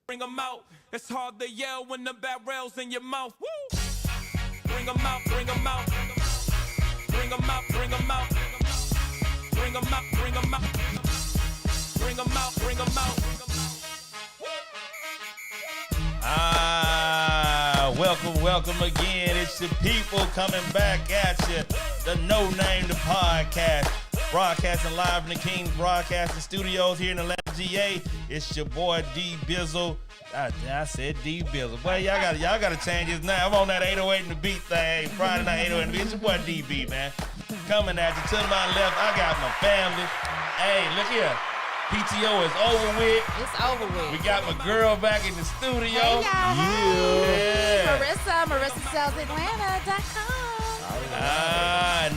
Bring 'em out. It's hard to yell when the barrel's in your mouth. Woo! Bring 'em out, bring 'em out. Bring 'em out, bring 'em out. Bring 'em out, bring 'em out. Bring 'em out, bring 'em out. Welcome again. It's the people coming back at you. The No Name, the podcast. Broadcasting live in the King's Broadcasting Studios here in Atlanta, GA. It's your boy D Bizzle. I said D Bizzle. Boy, y'all gotta change his name. I'm on that 808 in the beat thing. Friday night 808 in the beat. It's your boy DB, man. Coming at you. To my left, I got my family. Hey, look here. PTO is over with. It's over with. We got my girl back in the studio. Hey, y'all. Yeah. MarissaSellsAtlanta.com.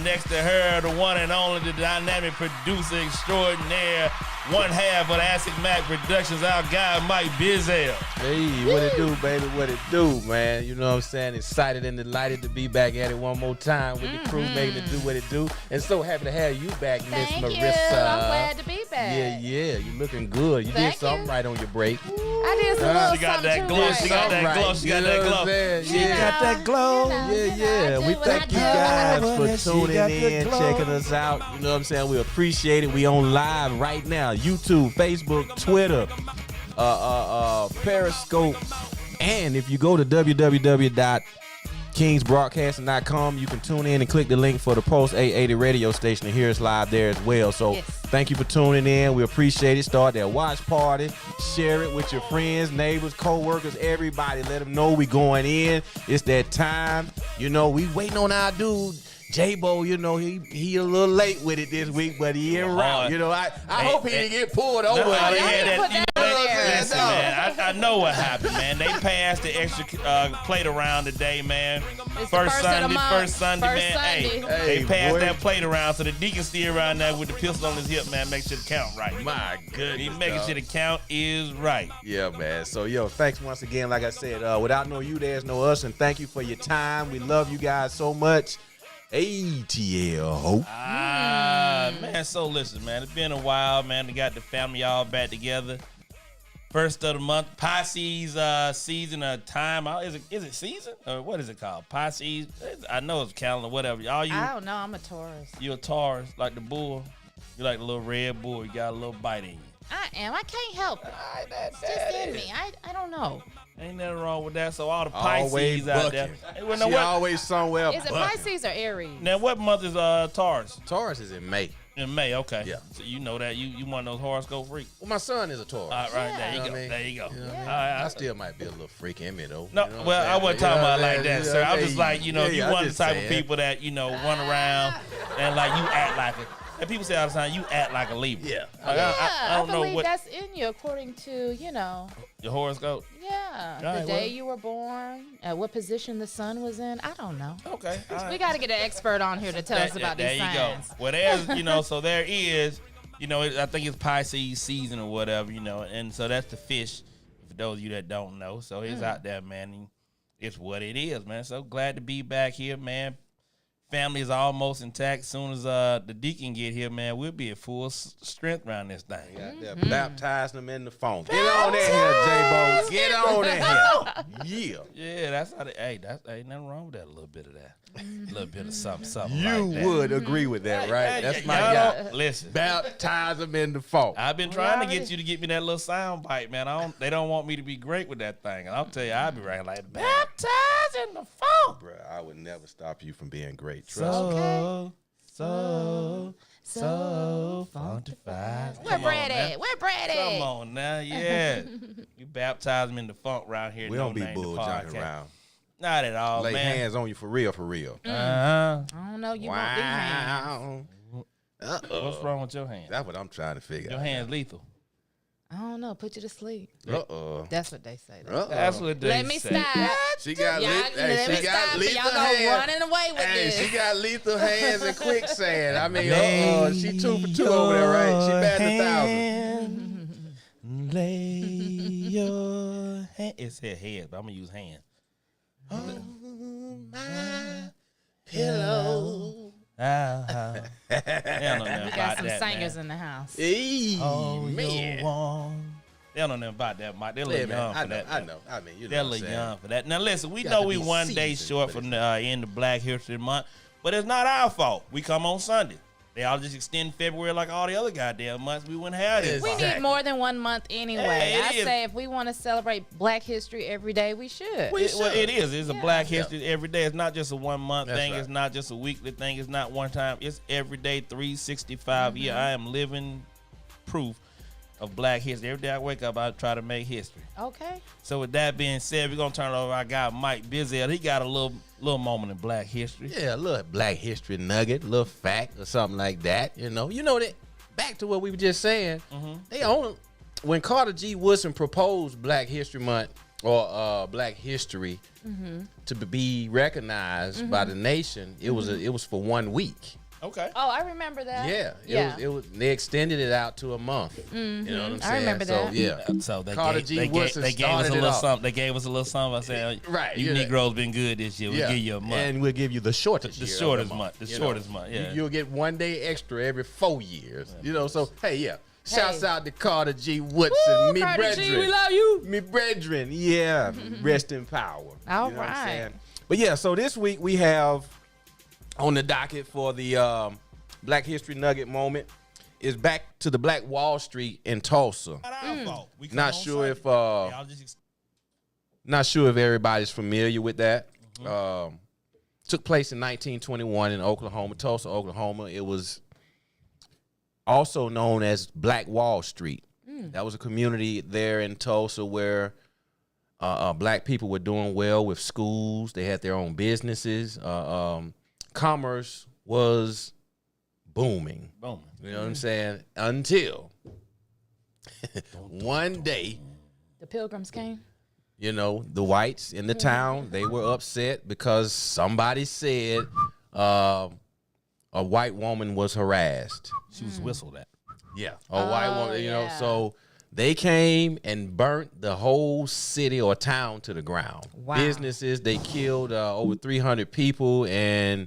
Next to her, the one and only, the dynamic producer extraordinaire, one half of the Asik Mac Productions, our guy, Mike Bizzell. Hey, what it do, baby? What it do, man? You know what I'm saying? Excited and delighted to be back at it one more time with the crew making it do what it do. And so happy to have you back, Miss Marissa. Thank you. I'm glad to be back. Yeah. You're looking good. You did something right on your break. I did some little She got something that glow. She got that glow. She got that glow. She got that glow. Yeah. We thank you guys for tuning in, checking us out. You know what I'm saying? We appreciate it. We on live right now. YouTube, Facebook, Twitter, Periscope. And if you go to www.kingsbroadcasting.com, you can tune in and click the link for the Post 880 radio station and hear us live there as well. So thank you for tuning in. We appreciate it. Start that watch party. Share it with your friends, neighbors, co-workers, everybody. Let them know we going in. It's that time. You know, we waiting on our dude. J-Bo, you know, he a little late with it this week, but he in route. You know, I hope he didn't get pulled over. Listen, man, I know what happened, man. They passed the extra plate around today, man. First Sunday, man. Sunday. They passed that plate around, so the deacon still around there with the pistol on his hip, man. Make sure the count right. My goodness. He's making sure the count is right. Yeah, man. So, thanks once again. Like I said, without no you, there's no us, and thank you for your time. We love you guys so much. ATL. Man, so listen, man, it's been a while, man. We got the family all back together. First of the month, Pisces season of time. Is it season? Or what is it called? Pisces? I know it's calendar, whatever. I don't know. I'm a Taurus. You're a Taurus, like the bull. You like the little red bull. You got a little bite in you. I am. I can't help it. It's just in me. I don't know. Ain't nothing wrong with that. So all the Pisces out there. She always somewhere. Is it Pisces or Aries? Now, what month is Taurus? Taurus is in May. In May, okay. Yeah. So you know that. You one of those horoscope freaks. Well, my son is a Taurus. All right, Yeah. there you go. I mean? There you go. You know what I mean? Right. I still might be a little freak in me, though. No, you know well, I wasn't talking about like that, sir. I'm just like, yeah, you I'm one of the just type saying. of people that, run around and like you act like it. And people say all the time, you act like a Libra. Yeah. Like, I don't know believe what that's in you according to, your horoscope. Yeah, All right, the day you were born, what position the sun was in. I don't know. Okay. All right. We got to get an expert on here to tell us about these signs. There you go. Well, there's, so there is, I think it's Pisces season or whatever, and so that's the fish, for those of you that don't know. So it's out there, man. It's what it is, man. So glad to be back here, man. Family is almost intact. As soon as the deacon get here, man, we'll be at full strength around this thing. Baptize them in the phone. Get on in here, J-Bo. Get on in here. Yeah, that's how ain't nothing wrong with that. A little bit of that. A little bit of something You like that. would agree with that, right? That's my y'all guy. Listen. Baptize them in the phone. I've been trying to get you to get me that little sound bite, man. They don't want me to be great with that thing. And I'll tell you, I'll be right like, baptize in the phone. Bro, I would never stop you from being great. Trust So Where funkified. Come Brad on at? now. Where Brad at? Come on now, yeah. You baptize them in the funk right here. We No don't be Name, the bull-jocking podcast. around. Not at all, Lay man. hands on you for real, for real. I don't know. You want these hands. What's wrong with your hands? That's what I'm trying to figure Your out. hand's lethal. I don't know. Put you to sleep. Uh-oh. That's what they say. That's what they Let me say. stop. She got Let me she got stop. lethal Y'all go hands. running away with Hey, this. she got lethal hands and quicksand. I mean, she 2 for 2 over there, right? She batting 1,000. Lay your hand. It said head, but I'm gonna use hand. My pillow. They don't know nothing We about got some that, singers man. in the house. Hey, Oh, man. you want They don't know nothing about that, Mike. They're a little young for that. I know. I mean, They're a what I'm little saying. young for that. Now, listen, we Got know to we be one day seasoned short for from this. the end of Black History Month, but it's not our fault. We come on Sunday. They all just extend February like all the other goddamn months. We wouldn't have this. We need more than 1 month anyway. Hey, I it is. say if we want to celebrate Black history every day, we should. It is. It's a Black History every day. It's not just a 1 month That's thing. right. It's not just a weekly thing. It's not one time. It's every day, 365 years. I am living proof of Black history. Every day I wake up, I try to make history. Okay. So with that being said, we're gonna turn it over. I got Mike Bizzell. He got a little moment in Black history. Yeah, a little Black history nugget, a little fact or something like that. You know that. Back to what we were just saying. They own when Carter G. Woodson proposed Black History Month or Black history to be recognized by the nation. It was for 1 week. Okay. Oh, I remember that. Yeah, it was. They extended it out to a month. You know what I'm saying? I remember that. So yeah, So Carter G. Woodson they gave us a started it little off. something. They gave us a little something. I said, Right, you yeah. Negroes been good this year. We'll give you a month. and we'll give you the shortest. The year of shortest the month. The you shortest know. month, yeah. You'll get 1 day extra every 4 years. You know, so hey, yeah. Shouts out to Carter G. Woodson, Woo, me Carter brethren. G, we love you. Me brethren, yeah. Rest in power. All You know what I'm right. saying? But yeah, so this week we have on the docket for the Black History Nugget moment is back to the Black Wall Street in Tulsa. Not our fault. We come Not on sure Sunday. if Y'all just not sure if everybody's familiar with that. Took place in 1921 in Oklahoma, Tulsa, Oklahoma. It was also known as Black Wall Street. That was a community there in Tulsa where black people were doing well with schools. They had their own businesses. Commerce was booming. boom. You know what I'm saying? Until one day, The Pilgrims came. you know, the whites in the town, they were upset because somebody said a white woman was harassed. She was whistled at. Yeah. A white woman, you know, yeah. so they came and burnt the whole city or town to the ground. Wow. Businesses, they killed over 300 people and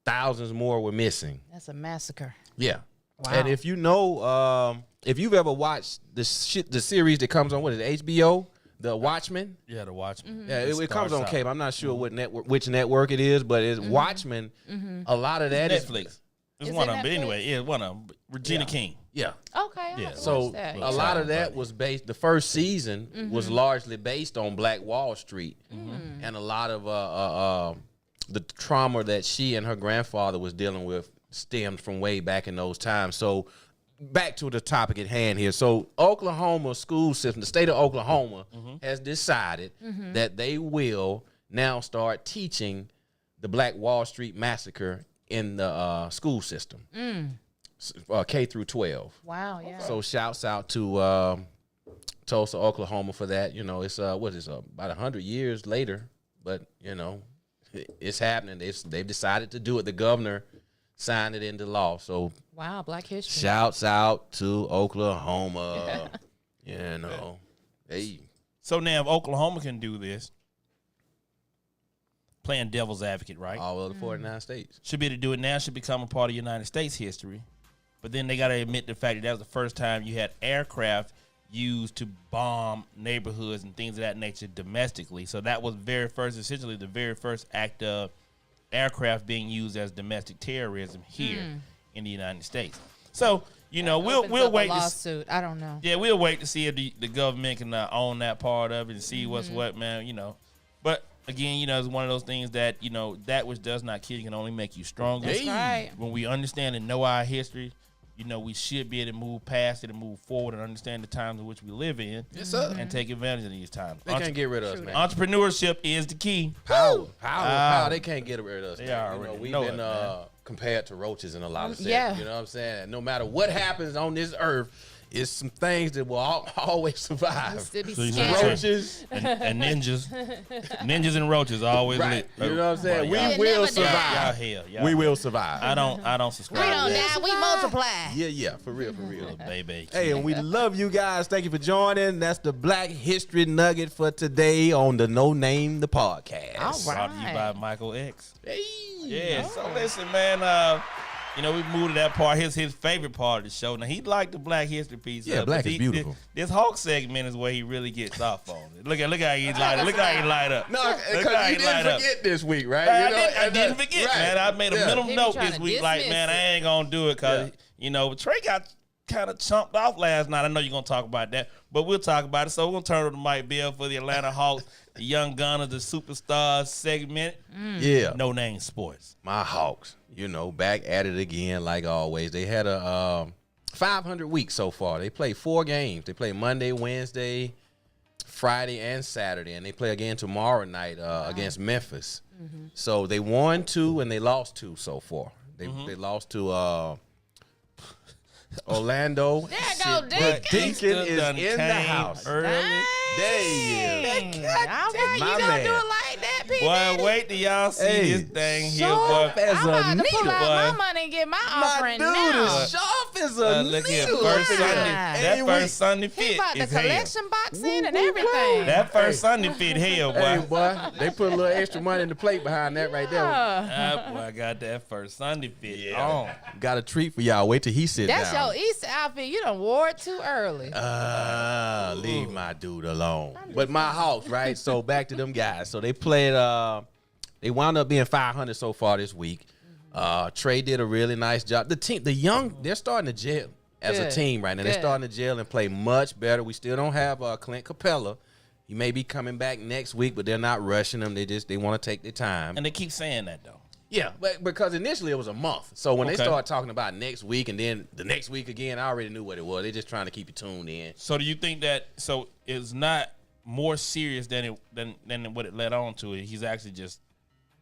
thousands more were missing. That's a massacre. Yeah. Wow. And if you know, if you've ever watched the series that comes on, what is it, HBO? The Watchmen? Yeah, to watch me. Yeah, it comes on cable. I'm not sure which network it is, but it's Watchmen. A lot of that is Netflix. It's Is one it of them. But Netflix? anyway, yeah, one of them. Regina King. Yeah. Okay. Yeah. So that. a lot of that was based. The first season was largely based on Black Wall Street, and a lot of the trauma that she and her grandfather was dealing with stemmed from way back in those times. So back to the topic at hand here. So Oklahoma school system, the state of Oklahoma, has decided that they will now start teaching the Black Wall Street massacre in the school system, K through 12. Wow. Yeah. So shouts out to Tulsa, Oklahoma for that. You know, it's about 100 years later, but you know, it's happening. They've decided to do it. The governor signed it into law. So Wow. Black history. shouts out to Oklahoma. You know, hey, So now if Oklahoma can do this, playing devil's advocate, right? all of the 49 states. Should be able to do it now, should become a part of United States history. But then they got to admit the fact that was the first time you had aircraft used to bomb neighborhoods and things of that nature domestically. So that was essentially the very first act of aircraft being used as domestic terrorism here in the United States. So, you know, we'll Opens up a wait to lawsuit. I don't know. yeah, we'll wait to see if the government can own that part of it and see what's what, man, you know. But again, you know, it's one of those things that, you know, that which does not kill you can only make you stronger. That's right. When we understand and know our history, you know, we should be able to move past it and move forward and understand the times in which we live in. Yes, sir. And take advantage of these times. They can't get rid of us, man. Entrepreneurship is the key. Power. They can't get rid of us. They man. already We've know been it, man. compared to roaches in a lot of sense. yeah. You know what I'm saying? No matter what happens on this earth, it's some things that will always survive. Used to be So you scared. said- Roaches. And ninjas. Ninjas and roaches are always Right. lit. You know what I'm saying? Bro, We y'all- will never die. Y'all survive. hell. Y'all We will survive. I don't We subscribe don't to that. die. We multiply. Yeah, for real. Baby. Hey, and we love you guys. Thank you for joining. That's the Black History Nugget for today on the No Name the Podcast. All right. Brought to you by Michael X. Hey. Yeah, so listen, man. You know, we moved to that part. His favorite part of the show. Now, he liked the Black History piece. Yeah, Black is beautiful. This Hawk segment is where he really gets off on it. Look how he light up. Look how he light up. No, Look how because he you didn't light up. forget this week, right? I didn't forget, right. man. I made a mental He be note trying this to week. Like, dismiss man, I it. ain't going to do it because, you know, Trey got kind of chumped off last night. I know you're going to talk about that, but we'll talk about it. So we're going to turn over to Mike Bill for the Atlanta Hawks, the Young Gunners, the Superstars segment. Yeah. No Name Sports. My Hawks, you know, back at it again like always. They had a 500 week so far. They played 4 games. They play Monday, Wednesday, Friday, and Saturday, and they play again tomorrow night against Memphis. So they won 2 and they lost 2 so far. They lost to Orlando. There go Deacon. Deacon is in the house. Early. There he is. All right, you My don't man. do it like that, P. Boy, wait till y'all see Hey, this thing here, sharp boy. as I'm a about to pull needle. out boy. my money and get my My offering dude now. is sharp as a Look here, needle. first Look at Sunday. that. That Hey, first Sunday He fit bought the is hell. collection box in and Woo, woo, everything. woo. That first Hey. Sunday fit hell, boy. Hey, boy, they put a little extra money in the plate behind that right there. Boy, I got that first Sunday fit Yeah. on. Got a treat for y'all. Wait till he sit That's down. your Easter outfit. You done wore it too early. Leave my dude alone. But my Hawks, right? So back to them guys. So they played. They wound up being 500 so far this week. Trey did a really nice job. The team, the young, they're starting to gel as a Good. team right now. They're Good. starting to gel and play much better. We still don't have Clint Capella. He may be coming back next week, but they're not rushing him. They want to take their time. And they keep saying that, though. Yeah, but because initially it was a month. So when they Okay. start talking about next week and then the next week again, I already knew what it was. They're just trying to keep you tuned in. So do you think that, so it's not more serious than what it led on to? He's actually just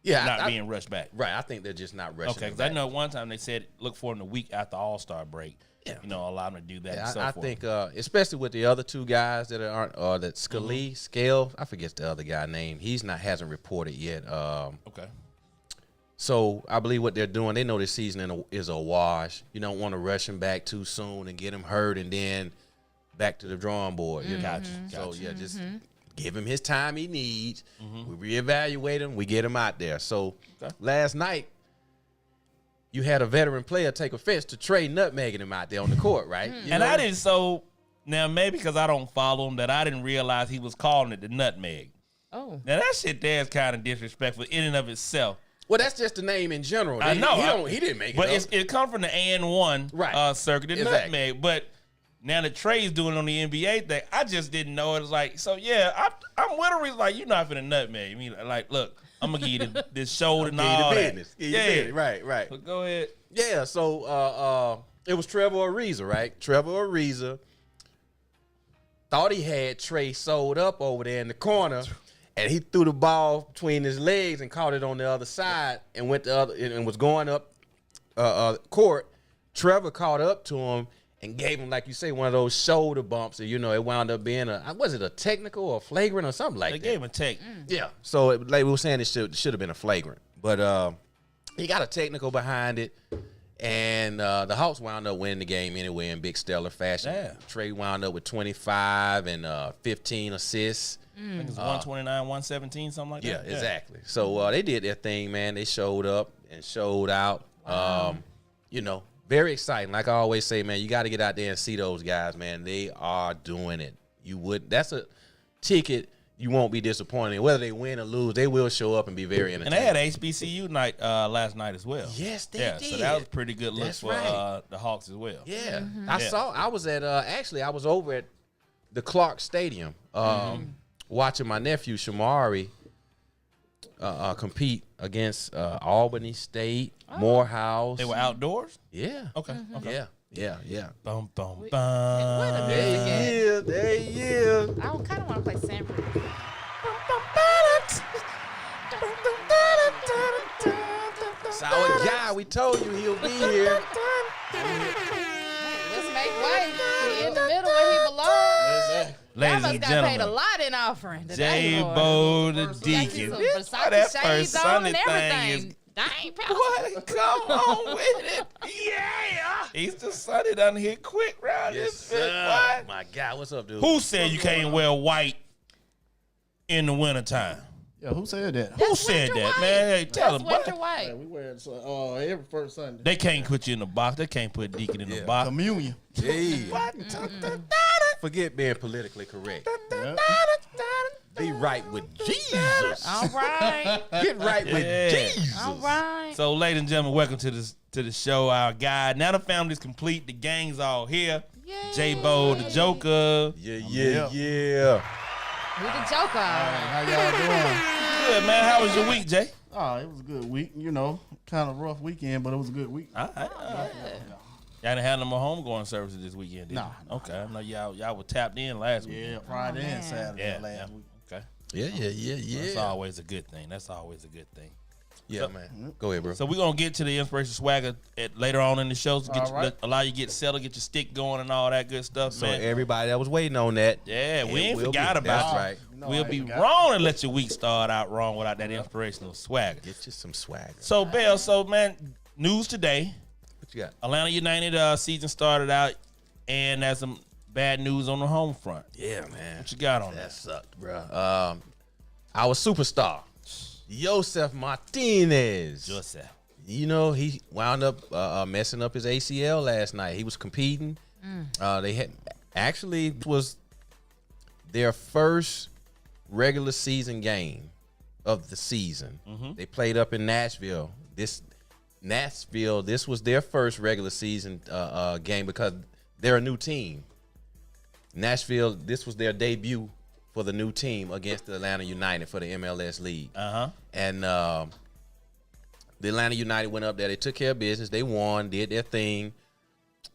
Yeah, not being rushed back. right. I think they're just not rushing. Okay, him because I back. know one time they said look for him the week after All-Star break. Yeah. You know, allow him to do that Yeah, and so I forth. think, especially with the other 2 guys that aren't, that Scale. I forget the other guy name. Hasn't reported yet. Okay. So I believe what they're doing, they know this season is a wash. You don't want to rush him back too soon and get him hurt and then back to the drawing board. You know? Gotcha. So Gotcha. yeah, just give him his time he needs. We reevaluate him. We get him out there. So last night, you had a veteran player take offense to Trey nutmegging him out there on the court, right? You And know? I didn't, so now maybe because I don't follow him, that I didn't realize he was calling it the nutmeg. Oh. Now that shit there is kind of disrespectful in and of itself. Well, that's just the name in general. I know. He didn't make it But up. it come from the AN1 Right. circuit, the Exactly. nutmeg. But now that Trey's doing it on the NBA thing, I just didn't know it was like, so yeah, I'm literally like, you're not finna nutmeg. I mean, like, look, I'm gonna give you this shoulder and Give you all the that. business. Give you the business. Right. So go ahead. Yeah, so it was Trevor Ariza, right? Trevor Ariza thought he had Trey sold up over there in the corner, and he threw the ball between his legs and caught it on the other side and went the other and was going up court. Trevor caught up to him and gave him, like you say, one of those shoulder bumps. And, you know, it wound up being was it a technical or flagrant or something like They that? gave him a take. Yeah. So like we were saying, it should have been a flagrant, but he got a technical behind it, and the Hawks wound up winning the game anyway in big stellar fashion. Yeah. Trey wound up with 25 and 15 assists. I think it's 129, 117, something like Yeah, that. exactly. So they did their thing, man. They showed up and showed out. You know, very exciting. Like I always say, man, you got to get out there and see those guys, man. They are doing it. That's a ticket you won't be disappointed. Whether they win or lose, they will show up and be very And entertaining. they had HBCU night last night as well. Yes, they So did. that was a pretty good look That's for right. the Hawks as well. Yeah, Yeah. I was at actually I was over at the Clark Stadium watching my nephew Shamari compete against Albany State, Morehouse. They were outdoors? Yeah. Okay. Okay. Yeah. Bum, bum, Wait a bum. minute. There he is. I kind of want to play Sanford. It's our guy. We told you he'll be here. Let's make way. He in the middle where he belongs. Ladies Y'all must and got paid a gentlemen, lot in offering today, J Lord. Bo the Got you Deacon. some This- Versace that first shades on Sunday and thing everything. is Dang, pal. what? Come on with it. Yeah. Easter Sunday done hit quick round this bitch, Oh boy. my God, what's up, dude? Who said you can't wear white in the wintertime? Yeah, who said that? Who said that, man? Hey, tell That's them. Winter Yeah, White. we wear it every first Sunday. They can't put you in the box. They can't put Deacon in the box. Communion. Hey. Forget being politically correct. Yeah. Be right with Jesus. All right. Get right Yeah. with Jesus. All right. So, ladies and gentlemen, welcome to the show. Our guy. Now the family's complete. The gang's all here. Yay. J-Bo, the Joker. Yeah. Who the Joker? How y'all doing? Good, man. How was your week, Jay? Oh, it was a good week. You know, kind of rough weekend, but it was a good week. All right. Y'all didn't have no more homegoing services this weekend, did you? Nah. Okay. I know y'all were tapped in last week. Yeah, Friday and Saturday Yeah. last week. Okay. Yeah. That's always a good thing. Yeah, man. Go ahead, bro. So we're going to get to the inspiration swagger later on in the show. So All right. allow you to get settled, get your stick going and all that good stuff, So man. everybody that was waiting on that. Yeah, we ain't we'll forgot be- about that's you. right. No, We'll I be ain't forgot. wrong to let your week start out wrong without that inspirational swagger. Get you some swagger. So, Bell, man, news today. What you got? Atlanta United season started out, and there's some bad news on the home front. Yeah, man. What you got on That that? sucked, bro. Our superstar, Joseph Martinez. Joseph. You know, he wound up messing up his ACL last night. He was competing. They had actually it was their first regular season game of the season. They played up in Nashville. This was their first regular season game because they're a new team. Nashville, this was their debut for the new team against the Atlanta United for the MLS League. And the Atlanta United went up there. They took care of business. They won, did their thing.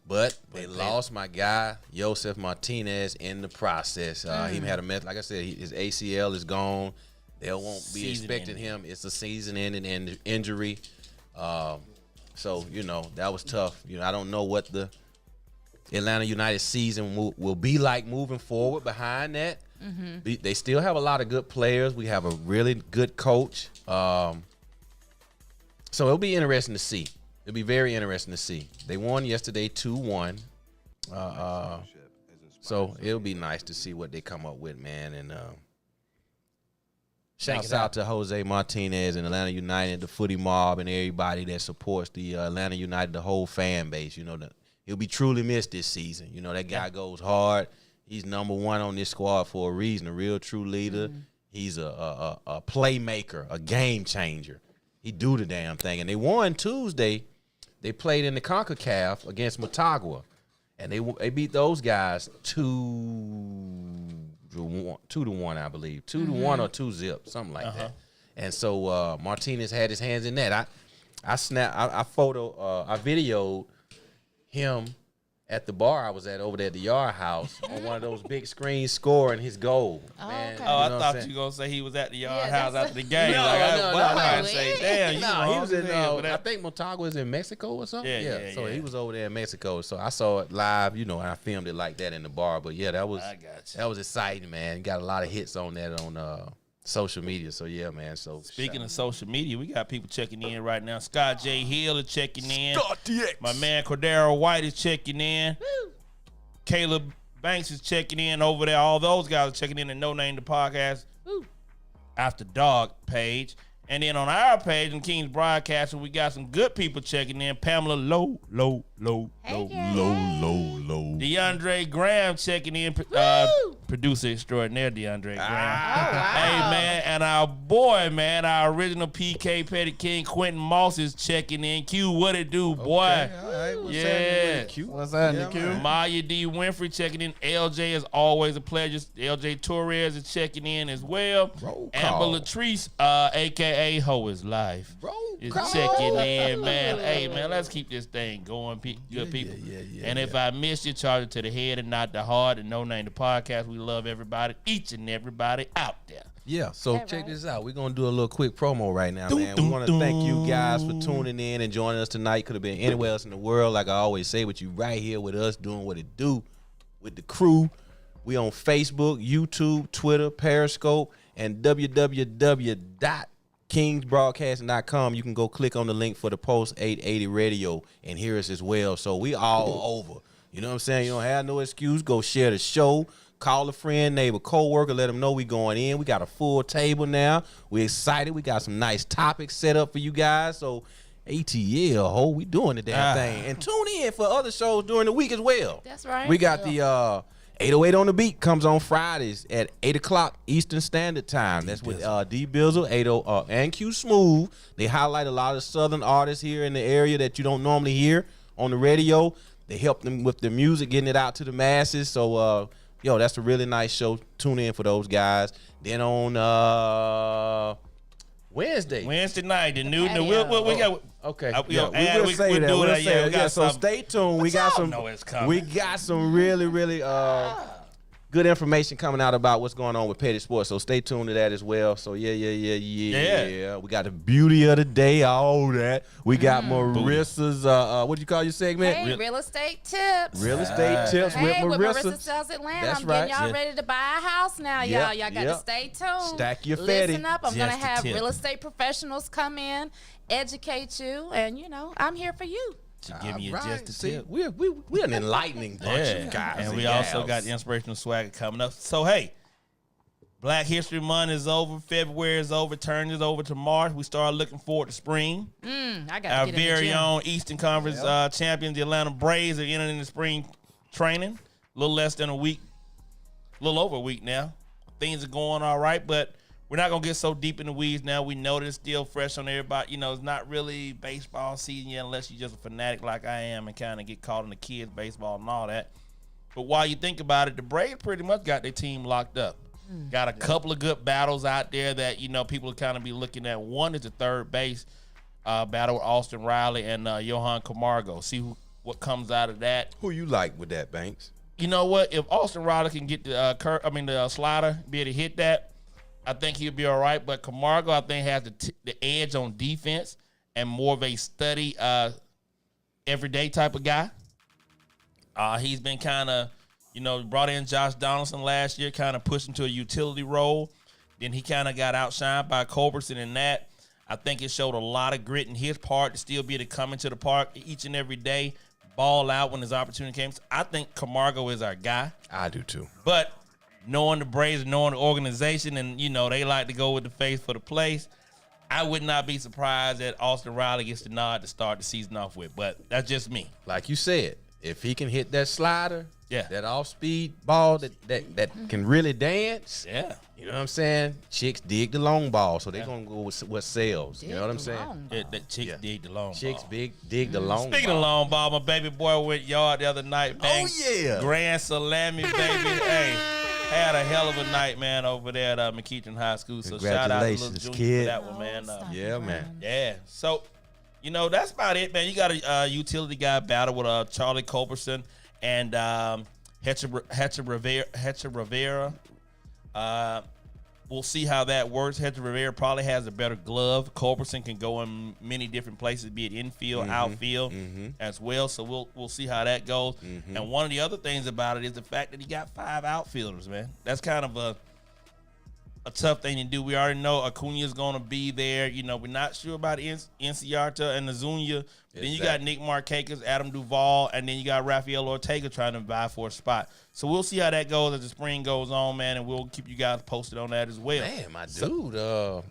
But they lost my guy, Joseph Martinez, in the process. He had a mess. Like I said, his ACL is gone. They won't be expecting him. It's a season-ending injury. So, you know, that was tough. You know, I don't know what the Atlanta United season will be like moving forward behind that. They still have a lot of good players. We have a really good coach. So it'll be interesting to see. It'll be very interesting to see. They won yesterday 2-1. So it'll be nice to see what they come up with, man. And shouts out to Jose Martinez and Atlanta United, the footy mob, and everybody that supports the Atlanta United, the whole fan base. You know, he'll be truly missed this season. You know, that guy goes hard. He's number one on this squad for a reason, a real true leader. He's a playmaker, a game changer. He do the damn thing. And they won Tuesday. They played in the CONCACAF against Motagua. And they beat those guys 2-1, I believe. 2-1 or 2-0, something like that. And so Martinez had his hands in that. I videoed him at the bar I was at over there at the Yard House on one of those big screens scoring his goal. Man, okay. Oh, I you know what I'm thought saying? you were going to say he was at the Yard Yeah, House that's- after the game. No, like, no, I no. was say, damn, you No, he was in. but I think Motagua is in Mexico or something. Yeah. So he was over there in Mexico. So I saw it live, you know, and I filmed it like that in the bar. But yeah, that was I got you. that was exciting, man. Got a lot of hits on that on social media. So yeah, man. So Speaking of social media, we got people checking in right now. Scott J. Hill is checking in. Scott DX. My man Cordero White is checking in. Caleb Banks is checking in over there. All those guys are checking in the No Name the Podcast After Dog page. And then on our page in King's Broadcasting, we got some good people checking in. Pamela Low. Hey, DeAndre Graham checking in. Producer extraordinaire DeAndre Graham. wow. Hey, man. And our boy, man, our original PK Petty King, Quentin Moss is checking in. Q, what it do, boy? Okay, all right. What's Yeah. happening with you? What's happening, Q? man. Maya D. Winfrey checking in. LJ is always a pleasure. LJ Torres is checking in as well. Roll Amber call. Latrice, a.k.a. Ho is Life, Roll is call. checking in, man. Hey, man, let's keep this thing going, good people. yeah, And if I missed you, charge it to the head and not the heart. And No Name the Podcast. We love everybody, each and everybody out there. Yeah, so That check right? this out. We're going to do a little quick promo right now, man. We want to thank you guys for tuning in and joining us tonight. Could have been anywhere else in the world, like I always say, but you right here with us doing what it do with the crew. We on Facebook, YouTube, Twitter, Periscope, and www.kingsbroadcasting.com. You can go click on the link for the Post 880 radio and hear us as well. So we all over. You know what I'm saying? You don't have no excuse. Go share the show. call a friend, neighbor, co-worker, let them know we going in. We got a full table now. We excited. We got some nice topics set up for you guys. So ATL, we doing the damn thing. And tune in for other shows during the week as well. That's right. We got the 808 on the Beat comes on Fridays at 8 o'clock Eastern Standard Time. That's with D Bizzle, 80 and Q Smooth. They highlight a lot of Southern artists here in the area that you don't normally hear on the radio. They help them with the music, getting it out to the masses. So, that's a really nice show. Tune in for those guys. Then on Wednesday night, the new, we got. Okay. We'll say that. So stay tuned. We got some really, really good information coming out about what's going on with Petty Sports. So stay tuned to that as well. So yeah. We got the beauty of the day, all that. We got Marissa's what do you call your segment? Hey, real estate tips. Real estate tips with Hey, with Marissa. Marissa Sells Atlanta. That's I'm getting right. y'all ready to buy a house now, y'all. Y'all got to stay tuned. Stack your Listen fatty. up. I'm going to Just a have tip. real estate professionals come in, educate you, and, I'm here for you. To give you just a See, tip. we're an enlightening bunch of guys. And we also got the inspirational swagger coming up. So, hey, Black History Month is over. February is over. Turn is over to March. We start looking forward to spring. I got Our to get in the very gym. own Eastern Conference champions, the Atlanta Braves, are entering the spring training. A little less than a week. A little over a week now. Things are going all right, but we're not going to get so deep in the weeds now. We know that it's still fresh on everybody. It's not really baseball season yet unless you're just a fanatic like I am and kind of get caught in the kids' baseball and all that. But while you think about it, the Braves pretty much got their team locked up. Got a couple of good battles out there that, people kind of be looking at. One is the third base battle with Austin Riley and Johan Camargo. See what comes out of that. Who you like with that, Banks? You know what? If Austin Riley can get the slider, be able to hit that, I think he'll be all right. But Camargo, I think, has the edge on defense and more of a steady, everyday type of guy. He's been kind of, brought in Josh Donaldson last year, kind of pushed into a utility role. Then he kind of got outshined by Culberson in that. I think it showed a lot of grit in his part to still be able to come into the park each and every day, ball out when his opportunity came. I think Camargo is our guy. I do too. But knowing the Braves, knowing the organization, and, they like to go with the face for the place, I would not be surprised that Austin Riley gets the nod to start the season off with. But that's just me. Like you said, if he can hit that slider, Yeah. that off-speed ball that can really dance, Yeah. you know what I'm saying? Chicks dig the long ball, so they're going to go with what sells. You know what I'm saying? That chicks dig the long Chicks ball. dig the long Speaking ball. of long ball, my baby boy went yard the other night. Bang, yeah. Grand Salami, baby. Hey, had a hell of a night, man, over there at McKeitron High School. So shout out to little Congratulations, Junior kid. for that one, man. Yeah, man. Yeah. So, that's about it, man. You got a utility guy battle with Charlie Culberson and Hetcher Rivera. We'll see how that works. Hetcher Rivera probably has a better glove. Culberson can go in many different places, be it infield, outfield as well. So we'll see how that goes. And one of the other things about it is the fact that he got 5 outfielders, man. That's kind of a tough thing to do. We already know Acuna's going to be there. We're not sure about Enciarta and Azuña. Then you got Nick Markakis, Adam Duvall, and then you got Rafael Ortega trying to vie for a spot. So we'll see how that goes as the spring goes on, man, and we'll keep you guys posted on that as well. Man, my dude,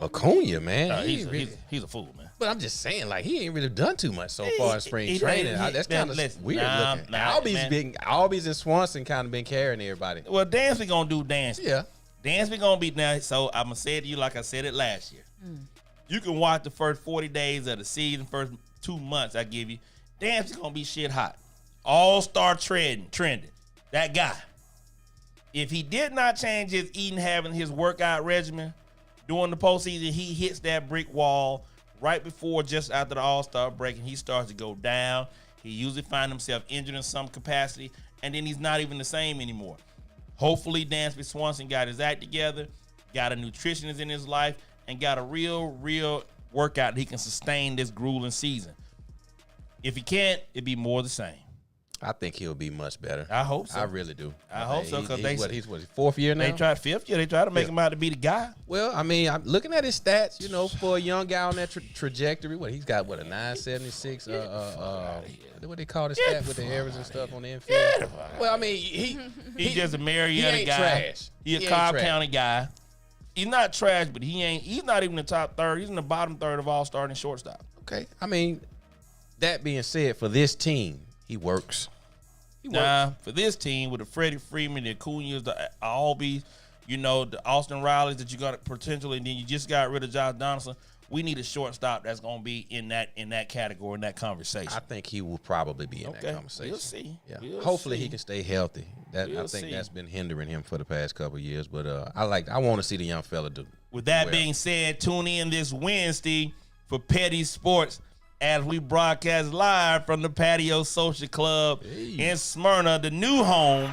Acuna, man. He's a fool, man. But I'm just saying, like, he ain't really done too much so far in spring training. That's kind of weird looking. Albies and Swanson kind of been carrying everybody. Well, Dansby going to do Dansby. Yeah. Dansby going to be now. So I'm going to say it to you like I said it last year. You can watch the first 40 days of the season, first 2 months I give you. Dansby's going to be shit hot. All-star trending. That guy. If he did not change his eating, having his workout regimen during the postseason, he hits that brick wall right before, just after the All-Star break, and he starts to go down. He usually finds himself injured in some capacity, and then he's not even the same anymore. Hopefully, Dansby Swanson got his act together, got a nutritionist in his life, and got a real workout that he can sustain this grueling season. If he can't, it'd be more of the same. I think he'll be much better. I hope so. I really do. I hope so, 'cause he's what, fourth year now? They tried fifth year. They tried to make him out to be the guy. Well, I mean, I'm looking at his stats, for a young guy on that trajectory. He's got, a 976, what they call the stat with the errors and stuff on the infield? Well, I mean, He's just a Marietta ain't guy. trash. He's He a ain't Cobb trash. County guy. He's not trash, but he's not even the top third. He's in the bottom third of all starting shortstop. Okay. I mean, that being said, for this team, he works. Nah, for this team with the Freddie Freeman, the Acuñas, the Albies, the Austin Rileys that you got potentially, and then you just got rid of Josh Donaldson. We need a shortstop that's going to be in that category, in that conversation. I think he will probably be in that Okay, conversation. we'll see. Yeah. We'll Hopefully see. he can stay healthy. I We'll think see. that's been hindering him for the past couple of years. But I want to see the young fella do. With that well. being said, tune in this Wednesday for Petty Sports as we broadcast live from the Patio Social Club in Smyrna, the new home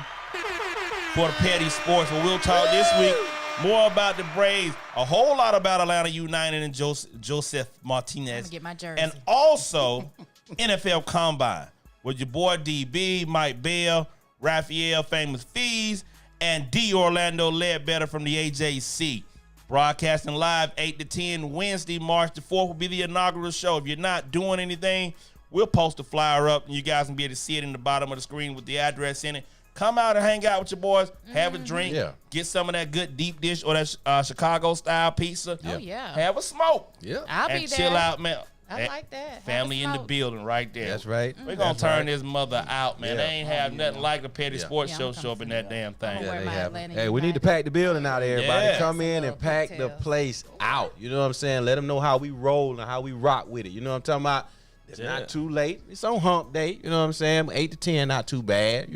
for the Petty Sports, where we'll talk this week more about the Braves, a whole lot about Atlanta United and Joseph Martinez. I'm gonna get my jersey. And also NFL Combine with your boy DB, Mike Bell, Raphael Famous Fees, and D. Orlando Ledbetter from the AJC. Broadcasting live 8 to 10 Wednesday, March the 4th will be the inaugural show. If you're not doing anything, we'll post a flyer up and you guys can be able to see it in the bottom of the screen with the address in it. Come out and hang out with your boys, have a drink, get some of that good deep dish or that Chicago style pizza. Oh, yeah. Have a smoke. Yeah. I'll And be chill there. out, man. I like that. Have a Family in the smoke. building right there. That's right. We're going to That's turn right. this mother out, man. Yeah. They ain't have nothing like a Petty Yeah. Sports Yeah, show I'm show up in that damn thing. I'm gonna wear my Atlanta Hey, we need to United. pack the building out, everybody. Yeah. Come in Some and pack the little place out. You know what I'm saying? Let them know how we roll and how we rock with it. You know what I'm talking about? It's Yeah. not too late. It's on hump day. You know what I'm saying? 8 to 10, not too bad.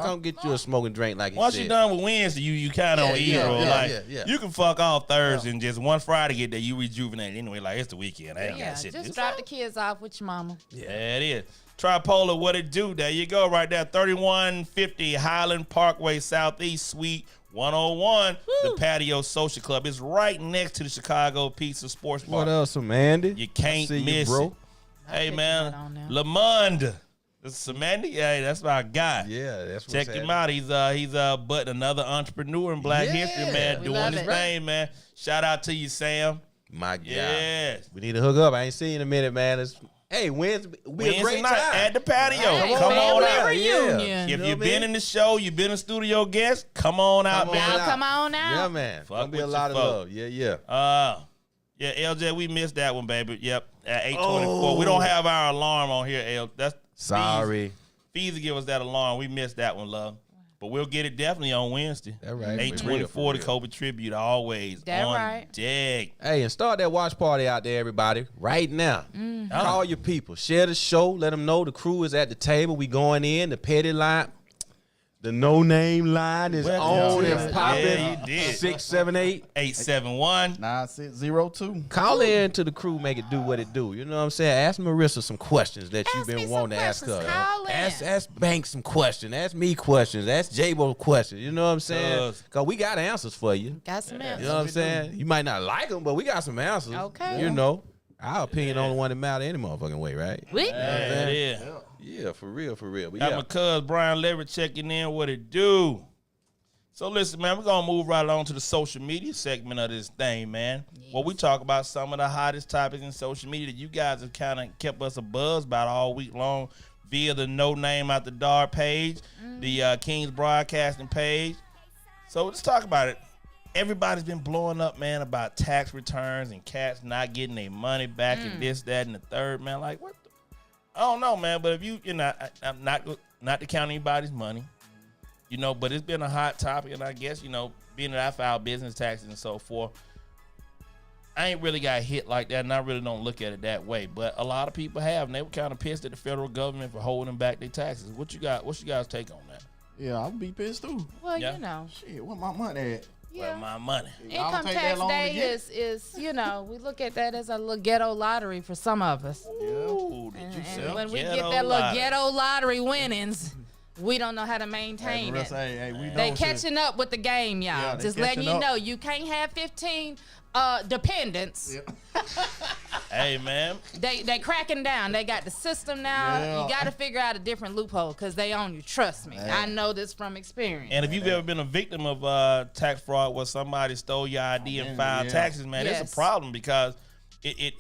Come get you a smoking drink like you Once said. you're done with Wednesday, you kind of on E-roll. yeah. You can fuck off Thursday and just one Friday get there, you rejuvenate anyway. Like, it's the weekend. I ain't Yeah, got shit to do. just drop the kids off with your mama. Yeah, it is. Tripolar, what it do? There you go, right there. 3150 Highland Parkway, Southeast Suite 101. The Patio Social Club. It's right next to the Chicago Pizza Sports Bar. What else, Mandy? You can't I see miss you, bro. it. Hey, picture man. that on there. Lamond. This is Samandy. Hey, that's my guy. Yeah, that's what's Check him happening. out. He's but another entrepreneur in Black Yeah, History, man, we doing love his it. thing, man. Shout out to you, Sam. My God. Yes. We need to hook up. I ain't seen you in a minute, man. Hey, Wednesday be a Wednesday great night time. at the patio. Right. Come on Family out. reunion. Yeah. If You know you've what I been mean? in the show, you've been a studio guest, come on out, Come man. Y'all come on out. Yeah, man. Fuck Gonna be a with lot of your folk. love. Yeah. Yeah, LJ, we missed that one, baby. Yep, at 8:24. We don't have our alarm on here, L. That's Sorry. Fees will give us that alarm. We missed that one, love. But we'll get it definitely on Wednesday. That right. 8:24, For the real. Kobe tribute, always That on right. deck. Hey, and start that watch party out there, everybody, right now. Call your people. Share the show. Let them know the crew is at the table. We going in. The petty line. The no-name line is on Yeah, and popping. yeah, you did. 678. 871. 9602. Call in to the crew, make it do what it do. You know what I'm saying? Ask Marissa some questions that you've Ask me been some wanting to ask her. questions. Call in. Ask Bank some questions. Ask me questions. Ask J-Bo questions. You know what I'm saying? Because we got answers for you. Got some You answers. know what I'm saying? You might not like them, but we got some answers. Okay. You know, our opinion on the one that matter any motherfucking way, right? We- Yeah, yeah. Yeah, for real, for real. But Got yeah. my cuz Brian Leverett checking in. What it do? So listen, man, we're going to move right on to the social media segment of this thing, man. Where we talk about some of the hottest topics in social media that you guys have kind of kept us a buzz about all week long via the No Name Out the Dark page, the Kings Broadcasting page. So let's talk about it. Everybody's been blowing up, man, about tax returns and cats not getting their money back and this, that, and the third, man. Like, what the? I don't know, man, but if you're not, I'm not to count anybody's money, you know, but it's been a hot topic, and I guess, you know, being that I file business taxes and so forth, I ain't really got hit like that, and I really don't look at it that way. But a lot of people have, and they were kind of pissed at the federal government for holding back their taxes. What you guys take on that? Yeah, I'll be pissed too. Well, Yeah. you know. Shit, what my money at? Well, my money. Y'all Income take that tax long to day get? is, you know, we look at that as a little ghetto lottery for some of us. Ooh, did you And sell when we ghetto get that little lottery? ghetto lottery winnings, we don't know how to maintain Hey, it. Marissa, hey, we know They shit. catching up with the game, y'all. Yeah, they Just letting catching you up. know, you can't have 15 dependents. Hey, man. They cracking down. They got the system now. Yeah. You got to figure out a different loophole because they own you. Trust me. I know this from experience. And if you've ever been a victim of tax fraud where somebody stole your ID and filed taxes, man, Yes. it's a problem because it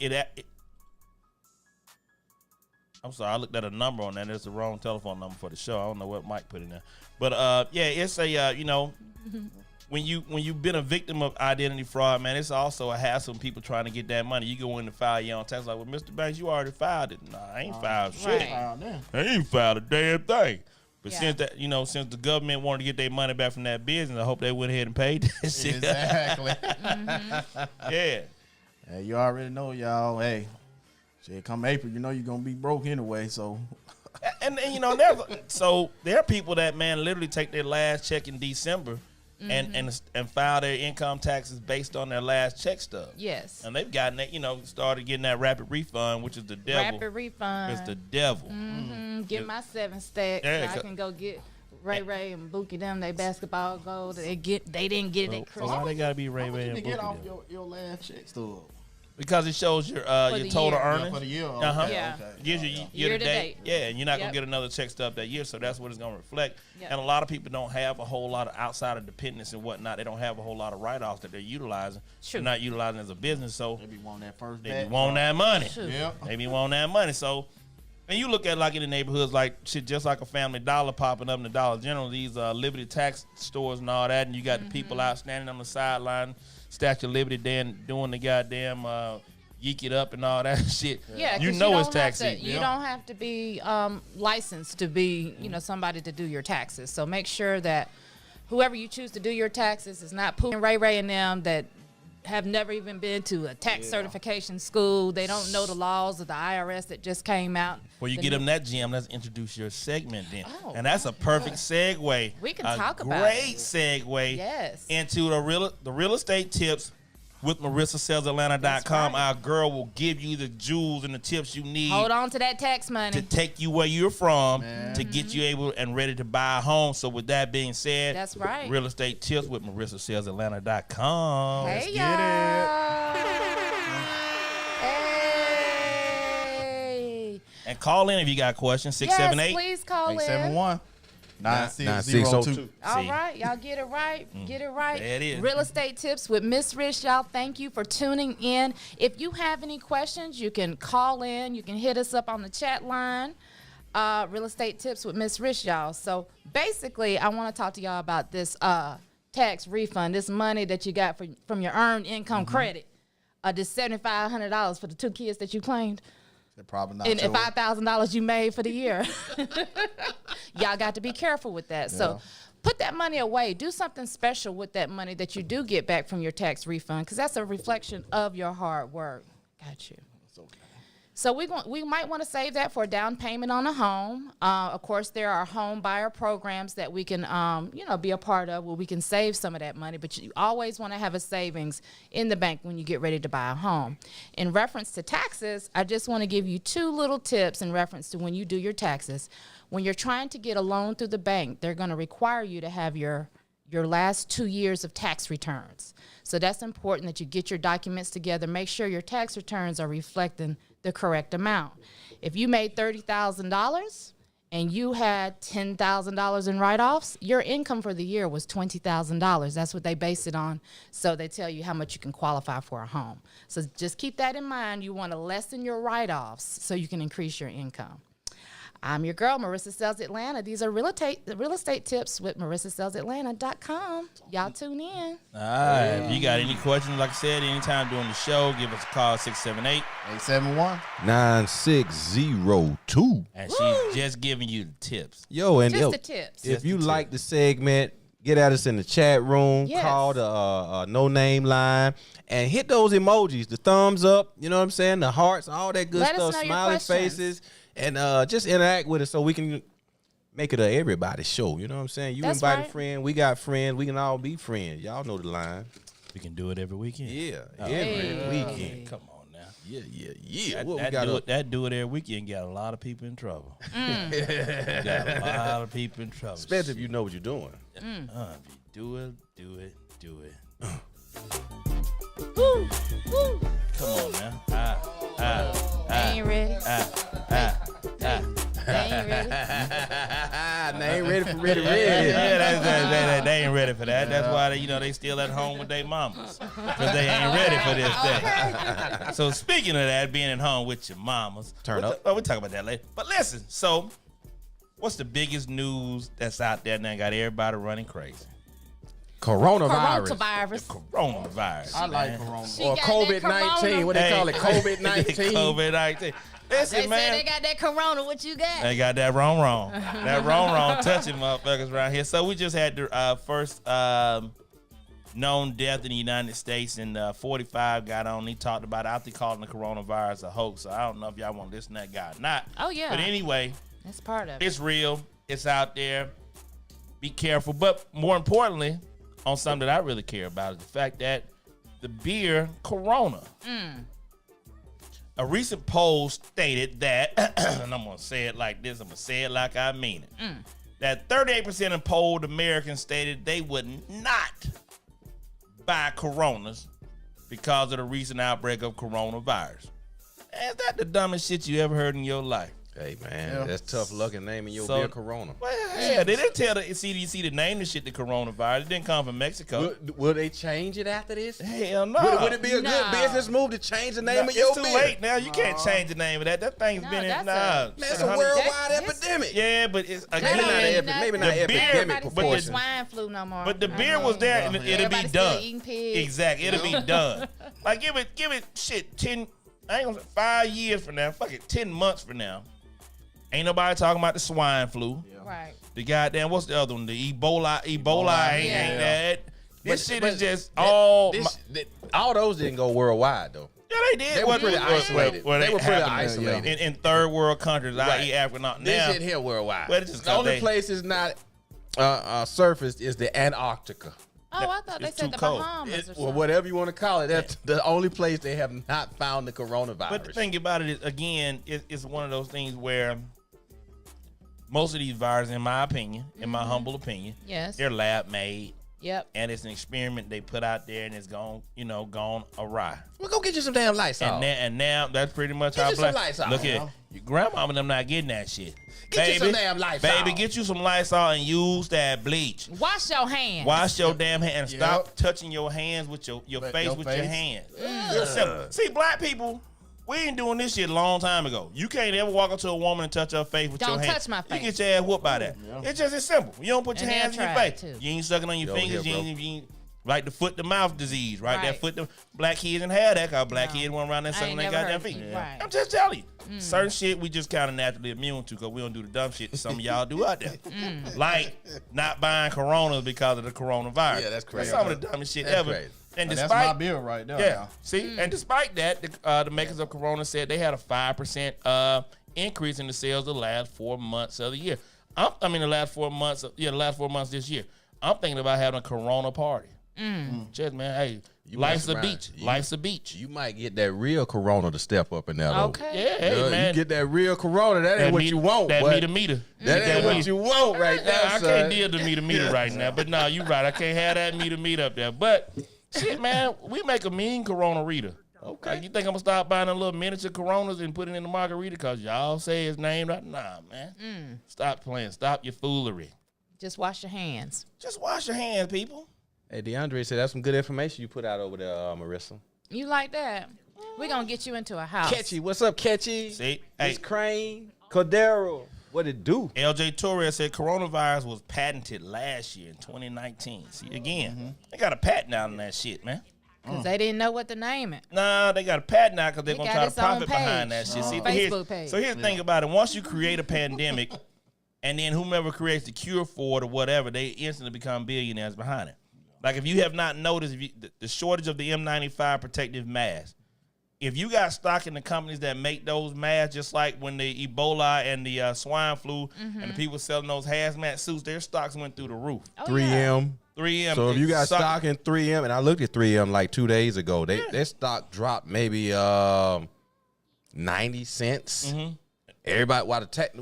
I'm sorry, I looked at a number on that. It's the wrong telephone number for the show. I don't know what Mike put in there. But yeah, it's a you know, when you've been a victim of identity fraud, man, it's also a hassle. People trying to get that money. You go in to file your own tax, like, well, Mr. Banks, you already filed it. Nah, I ain't filed shit. Right. I ain't filed a damn thing. But Yeah. since that, you know, since the government wanted to get their money back from that business, I hope they went ahead and paid that shit. Exactly. Yeah. Hey, you already know, y'all. Hey, shit, come April, you know you're gonna be broke anyway. So, And you know, there are people that, man, literally take their last check in December and file their income taxes based on their last check stub. Yes. And they've gotten that, you know, started getting that rapid refund, which is the devil. Rapid refund. It's the devil. Get my 7 stacks. Yeah, so I 'cause- can go get Ray and Bookie them they basketball gold. They didn't get it at So Christmas. why they gotta be Ray how Ray much and you get Bookie off then? your last check stub? Because it shows your the total year. earnings. Yeah, for the year. Uh-huh. Yeah. Okay. Gives you year to date. Yeah, and you're not gonna get another check stub that year, so that's what it's gonna reflect. Yep. And a lot of people don't have a whole lot of outside of dependence and whatnot. They don't have a whole lot of write-offs that they're utilizing. True. They're not utilizing as a business, so They be wanting that first they batch. be wanting that money. True. Yep. They be wanting that money. So, and you look at like in the neighborhoods, like shit, just like a Family Dollar popping up in the Dollar General, these Liberty tax stores and all that, and you got the people out standing on the sideline, Statue of Liberty, then doing the goddamn yeek it up and all that shit. Yeah, you 'cause know don't it's have tax to- season. You don't have to be licensed to be, somebody to do your taxes. So make sure that whoever you choose to do your taxes is not pooling Ray and them that have never even been to a tax certification school. They don't know the laws of the IRS that just came out. Before you The get new- them that, Jim, let's introduce your segment then. Oh, And that's a perfect segue. We can a talk about great it. segue Yes. into the real estate tips with MarissaSellsAtlanta.com. That's right. Our girl will give you the jewels and the tips you need Hold on to that tax money. to take you where you're from to get you able and ready to buy a home. So with that being said, That's right. real estate tips with MarissaSellsAtlanta.com. Hey, get y'all. Hey. And call in if you got questions, Yes, 678. please call in. 871 9602. 9602. All See. right, y'all get it right. Get it right. There it is. Real estate tips with Miss Rich. Y'all, thank you for tuning in. If you have any questions, you can call in. You can hit us up on the chat line. Real estate tips with Miss Rich, y'all. So basically, I want to talk to y'all about this tax refund, this money that you got from your earned income credit. This $7,500 for the 2 kids that you claimed. They're probably not And yours. $5,000 you made for the year. Y'all got to be careful with that. So put that money away. Do something special with that money that you do get back from your tax refund, because that's a reflection of your hard work. Got you. So we might want to save that for a down payment on a home. Of course, there are home buyer programs that we can, be a part of where we can save some of that money. But you always want to have a savings in the bank when you get ready to buy a home. In reference to taxes, I just want to give you 2 little tips in reference to when you do your taxes. When you're trying to get a loan through the bank, they're going to require you to have your last 2 years of tax returns. So that's important that you get your documents together. Make sure your tax returns are reflecting the correct amount. If you made $30,000 and you had $10,000 in write-offs, your income for the year was $20,000. That's what they base it on. So they tell you how much you can qualify for a home. So just keep that in mind. You want to lessen your write-offs so you can increase your income. I'm your girl, Marissa Sells Atlanta. These are real estate tips with MarissaSellsAtlanta.com. Y'all tune in. All right. If you got any questions, like I said, anytime during the show, give us a call, 678. 871. 9602. And she's just giving you the tips. Yo, and Just yo, the tips. if you like the segment, get at us in the chat room, Yes. call the no name line, and hit those emojis, the thumbs up, you know what I'm saying, the hearts, all that good Let us stuff, know your smiling questions. faces, and just interact with us so we can make it a everybody show. You know what I'm saying? You That's invite right. a friend, we got friends, we can all be friends. Y'all know the line. We can do it every weekend. Yeah, Hey. every weekend. Come on now. Yeah. That, What we that, got do up? it, that do it every weekend got a lot of people in trouble. Mm. Got a lot of people in trouble. Especially if you know what you're doing. If you do it. Woo, woo. Come on now. They ain't ready. They ain't ready. They ain't ready for ready. They ain't ready for that. That's why they still at home with their mamas, because they ain't ready for this thing. So speaking of that, being at home with your mamas, we'll talk about that later. But listen, so what's the biggest news that's out there now? Got everybody running crazy. Coronavirus. Coronavirus. I like man. Corona. Or COVID-19. What they call it? COVID-19. COVID-19. Listen, They man. said they got that corona. What you got? They got that wrong. That wrong touching motherfuckers around here. So we just had the first known death in the United States, and 45 got on. He talked about it after calling the coronavirus a hoax. So I don't know if y'all want to listen to that guy or not. Oh, yeah. But anyway, That's part of it. it's real. It's out there. Be careful. But more importantly, on something that I really care about is the fact that the beer Corona. A recent poll stated that, and I'm going to say it like this, I'm going to say it like I mean it, that 38% of polled Americans stated they would not buy Coronas because of the recent outbreak of coronavirus. Is that the dumbest shit you ever heard in your life? Hey, man, that's tough luck in naming your beer Corona. Well, yeah, they didn't tell the CDC to name the shit the coronavirus. It didn't come from Mexico. Will they change it after this? Hell no. Would it be a good business move to change the name of your It's too beer? late now. You can't change the name of that. That thing's been in. that's That's a worldwide epidemic. Yeah, but it's Maybe not again. maybe not the beer- epidemic Everybody's proportion. swine flu no more. But the beer was there, and it'll be Everybody's still done. eating pigs. Exactly, it'll be done. Like give it shit 10. I ain't gonna say 5 years from now. Fuck it, 10 months from now. Ain't nobody talking about the swine flu. Right. The goddamn, what's the other one? The Ebola ain't that. This shit is just all those didn't go worldwide though. Yeah, they did. They were pretty isolated. Well, They were pretty happened isolated. in third world countries, i.e. Right. Africa. Now, This shit here worldwide. Well, it's just The only they- place is not surfaced is the Antarctica. Oh, I thought they It's said too the cold. Bahamas or Or something. whatever you want to call it. That's the only place they have not found the coronavirus. But the thing about it is, again, it's one of those things where most of these viruses, in my opinion, in my humble opinion, Yes. they're lab made, Yep. and it's an experiment they put out there, and it's gone awry. Well, go get you some damn lights And now that's pretty much Get how you some Lysol, look you at know? your grandmama and them not getting that shit. Get you some damn Lysol. Baby, get you some Lysol and use that bleach. Wash your hands. Wash your damn hands and stop Yep. touching your hands with your face your with your face. hands. Real simple. See, black people, we ain't doing this shit a long time ago. You can't ever walk up to a woman and touch her face with Don't your hands. touch my face. You get your ass whooped by that. It's simple. You don't put your And hands in they'll your try face. it, too. You ain't sucking on your Yo, fingers. here, You bro. ain't like the foot to mouth disease, right? Right. That foot to black kids didn't have that because black No. kids went around there I sucking ain't their never goddamn heard feet. of it. Right. I'm just telling you. Certain shit we just kind of naturally immune to because we don't do the dumb shit that some of y'all do out there. Like not buying Coronas because of the coronavirus. Yeah, that's crazy. Some of the dumbest shit That's ever. crazy. And That's despite my bill right there. yeah, Now. see, and despite that, the makers of Corona said they had a 5% increase in the sales the last 4 months of the year. The last 4 months. The last 4 months this year. I'm thinking about having a Corona party. Just man, hey, life's mess a around. beach. Life's a beach. You might get that real Corona to step up in there, though. Okay. Yeah, hey, man. You get that real Corona. That ain't what you want. That but meter. That ain't what you want right there, I son. can't deal the meter right now. But no, you right. I can't have that meter up there. But shit, man, we make a mean Corona Rita. Okay. Like, you think I'm gonna start buying a little miniature Coronas and put it in the margarita because y'all say it's named right? Nah, man. Stop playing. Stop your foolery. Just wash your hands. Just wash your hands, people. Hey, DeAndre said that's some good information you put out over there, Marissa. You like that? We're going to get you into a house. Catchy, what's up, Catchy? See, Miss hey, Crane, Cordero, what it do? LJ Torres said coronavirus was patented last year in 2019. See, again, they got a patent out on that shit, man. Because they didn't know what to name it. Nah, they got a patent out because they're He going to got try to his own profit behind page. that shit. See, Facebook page. So here's the thing about it. Once you create a pandemic, and then whomever creates the cure for it or whatever, they instantly become billionaires behind it. Like if you have not noticed the shortage of the M95 protective mask, if you got stock in the companies that make those masks, just like when the Ebola and the swine flu and the people selling those hazmat suits, their stocks went through the roof. Oh, 3M. 3M. So if you got suck- stock in 3M, and I looked at 3M like 2 days ago, their stock dropped maybe 90 cents. Everybody,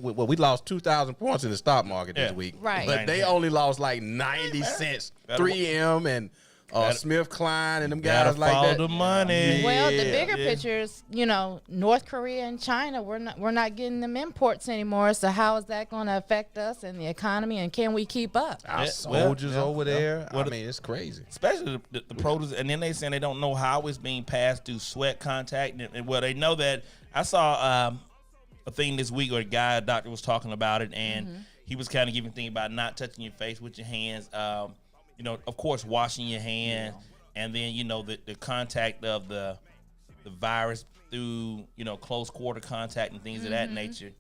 we lost 2,000 points in the stock market this Yeah. week. Right. But they only lost like 90 cents. 3M and Smith Klein and them Gotta guys like follow that. the money. Well, the Yeah. bigger pictures, North Korea and China, we're not getting them imports anymore. So how is that going to affect us and the economy? And can we keep up? Our Yeah, soldiers over there. Well, I mean, it's crazy. Especially the produce, and then they saying they don't know how it's being passed through sweat contact. And well, they know that. I saw a thing this week where a doctor was talking about it, and he was kind of giving a thing about not touching your face with your hands. Of course, washing your hands, and then the contact of the virus through close quarter contact and things of that nature.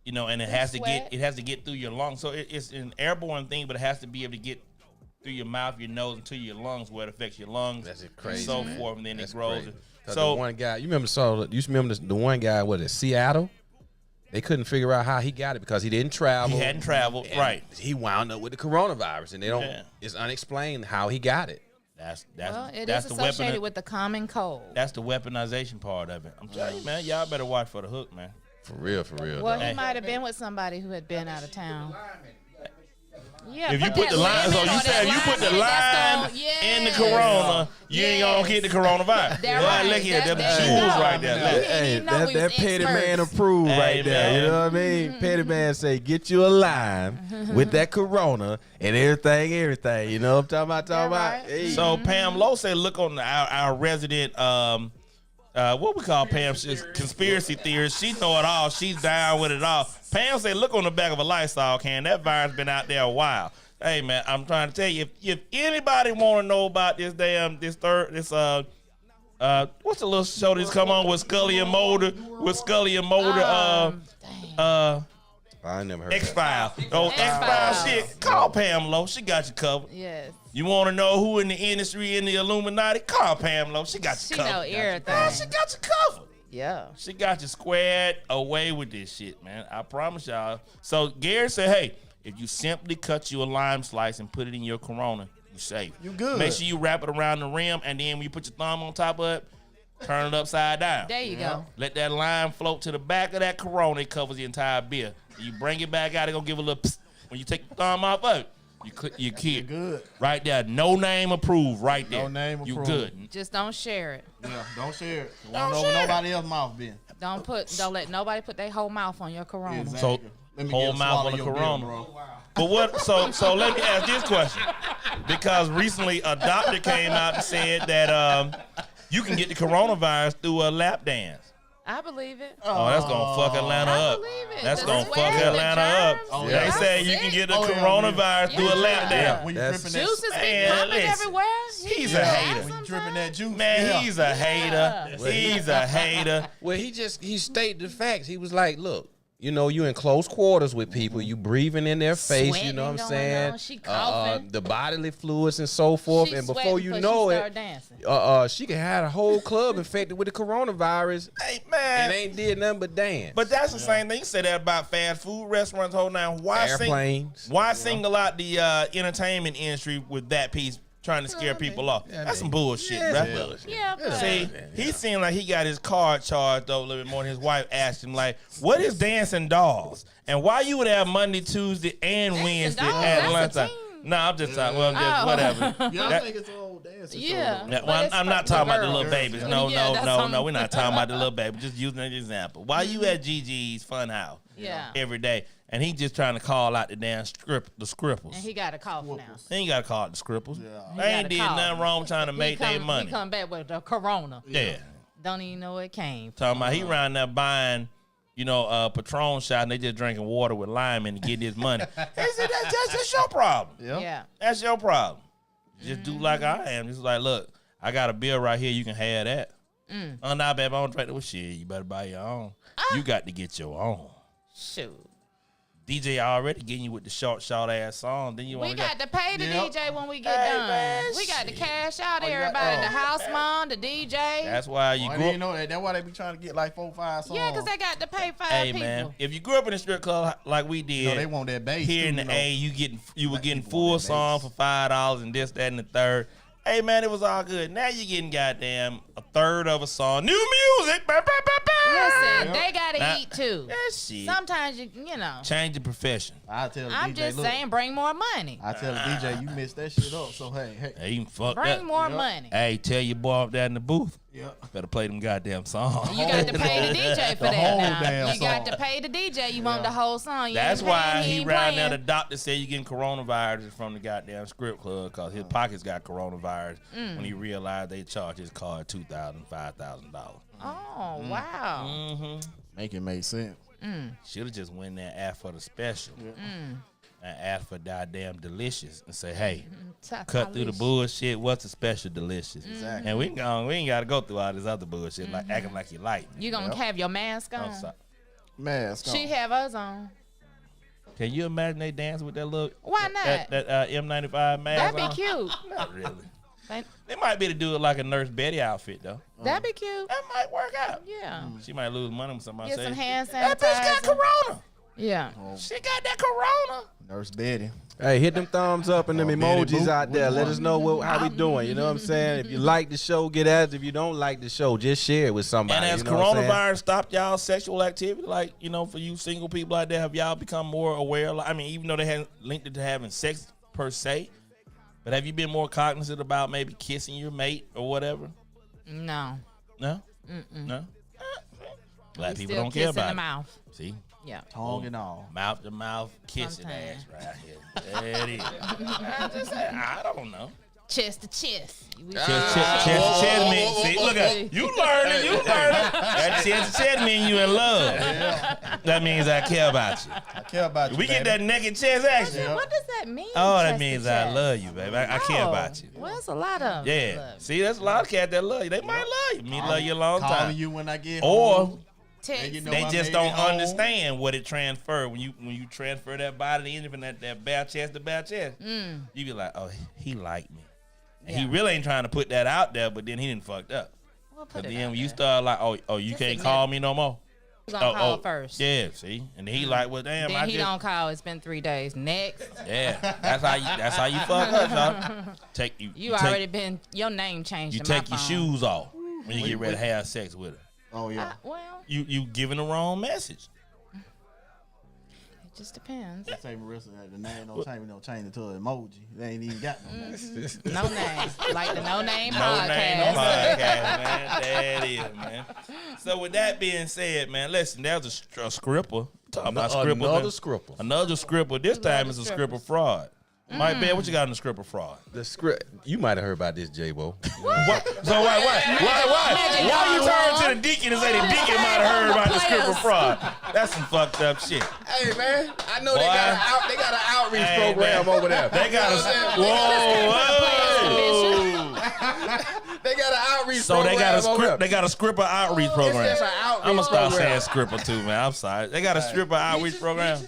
And it has to get through your lungs. So it's an airborne thing, but it has to be able to get through your mouth, your nose, into your lungs, where it affects your lungs. That's crazy, and so man. forth, and then That's it grows. crazy. 'Cause So the one guy, you remember the one guy, what is Seattle? They couldn't figure out how he got it because he didn't travel. he hadn't traveled, and right? He wound up with the coronavirus, and they don't. Yeah. It's unexplained how he got it. That's It that's is the associated with the common cold. That's the weaponization part of it. I'm telling you, man. Y'all better watch for the hook, man. For real. Well, though. he might have been with somebody who had been out of town. Yeah, If you put that the line, so lemon you or said that you put the lime that's lime gonna- in the Yes. corona, you ain't gonna get the coronavirus. They're Well, right. look here, them There you jewels go. right there. You Look. didn't Hey, even know we that was petty man experts. approved Hey, right there. man. You know what I mean? Petty man say, get you a lime with that corona and everything. You know what I'm talking about? right. Hey. So Pam Lowe said, look on our resident, what we call Pam, she's conspiracy theorist. She know it all. She's down with it all. Pam said, look on the back of a Lysol can. That virus been out there a while. Hey man, I'm trying to tell you, if anybody want to know about this what's the little show that's come on with Scully and Mulder? I never heard X-File. X-Files. X-File shit. Call Pam Lowe. She got you covered. Yes. You want to know who in the industry in the Illuminati? Call Pam Lowe. She got you She covered. know everything. Man, she got you covered. Yeah. She got you squared away with this shit, man. I promise y'all. So Gary said, hey, if you simply cut you a lime slice and put it in your Corona, you safe. You good. Make sure you wrap it around the rim, and then when you put your thumb on top of it, turn it upside down. There you go. Let that lime float to the back of that Corona. It covers the entire beer. You bring it back out, it's going to give a little psst. When you take the thumb off of it, you kid. good. Right there. No name approved right there. No name You approved. good. Just don't share it. Yeah, don't share it. Don't Don't know share where it. nobody else's mouth been. Don't let nobody put their whole mouth on your corona. Exactly. So, Let me whole get a mouth swallow on the your beer, Corona. bro. But what? So let me ask this question, because recently a doctor came out and said that you can get the coronavirus through a lap dance. I believe it. Oh, that's gonna fuck Atlanta I up. believe it. That's The gonna sweat, fuck the Atlanta up. germs. Oh, They yeah. say you That's can it. get the Oh, yeah, coronavirus through a lap Yeah. dance. When you That's- dripping that, Juices be Man, popping listen. everywhere. He's You a can hater. have when you some dripping that juice, Man, yeah. he's a hater. He's a hater. Well, he stated the facts. He was like, look, you in close quarters with people. You breathing in their face. You know what I'm Sweating saying? going on, she coughing. The bodily fluids and so forth. She And before sweating you 'cause know she it, start dancing. she could have a whole club infected with the coronavirus Hey and man. ain't did nothing but dance. But that's the same thing. You said that about fast food restaurants. Hold on. Why Airplanes. Why single out the entertainment industry with that piece, trying to scare people off? That's some bullshit, bro. Yeah, but See, he seemed like he got his card charged up a little bit more. And his wife asked him, like, what is Dancing Dolls? And why you would have Monday, Tuesday, and Wednesday Dolls, at that's a lunchtime? team. No, I'm just talking. Well, just Oh. whatever. Yeah, I That- think it's an old dancing Yeah. show. Yeah, But well, it's I'm for not talking about the little girls. babies. No, Yeah, that's no. We're not talking about the little babies. Just using an example. Why you at Gigi's Funhouse Yeah. every day, and he just trying to call out the damn the scripples. And he got a cough now. He ain't got to call it the scripples. Yeah. They ain't gotta did call. nothing wrong trying to make their money. He come back with the corona. Yeah. Don't even know it came. Talking about he around there buying, Patron shot, and they just drinking water with lime and getting his money. They said that's your problem. Yeah. Yeah. That's your problem. Just do like I am. Just like, look, I got a bill right here. You can have that. Oh, nah, babe, I don't drink that. Well, shit, you better buy your own. You got to get your own. Shoot. DJ already getting you with the short ass song. Then you We want got to pay the Yep. DJ when we get Hey, done. man, We got to shit. cash out you got- everybody. oh. The house mom, the DJ. That's why you I grew didn't up. know that. That's why they be trying to get like 4, 5 songs. Yeah, because they got to pay 5 Hey people. man, if you grew up in a strip club like we did, they want that bass here in too, the A, you were getting people full want that song bass. for $5 and this, that, and the third. Hey, man, it was all good. Now you're getting goddamn a third of a song. New music. Listen, they gotta eat too. That shit. Sometimes you know. Change the profession. I tell the I'm DJ, just look, saying, bring more money. I tell the DJ, you messed that shit up. So hey. Hey, you fucked Bring up. more money. Hey, tell your boy up there in the booth. Yeah. Better play them goddamn songs. You got to pay the DJ for The that whole now. damn You got song. to pay the DJ. You want the whole song. You That's ain't why paying, he ain't ran there. playing. The doctor said you getting coronavirus from the goddamn script club because his pockets got coronavirus when he realized they charged his card $2,000, $5,000. Oh, wow. Mm-hmm. Make it make sense. Should have just went there and asked for the special. And asked for goddamn delicious and say, hey, cut through the bullshit. What's the special delicious? Exactly. And we ain't got to go through all this other bullshit like acting like you like me. You going to have your mask on? Mask on. She have us on. Can you imagine they dance with that look? Why not? That M95 mask That'd on? be cute. Not really. They- They might be able to do it like a Nurse Betty outfit, though. That'd be cute. That might work out. Yeah. She might lose money when somebody Get say, some hand that bitch got sanitizer. corona. Yeah. She got that corona. Nurse Betty. Hey, hit them thumbs up and them Betty emojis Boop. out there. Let us know how we doing. You know what I'm saying? If you like the show, get at us. If you don't like the show, just share it with somebody. And has you know what I'm saying? coronavirus stopped y'all sexual activity? Like, you know, for you single people out there, have y'all become more aware? Like, I mean, even though they haven't linked it to having sex per se, but have you been more cognizant about maybe kissing your mate or whatever? No. No? No? Black We people still don't care kiss in about the it. mouth. See? Yeah. Tongue and all. Mouth to mouth kissing Sometimes. ass right here. There it is. I just say, I don't know. Chest to chest. We- Chest mean, see, look at you learning. That chest mean you in love. That means I care about you. I care about you. We get baby. that naked chest action. What does that mean? Oh, that chest to means I chest? love you, baby. I care Oh, about you. Well, it's a lot of Yeah. love. See, that's a lot of cats that love you. They might love you. Me love you a long Calling time. you when I get Or home. Text. you know they I just made don't it home. understand what it transfer when you transfer that body to engine from that bare chest to bare chest. You be like, oh, he liked me. And he Yeah. really ain't trying to put that out there, but then he didn't fucked up. We'll put But it then out when you there. start like, oh, you Just can't admit call it. me no more. We're gonna call first. Yeah, see, and then he like, well, damn, Then I he just, don't call. It's been 3 days. Next, yeah, that's how you fuck up, y'all. Take you. you take, already been. Your name changed. You in take my your phone. shoes off when you get ready to have sex with her. Oh yeah. Well, You giving the wrong message. it just depends. Say Marissa that the name don't change it to an emoji. They ain't even got no name. No name, like the No Name No podcast. name podcast, man. That is, man. So with that being said, man, listen, there's a scripper. Talking about scripper. Another scripper. Another scripper. This time the it's a strippers. scripper fraud. Mike Ben, what you got in the scripper fraud? The script. You might have heard about this, J-Bo. What? So why you turn to the deacon and say the deacon might have heard about the scripper fraud? That's some fucked up shit. Hey man, I know Boy. they got an outreach Hey, program man. over there. They got a whoa. They got an outreach So program they got a over script. there. They got a scripper outreach program. just an outreach I'm gonna start program. saying scripper too, man. I'm sorry. They got a stripper outreach program.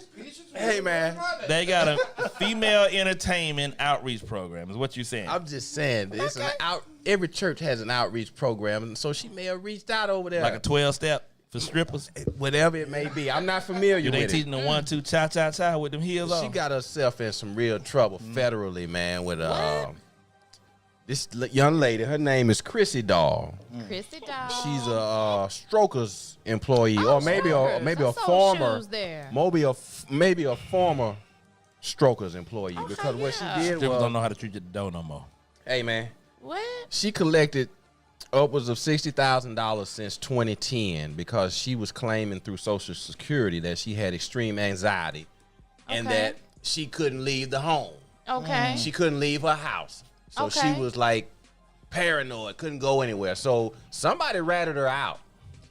Hey man, They got a female entertainment outreach program. Is what you saying? I'm just saying it's an out. Every church has an outreach program, and so she may have reached out over there. Like a 12-step for strippers. Whatever it may be. I'm not familiar Do they with teaching it. the 1-2 cha-cha-cha with them heels on? She got herself in some real trouble federally, man, with this young lady. Her name is Chrissy Doll. Chrissy Dog. She's a Strokers employee, or maybe Strokers. maybe I a saw former, shoes there. maybe a former Strokers employee. Because what she yeah. did Strippers was, don't know how to treat you at the door no more. hey man, What? she collected upwards of $60,000 since 2010 because she was claiming through Social Security that she had extreme anxiety and Okay. that she couldn't leave the home. Okay. She couldn't leave her house. So she Okay. was like paranoid, couldn't go anywhere. So somebody ratted her out.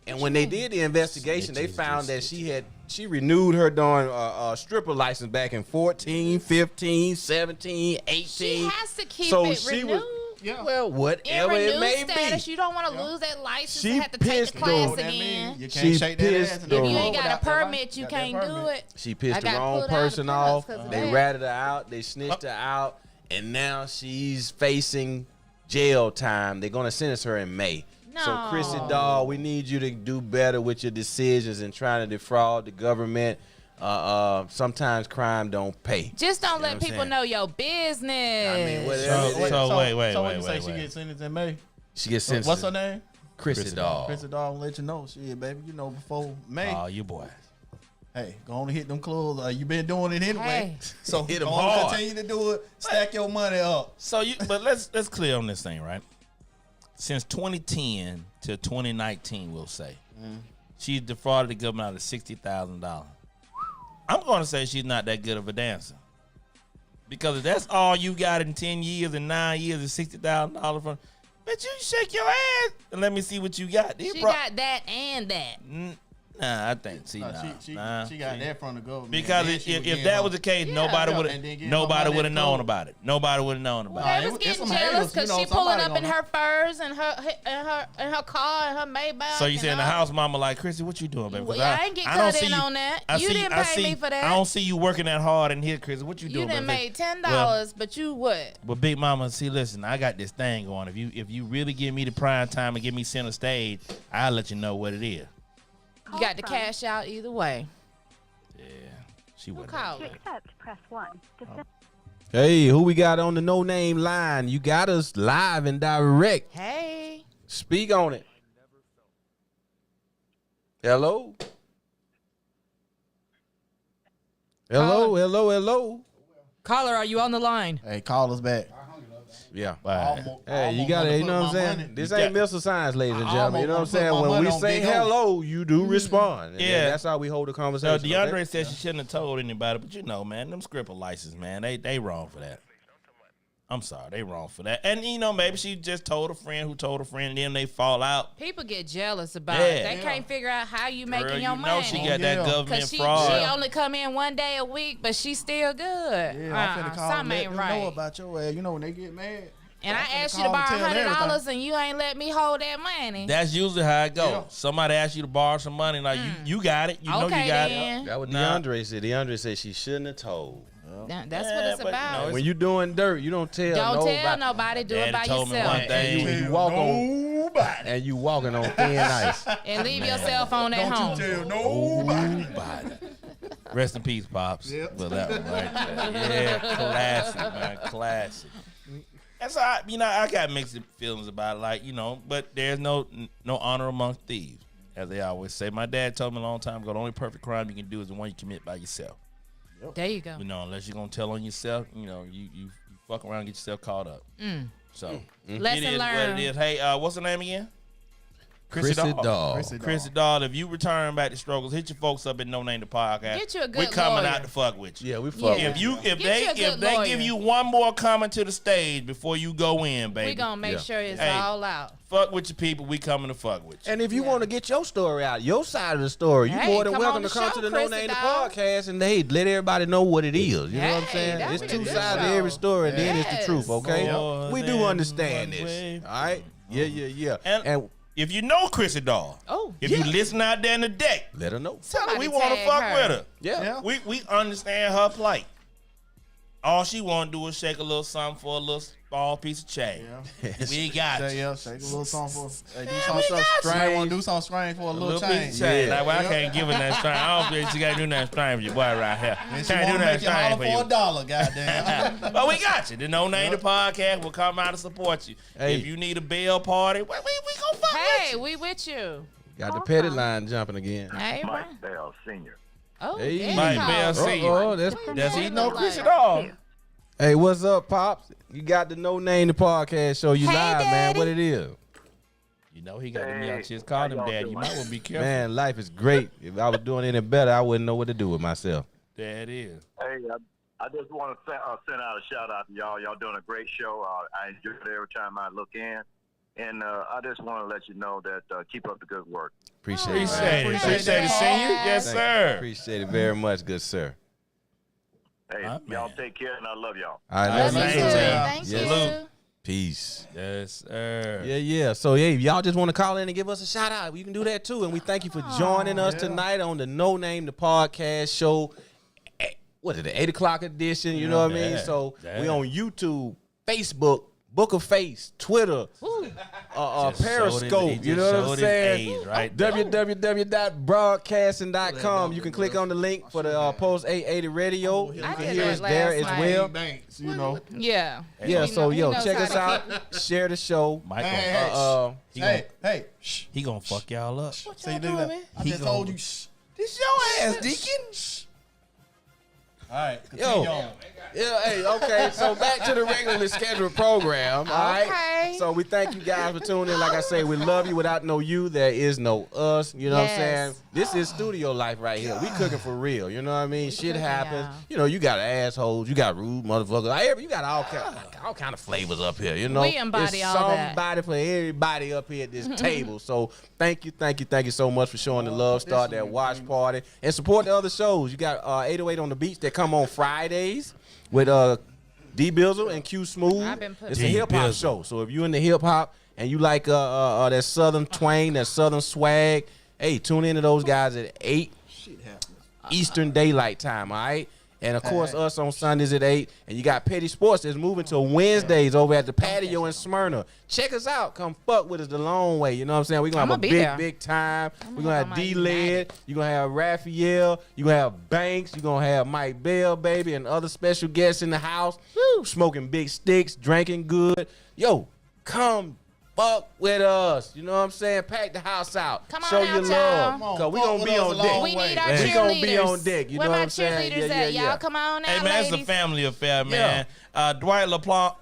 And when they did the investigation, they found that she renewed her darn stripper license back in 14, 15, 17, 18. She has to keep So it she renewed. Yeah. Well, In whatever it renewed may status, be. you don't want to lose that license She and have to take pissed the class though. That again. mean you She can't shake that pissed ass and though. then If you roll ain't got a without that permit, you got that can't do permit. it. She I pissed the got wrong pulled out of person the off. class 'cause of They that. ratted her out. They snitched her out. And now she's facing jail time. They're going to sentence her in May. So, No. Chrissy Doll, we need you to do better with your decisions and trying to defraud the government. sometimes crime don't pay. Just don't You know let what I'm people saying? know your business. I mean, wait, So when you say she gets sentenced in May? She gets sentenced. What's her name? Chrissy Dog. Chrissy Dog will let you know. Shit, baby, you know before May. Oh, you boys. Hey, go on and hit them clubs. You been doing it anyway. Hey. So Hit 'em go on, hard. continue to do it. Stack your money up. So but let's clear on this thing, right? Since 2010 to 2019, we'll say, she's defrauded the government out of $60,000. I'm going to say she's not that good of a dancer. Because if that's all you got in 10 years and 9 years is $60,000 from, bitch, you shake your ass and let me see what you got. She got that and that. Nah, I think She got that from the government. Because And then she if that was the case, Yeah. nobody Yeah, would and then have getting nobody her would have money known cold. about it. Nobody would have known about They it. was it's getting some jealous haters, because you know, she pulling somebody up in gonna- her furs and her car and her Maybach. So you saying the and all. house mama like, Chrissy, what you doing, baby? 'Cause Well, I ain't get don't cut see in you- on that. I You see- didn't I pay see- me for that. I don't see you working that hard in here, Chrissy. What you You doing, done baby? made $10, Well, but you what? But Big Mama, see, listen, I got this thing going. If you really give me the prime time and give me center stage, I'll let you know what it is. You got to cash out either way. Yeah, she Who wasn't. called To it? accept, press 1. To send Hey, who we got on the no name line? You got us live and direct. Hey. Speak on it. Hello? Hello. Caller, are you on the line? Hey, call us back. Yeah. Right. Hey, you Almost got wanna it. You put know what I'm my saying? money- This You ain't got- missile science, ladies and I gentlemen. You know what I'm almost wanna saying? put my When we money on say Big O. hello, you do respond. And Yeah. that's how we hold the So conversation. DeAndre okay? said she shouldn't have told anybody, but you know, man, them scripper license, man, they wrong for that. I'm sorry, they wrong for that. And you know, maybe she just told a friend who told a friend, and then they fall out. People get jealous about Yeah. it. They can't figure out how you making Girl, your you money. know she got that Yeah. government Cause she fraud. only come in one day a week, but she still good. Yeah, I'm finna call and something let ain't them right. know about your ass. You know when they get mad. And I'm I finna asked you to call and borrow tell $100 everything. and you ain't let me hold that money. That's usually how it goes. Yeah. Somebody asks you to borrow some money, like you got it. You know Okay, you got then. it. That what Nah. DeAndre said. DeAndre said she shouldn't have told. That's what Yeah, it's but about. no, When you doing dirt, you don't tell Don't nobody. tell nobody. Do it Daddy by told me yourself. one thing. And you walk on, and you walking on thin ice. And leave your cell phone at home. Tell nobody. Body. Rest in peace, Pops. Yep. For that one right there. Yeah, classic, man. Classic. That's all right. You know, I got mixed feelings about it, like, you know, but there's no honor among thieves, as they always say. My dad told me a long time ago, the only perfect crime you can do is the one you commit by yourself. There you go. You know, unless you're gonna tell on yourself, you know, you fuck around and get yourself caught up. So Lesson it is learned. what it is. Hey, what's her name again? Chrissy Dog. Chrissy Doll, if you return back to struggles, hit your folks up at No Name the Podcast. Get you a We good coming lawyer. out to fuck with you. Yeah, we fuck. Yeah. If you Get if you a they good give lawyer. you one more comment to the stage before you go in, baby, We gonna make Yeah. sure it's Hey. all out. fuck with your people. We coming to fuck with you. And if you Yeah. want to get your story out, your side of the story, you Hey, more than come welcome on to the come show, to the No Chrissy Name the Dog. Podcast and hey, let everybody know what it is. You know what I'm Hey, saying? that'd It's be a two good sides to show. every story, and then it's the Yes. truth, okay? More We than do understand one this. way. All right? Yeah. And if you know Chrissy Doll, Oh, if you listen out there in the deck, let her know. tell her we Somebody want to tag fuck her. with her. Yeah. We understand her plight. All she want to do is shake a little something for a little small piece of change. We got Say you. yeah, shake a little something for. Hey, do we something got strange. you. Want to do something strange for a A little little change. piece of change. Yeah. Like, well, I Yeah. can't give her that strange. I don't think she got to do that strange for your boy right here. And she Can't want do to that make you holler strange for for a dollar, goddamn. But we got you. The No Name the Podcast will come out to support you. Hey. If you need a bail party, we gonna fuck hey, with we with you. Got the petty line jumping again. Hey, bro. Mike Bell Sr. Oh, Hey. there you Mike go. Bell Senior. Oh, that's you. Does he know Look Chris like- at all? Hey, what's up, Pops? You got the No Name the Podcast show. You Hey, live, man. Daddy. What it is? You know he got them Hey, young chicks. Call how him y'all dad. You doing? might want to be careful. Man, life is great. If I was doing any better, I wouldn't know what to do with myself. That is. Hey, I just want to send out a shout out to y'all. Y'all doing a great show. I enjoy it every time I look in. And I just want to let you know that keep up the good work. Appreciate it. Appreciate man. it. Appreciate Appreciate it, that. senior. Yes, Thank you. sir. Appreciate it very much, good sir. Hey, My y'all man. take care, and I love y'all. All right, Love love you Same too. to you. Thank Yes. you. Peace. Yes, sir. Yeah. So, hey, if y'all just want to call in and give us a shout out, you can do that too. And we thank you for joining us tonight on the No Name the Podcast show. What is it, the 8 o'clock edition? You know what I mean? Yeah. So, Yeah. we on YouTube, Facebook, Book a Face, Twitter, Periscope. You know what I'm saying? Right? www.broadcasting.com. You can click on the link for the Post 880 Radio. You I can did hear that us there last as night. well. Banks, you know. Yeah. Yeah, so He knows check how us to out. Share the show. Mike Hey, shh. he gonna fuck y'all up. So you do that? I He just gonna- told you, shh. This your ass, Deacon. All right, continue Yo. on. Yeah, hey, okay. So back to the regularly scheduled program. All right. Okay. So we thank you guys for tuning in. Like I say, we love you. Without no you, there is no us. You know what I'm saying? Yes. This is studio life right here. We cooking for real. You know what I mean? Shit cooking, happens. y'all. You know, you got assholes. You got rude motherfuckers. You got all kind of flavors up here. You know, We embody There's all that. somebody for everybody up here at this table. So thank you so much for showing the love. Start that watch party and support the other shows. You got 808 on the Beach that come on Fridays with D Bizzle and Q Smooth. I've been putting- It's a D hip hop Bizzle. show. So if you into hip hop and you like that southern twang, that southern swag, hey, tune into those guys at 8 Eastern Daylight Time, all right? And of course, us on Sundays at 8. And you got Petty Sports that's moving to Wednesdays over at the patio in Smyrna. Check us out. Come fuck with us the long way. You know what I'm saying? We're going to I'ma have a be big, there. big time. We're going to have have my D-Led. United. You're going to have Raphael. You're going to have Banks. You're going to have Mike Bell, baby, and other special guests in the house. Woo, smoking big sticks, drinking good. Yo, come fuck with us. You know what I'm saying? Pack the house out. Come on Show out, your y'all. love. Come on, Because we're fuck going to with be us on along deck. We need our We're cheerleaders. gonna be on deck, you Where know my what I'm saying? cheerleaders Yeah, at? yeah. Y'all come on out, Hey man, it's ladies. a family affair, man. Dwight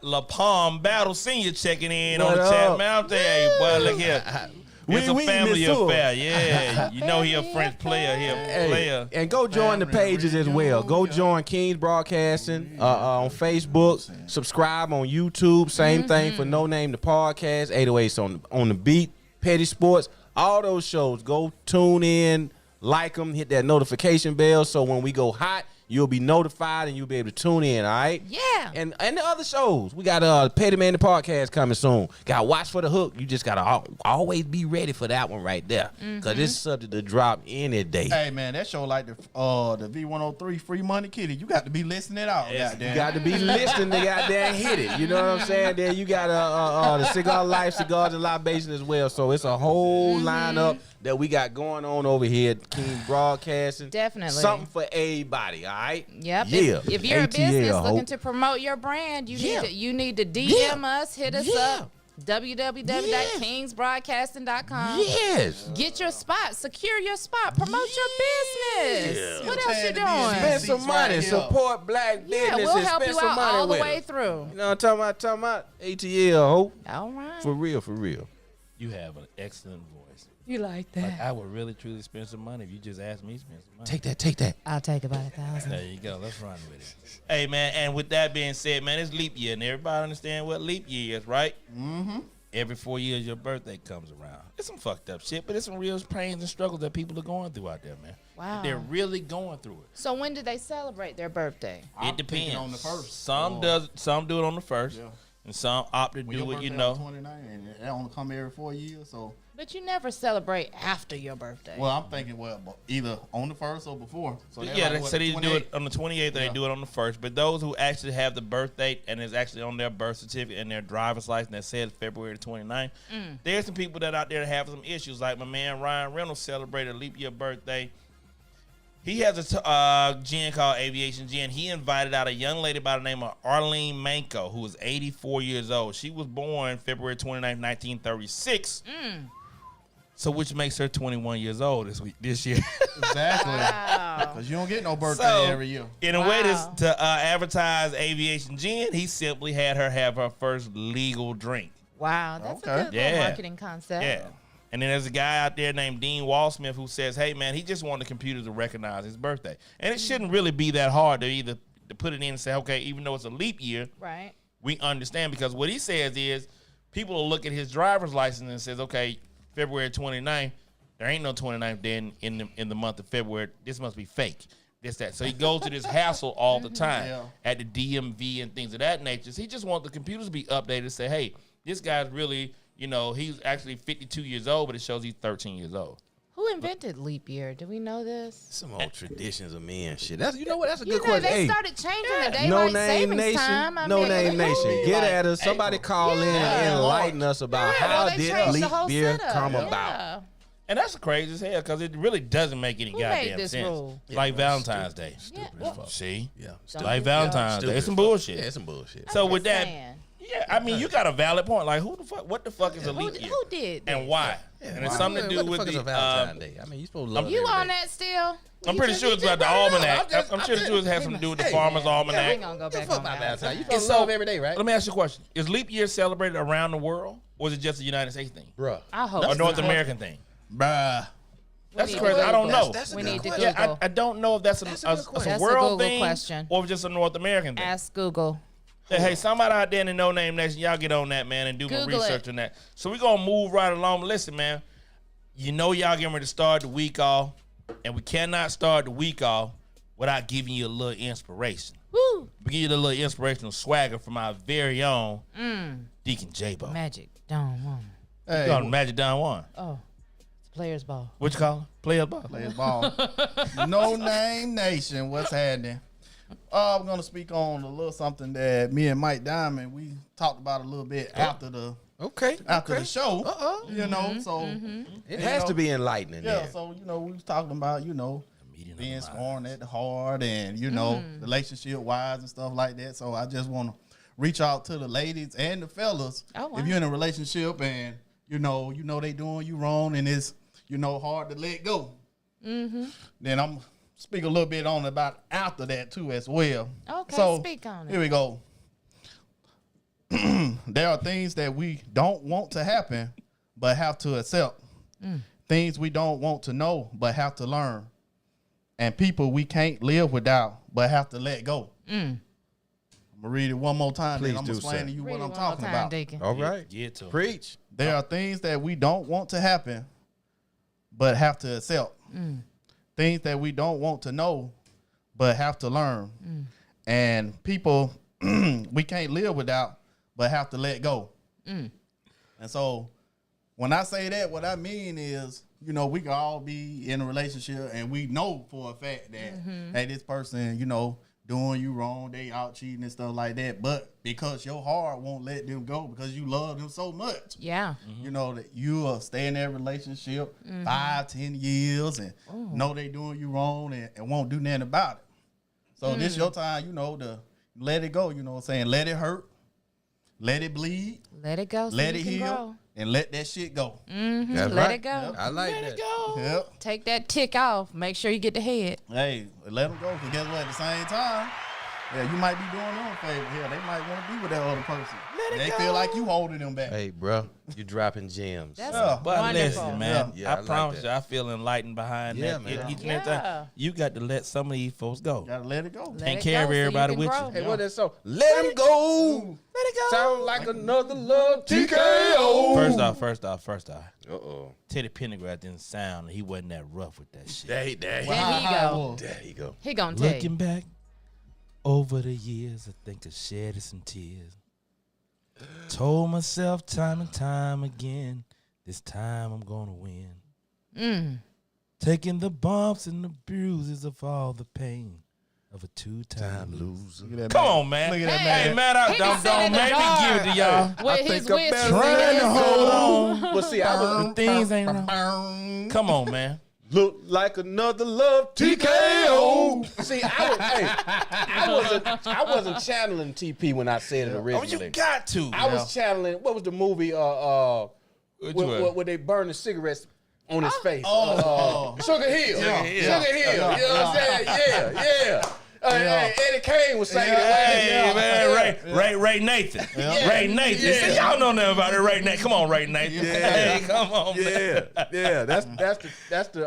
LaPalm Battle Senior checking in on What the chat, up? man. I'm telling you, boy, look here. It's a We family Miss Sue. affair, yeah. You know he a French player, he a Hey, player. and go join the pages as well. Go join Kings Broadcasting on Facebook. Subscribe on YouTube. Same thing for No Name the Podcast. 808s on the beat. Petty Sports. All those shows. Go tune in, like them, hit that notification bell so when we go hot, you'll be notified and you'll be able to tune in. All right. Yeah. And the other shows. We got Petty Man the Podcast coming soon. Got Watch for the Hook. You just gotta always be ready for that one right there. Cause it's subject to drop any day. Hey man, that show like the V103 Free Money Kitty. You got to be listening it out. Yes. Goddamn. You got to be listening to goddamn hit it. You know what I'm saying? Then you got the Cigar Life, Cigars and Libation as well. So it's a whole lineup that we got going on over here at King Broadcasting. Definitely. Something for everybody, all right? Yep. Yeah. If you're a ATL, business ho. looking to promote your brand, you need to DM us, hit us up. www.kingsbroadcasting.com. Yes. Get your spot, secure your spot, promote your business. What else you Chad to be in doing? Spend some Seats money. right here. Support black Yeah, businesses. we'll help Spend you some out money all the with way us. through. You know what I'm talking about? ATL, ho. All right. For real, for real. You have an excellent voice. You like Like, I would really truly spend some money if you just asked me to spend some money. Take that. I'll take about 1,000. There you go. Let's run with it. Hey, man, and with that being said, man, it's leap year, and everybody understand what leap year is, right? Mm-hmm. Every 4 years, your birthday comes around. It's some fucked up shit, but it's some real pains and struggles that people are going through out there, man. Wow. They're really going through it. So when do they celebrate their birthday? I'm It depends. thinking on the first. Some do it on the first, Yeah. and some opt to When do your it, you birthday know. on 29, and it only come every 4 years, so But you never celebrate after your birthday. well, I'm thinking either on the first or before. So they're Yeah, like, they what, said they do 28? it on the 28th, or they Yeah. do it on the 1st. But those who actually have the birth date and is actually on their birth certificate and their driver's license that says February 29th, there's some people that out there that have some issues. Like my man Ryan Reynolds celebrated a leap year birthday. He has a gin called Aviation Gin. He invited out a young lady by the name of Arlene Manko, who is 84 years old. She was born February 29th, 1936. So which makes her 21 years old this year. Exactly. Wow. Because you don't get no birthday So, every year. in a way Wow. to advertise Aviation Gin, he simply had her have her first legal drink. Wow. That's Okay. a good little Yeah. marketing concept. Yeah. And then there's a guy out there named Dean Wallsmith who says, hey, man, he just wanted the computer to recognize his birthday. And it shouldn't really be that hard to either to put it in and say, okay, even though it's a leap year, Right. we understand. Because what he says is people will look at his driver's license and says, okay, February 29th, there ain't no 29th day in the month of February. This must be fake. This, that. So he goes to this hassle all the time Yeah. at the DMV and things of that nature. So he just wants the computers to be updated and say, hey, this guy's really, he's actually 52 years old, but it shows he's 13 years old. Who Who invented leap year? Do we know this? Some old traditions of men shit. That's, you know what? That's a You good know, question. they Hey, started changing the daylight No Name savings Nation. time. I No mean, Name Nation. Get at us. Somebody call in and enlighten us about Yeah, how no, they did changed the leap whole year setup. come Yeah. about. And that's crazy as hell because it really doesn't make any Who goddamn made this sense. rule? Like Valentine's Day. Yeah. See? Yeah. Like Valentine's Day. It's some bullshit. Yeah, it's some bullshit. So I'm with just that, saying. yeah, I mean, you got a valid point. Like, what the fuck is a leap year? Who did that? And why? And it's something to do What the with fuck is the a Valentine's Day? I mean, you supposed to love You every on day. that still? I'm You pretty just- sure it's about the almanac. I'm sure it has something to do with the Farmer's We Almanac. ain't gonna go back Fuck on my that. Valentine's. You And supposed to so, love every day, right? let me ask you a question. Is leap year celebrated around the world, or is it just a United States thing? Bruh. I hope Or North not. American thing? Bruh. That's need crazy. to I don't Google. know. That's a We good need to question. Google. Yeah, I don't know if that's a That's a good question. That's a world Google thing question. or just a North American thing. Ask Google. Hey, somebody out there in the No Name Nation, y'all get on that, man, and do more Google research it. on that. So we're going to move right along. Listen, man, you know y'all getting ready to start the week off, and we cannot start the week off without giving you a little inspiration. Woo! We give you a little inspirational swagger from our very own Deacon J-Bo. Magic. Don't want. Hey, Call him Magic Don Juan. Oh, it's players ball. What you call him? Player ball. Players ball. No Name Nation. What's happening? I'm gonna speak on a little something that me and Mike Diamond we talked about a little bit after the Okay. the show. You know, so It has to be enlightening. yeah. then. So we was talking about being scorned at the heart and relationship wise and stuff like that. So I just want to reach out to the ladies and the fellas. Oh, wow. If you're in a relationship and you know they doing you wrong and it's hard to let go, then I'm speak a little bit on about after that too as well. Okay, so speak on it. Here we go. There are things that we don't want to happen, but have to accept. Things we don't want to know, but have to learn. And people we can't live without, but have to let go. I'm gonna read it one more time, Please and I'm do, gonna explain sir. to you Read what it I'm one more talking time, about. Deacon. All right. Get to him. Preach. There are things that we don't want to happen, but have to accept. Things that we don't want to know, but have to learn. And people we can't live without, but have to let go. And so when I say that, what I mean is, we can all be in a relationship and we know for a fact that, hey, this person, doing you wrong, they out cheating and stuff like that. But because your heart won't let them go because you love them so much. Yeah. That you will stay in that relationship 5-10 years and know they doing you wrong and won't do nothing about it. So this your time, to let it go, let it hurt, let it bleed, Let it go. So let you it can heal, grow. and let that shit go. That's Let right. it go. I like that. Yep. Take that tick off. Make sure you get the head. Hey, let them go, because guess what? At the same time, you might be doing them a favor. Hell, they might want to be with that other person. They feel like you holding them back. Hey, bro, you dropping gems. That's Yeah. But wonderful. listen, man, Yeah, I I like promise that. you, I feel enlightened behind Yeah, that. man. Each and every Yeah. time. You got to let some of these folks go. Gotta let it go. Let And it carry go so everybody can with grow. you. Hey, what that song? Let him go. Let it go. Sound like another love TKO. First off, Uh-oh. Teddy Pendergrass didn't sound. He wasn't that rough with that shit. There There he How it go. was. you go. He gonna tell Looking you. back over the years, I think I shedded some tears. Told myself time and time again, this time I'm gonna win. Taking the bumps and the bruises of all the pain of a two-time loser. Look at that Come man. on, man. Look at that Hey, man. man, He don't be sitting in the make me dark. give it to y'all. With his think I'm whiskey. better Trying to hold on. Well, see, I was The things ain't wrong. Come on, man. look like another love TKO. See, I wasn't channeling TP when I said it Oh, originally. you got to. I was channeling. What was the movie? Which one? Where they burn the cigarettes on his face. Oh. Sugar Hill. Yeah. Sugar Hill. You know what I'm saying? Yeah. Hey, Eddie Kane was saying Hey, it. man, Ray Nathan. Ray Nathan. Yeah. See, y'all know nothing about it, Ray Nathan. Come on, Ray Nathan. Hey, come on, man. Yeah. That's the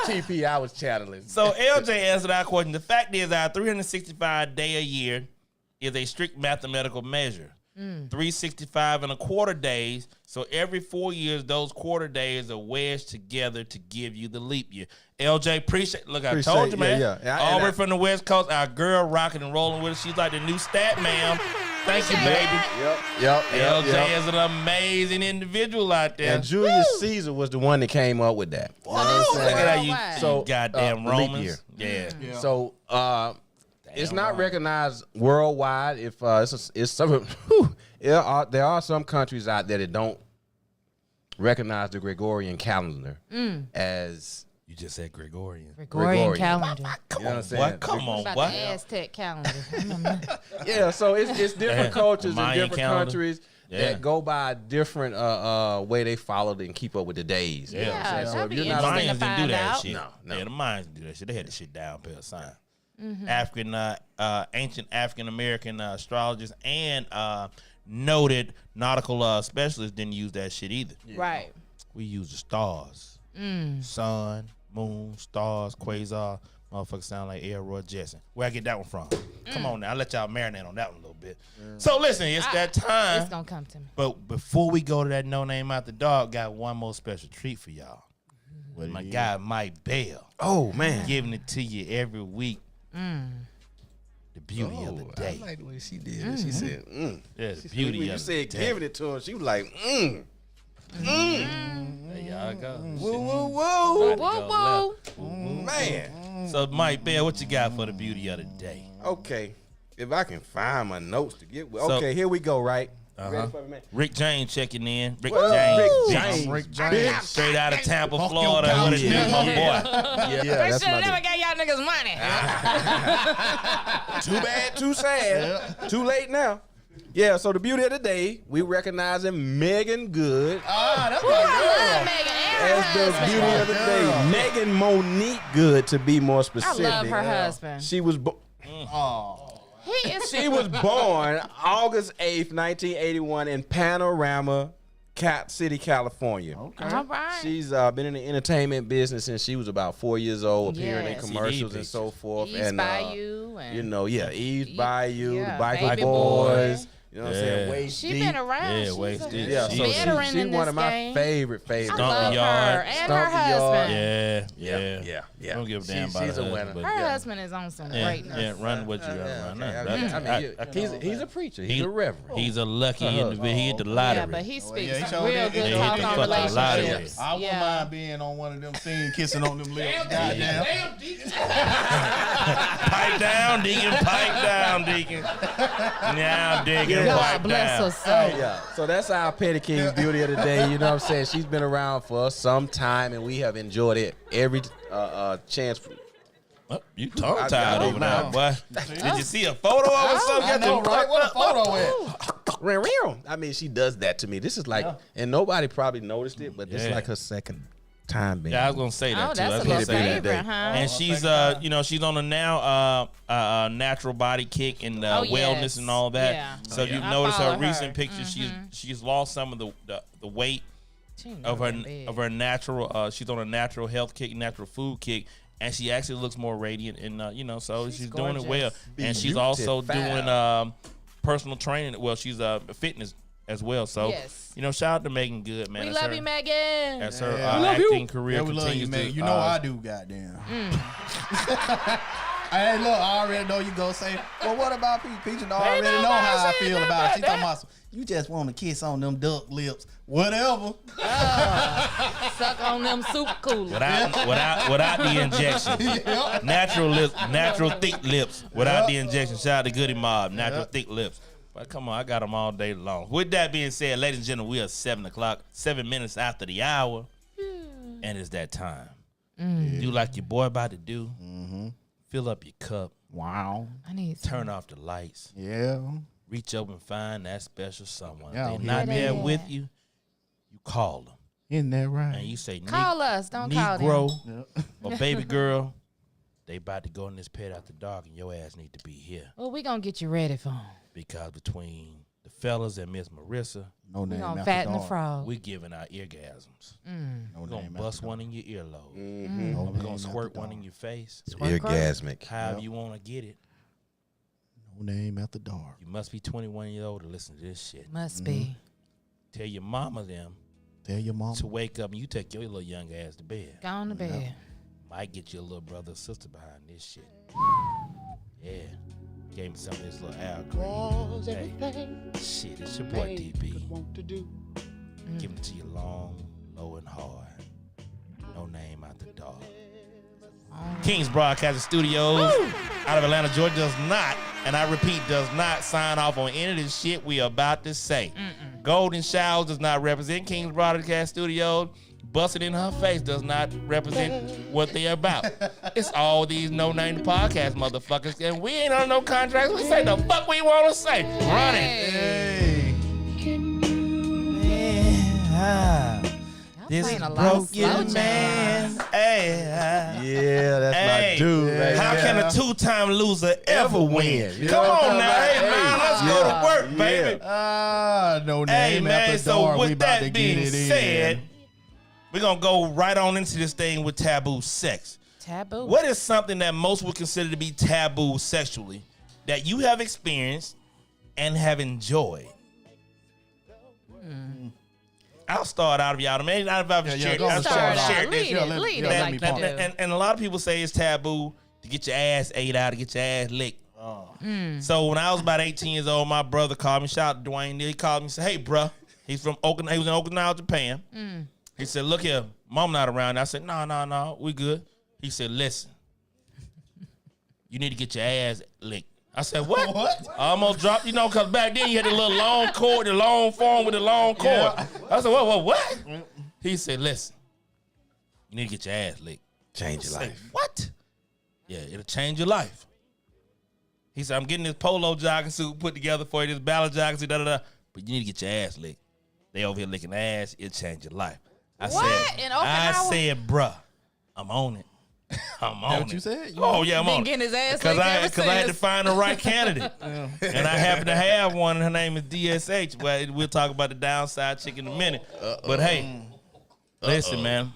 TP I was channeling. So LJ answered our question. The fact is, our 365 day a year is a strict mathematical measure. 365 and a quarter days. So every 4 years, those quarter days are wedged together to give you the leap year. LJ, appreciate. Look, I told you, man. yeah. All the way from the West Coast, our girl rocking and rolling with us. She's like the new stat, ma'am. Thank you, baby. Yep. LJ is an amazing individual out there. And Julius Caesar was the one that came up with that. Look at that, you So, goddamn the leap Romans. year. Yeah. So it's not recognized worldwide. If it's some, there are some countries out there that don't recognize the Gregorian calendar as You just said Gregorian. Gregorian calendar. you know what I'm saying? What? Come on, About what? the Aztec calendar. Yeah, so it's different cultures in Mayan different calendar. countries Yeah. that go by a different way they followed and keep up with the days. You know what I'm saying? So that'd if be you're The not on interesting Mayans to didn't do find that out. shit. No. Yeah, the Mayans didn't do that shit. They had the shit down, pay a sign. Mm-hmm. Ancient African American astrologers and noted nautical specialists didn't use that shit either. Right. We use the stars. Sun, moon, stars, quasar. Motherfuckers sound like Elroy Jetson. Where I get that one from? Come on now. I'll let y'all marinate on that one a little bit. So listen, it's that time. It's gonna come to me. But before we go to that No Name Out the Dog, got one more special treat for y'all. My guy Mike Bell. Oh man. Giving it to you every week. The beauty of the day. I like the way she did it. She said, Yeah, the beauty when of you the said day. giving it to her, she was like, There y'all go. woo, woo, woo. About to Whoa, go whoa. left. Man. So Mike Bell, what you got for the beauty of the day? Okay. If I can find my notes to get with. So- Okay, here we go, right? Ready for me, man? Rick James checking in. Rick Well, James. Rick bitch. James. Rick James. Straight out of Tampa, Fuck Florida. your What it do, couch, my nigga. boy? Yeah, They that's should my have never dude. gave y'all niggas money. Too bad, too sad. Too late now. Yeah, so the beauty of the day, we recognizing Megan Good That's I love Megan and her as the husband. beauty of the day. Megan Monique Good, to be more I specific. love her husband. She was He is. she was born August 8th, 1981 in Panorama, Cap City, California. All right. She's been in the entertainment business since she was about 4 years old, appearing in Yes. commercials CD and so forth. Eve's and Bayou and you know, Eve's Bayou, yeah, the Biker Baby Boys. Boy. You know what I'm saying? Yeah. Waist She deep. been around. Yeah, She's waist a deep. Yeah, so veteran she's in one this of my game. favorite. I Stomp love the yard. her and Stomp her the yard. husband. Yeah. Don't give a damn about she's a her winner. husband, Her but husband is on some yeah, greatness. yeah, run what you got right now. He's a preacher. He's a reverend. He's a lucky individual. He hit the lottery. Yeah, but he speaks he sure real did. good Yeah, he talk hit on the fucking lottery. relationships. I wouldn't Yeah. mind being on one of them scenes, kissing on them lips. Goddamn. Pipe down, Deacon. Pipe down, Deacon. Now, Deacon, God pipe bless down. her soul. Yeah, so that's our Petty King's beauty of the day. You know what I'm saying? She's been around for some time, and we have enjoyed it every chance. Oh, you tongue tied I over there, know. boy. Did you see a photo of her? Something? I Got know, you right? fucked What a up. photo at? I mean, she does that to me. This is like, and nobody probably noticed it, but this is Yeah. like her second time being. Yeah, I was gonna say that Oh, too. I that's was a gonna little say that. favorite, huh? And she's she's on a now natural body kick and wellness yes. and all that. Yeah. So you've I noticed her follow recent her. pictures. She's lost some of the weight She ain't of never her been big. of her natural. She's on a natural health kick, natural food kick. And she actually looks more radiant, and so she's doing it well. And she's also doing personal training. Well, she's fitness as well. So Yes. shout out to Megan Good, man. We As love her- you, Megan. As her Yeah. acting career Yeah, we love you, continues man. to, You know I do, goddamn. Hey, look, I already know you gonna say, well, what about Peach? And I already know how I feel about it. She talking about, you just want to kiss on them duck lips. Whatever. Suck on them soup coolers. without the injection. Yep. Natural lips, natural thick lips without the injection. Shout out to Goody Mob, natural thick lips. But come on, I got them all day long. With that being said, ladies and gentlemen, we are 7 o'clock, 7 minutes after the hour, and it's that time. Do like your boy about to do. Fill up your cup. Wow. I need some. Turn off the lights. Yeah. Reach up and find that special someone. Yeah, If they're not yeah. there with you, you call them. Isn't that right? And you say, Call us. Don't call them. Negro or baby girl, they about to go in this pit after dark, and your ass need to be here. Well, we gonna get you ready for them. Because between the fellas and Miss Marissa, No We name gonna after fatten the dog. frog. we giving out eargasms. No We're gonna name bust after one dog. in your earlobe. No We're name gonna after squirt dog. one in your face. Orgasmic. However you want to get it. No name after dark. You must be 21 years old to listen to this shit. Must be. Tell your mama them Tell your mom. to wake up and you take your little young ass to bed. Go on to bed. Might get your little brother or sister behind this shit. Yeah. Gave me some of this little Al Green. Hey, shit, it's your boy DB. Giving it to you long, low, and hard. No name out the dog. Kings Broadcasting Studios out of Atlanta, Georgia does not, and I repeat, does not sign off on any of this shit we about to say. Golden Showers does not represent Kings Broadcast Studios. Busted in her face does not represent what they're about. It's all these no-name podcast motherfuckers, and we ain't on no contracts. We say the fuck we want to say. Run it. Hey. This playing a lot of slow broken man. jams. Hey, Yeah, that's Hey. my dude. Right how there. can a two-time loser ever win? You Come know what I'm on now, talking hey about? man, let's go to work, baby. No Hey name man, after so dark. We with about to that get being it said, in. we're gonna go right on into this thing with taboo sex. Taboo. What is something that most would consider to be taboo sexually that you have experienced and have enjoyed? I'll start out of y'all. Maybe not if I've shared go I'll Start share out. this. Lead it. Lead it let like me you pump. do. And a lot of people say it's taboo to get your ass ate out, to get your ass licked. So when I was about 18 years old, my brother called me. Shout out to Dwayne. He called me and said, "Hey, bruh." He's from Okinawa. He was in Okinawa, Japan. He said, "Look here, mom not around." I said, "No, we good." He said, "Listen, you need to get your ass licked." I said, "What?" What? I almost dropped, because back then you had the little long cord, the long form with the long cord. Yeah. I said, what? He said, "Listen, you need to get your ass licked." Change your I said, life. "What?" "Yeah, it'll change your life." He said, "I'm getting this polo jogging suit put together for you, this ballad jogging suit, but you need to get your ass licked. They over here licking ass, it'll change your life." I What? In Okinawa? said, "Bruh, I'm on it. I'm on That it." what you said? Oh, yeah, I'm Been on it. getting his ass Because licked I ever had to since. find the right candidate. And I happen to have one. Her name is DSH. Well, we'll talk about the downside chick in a minute. But hey, listen, man.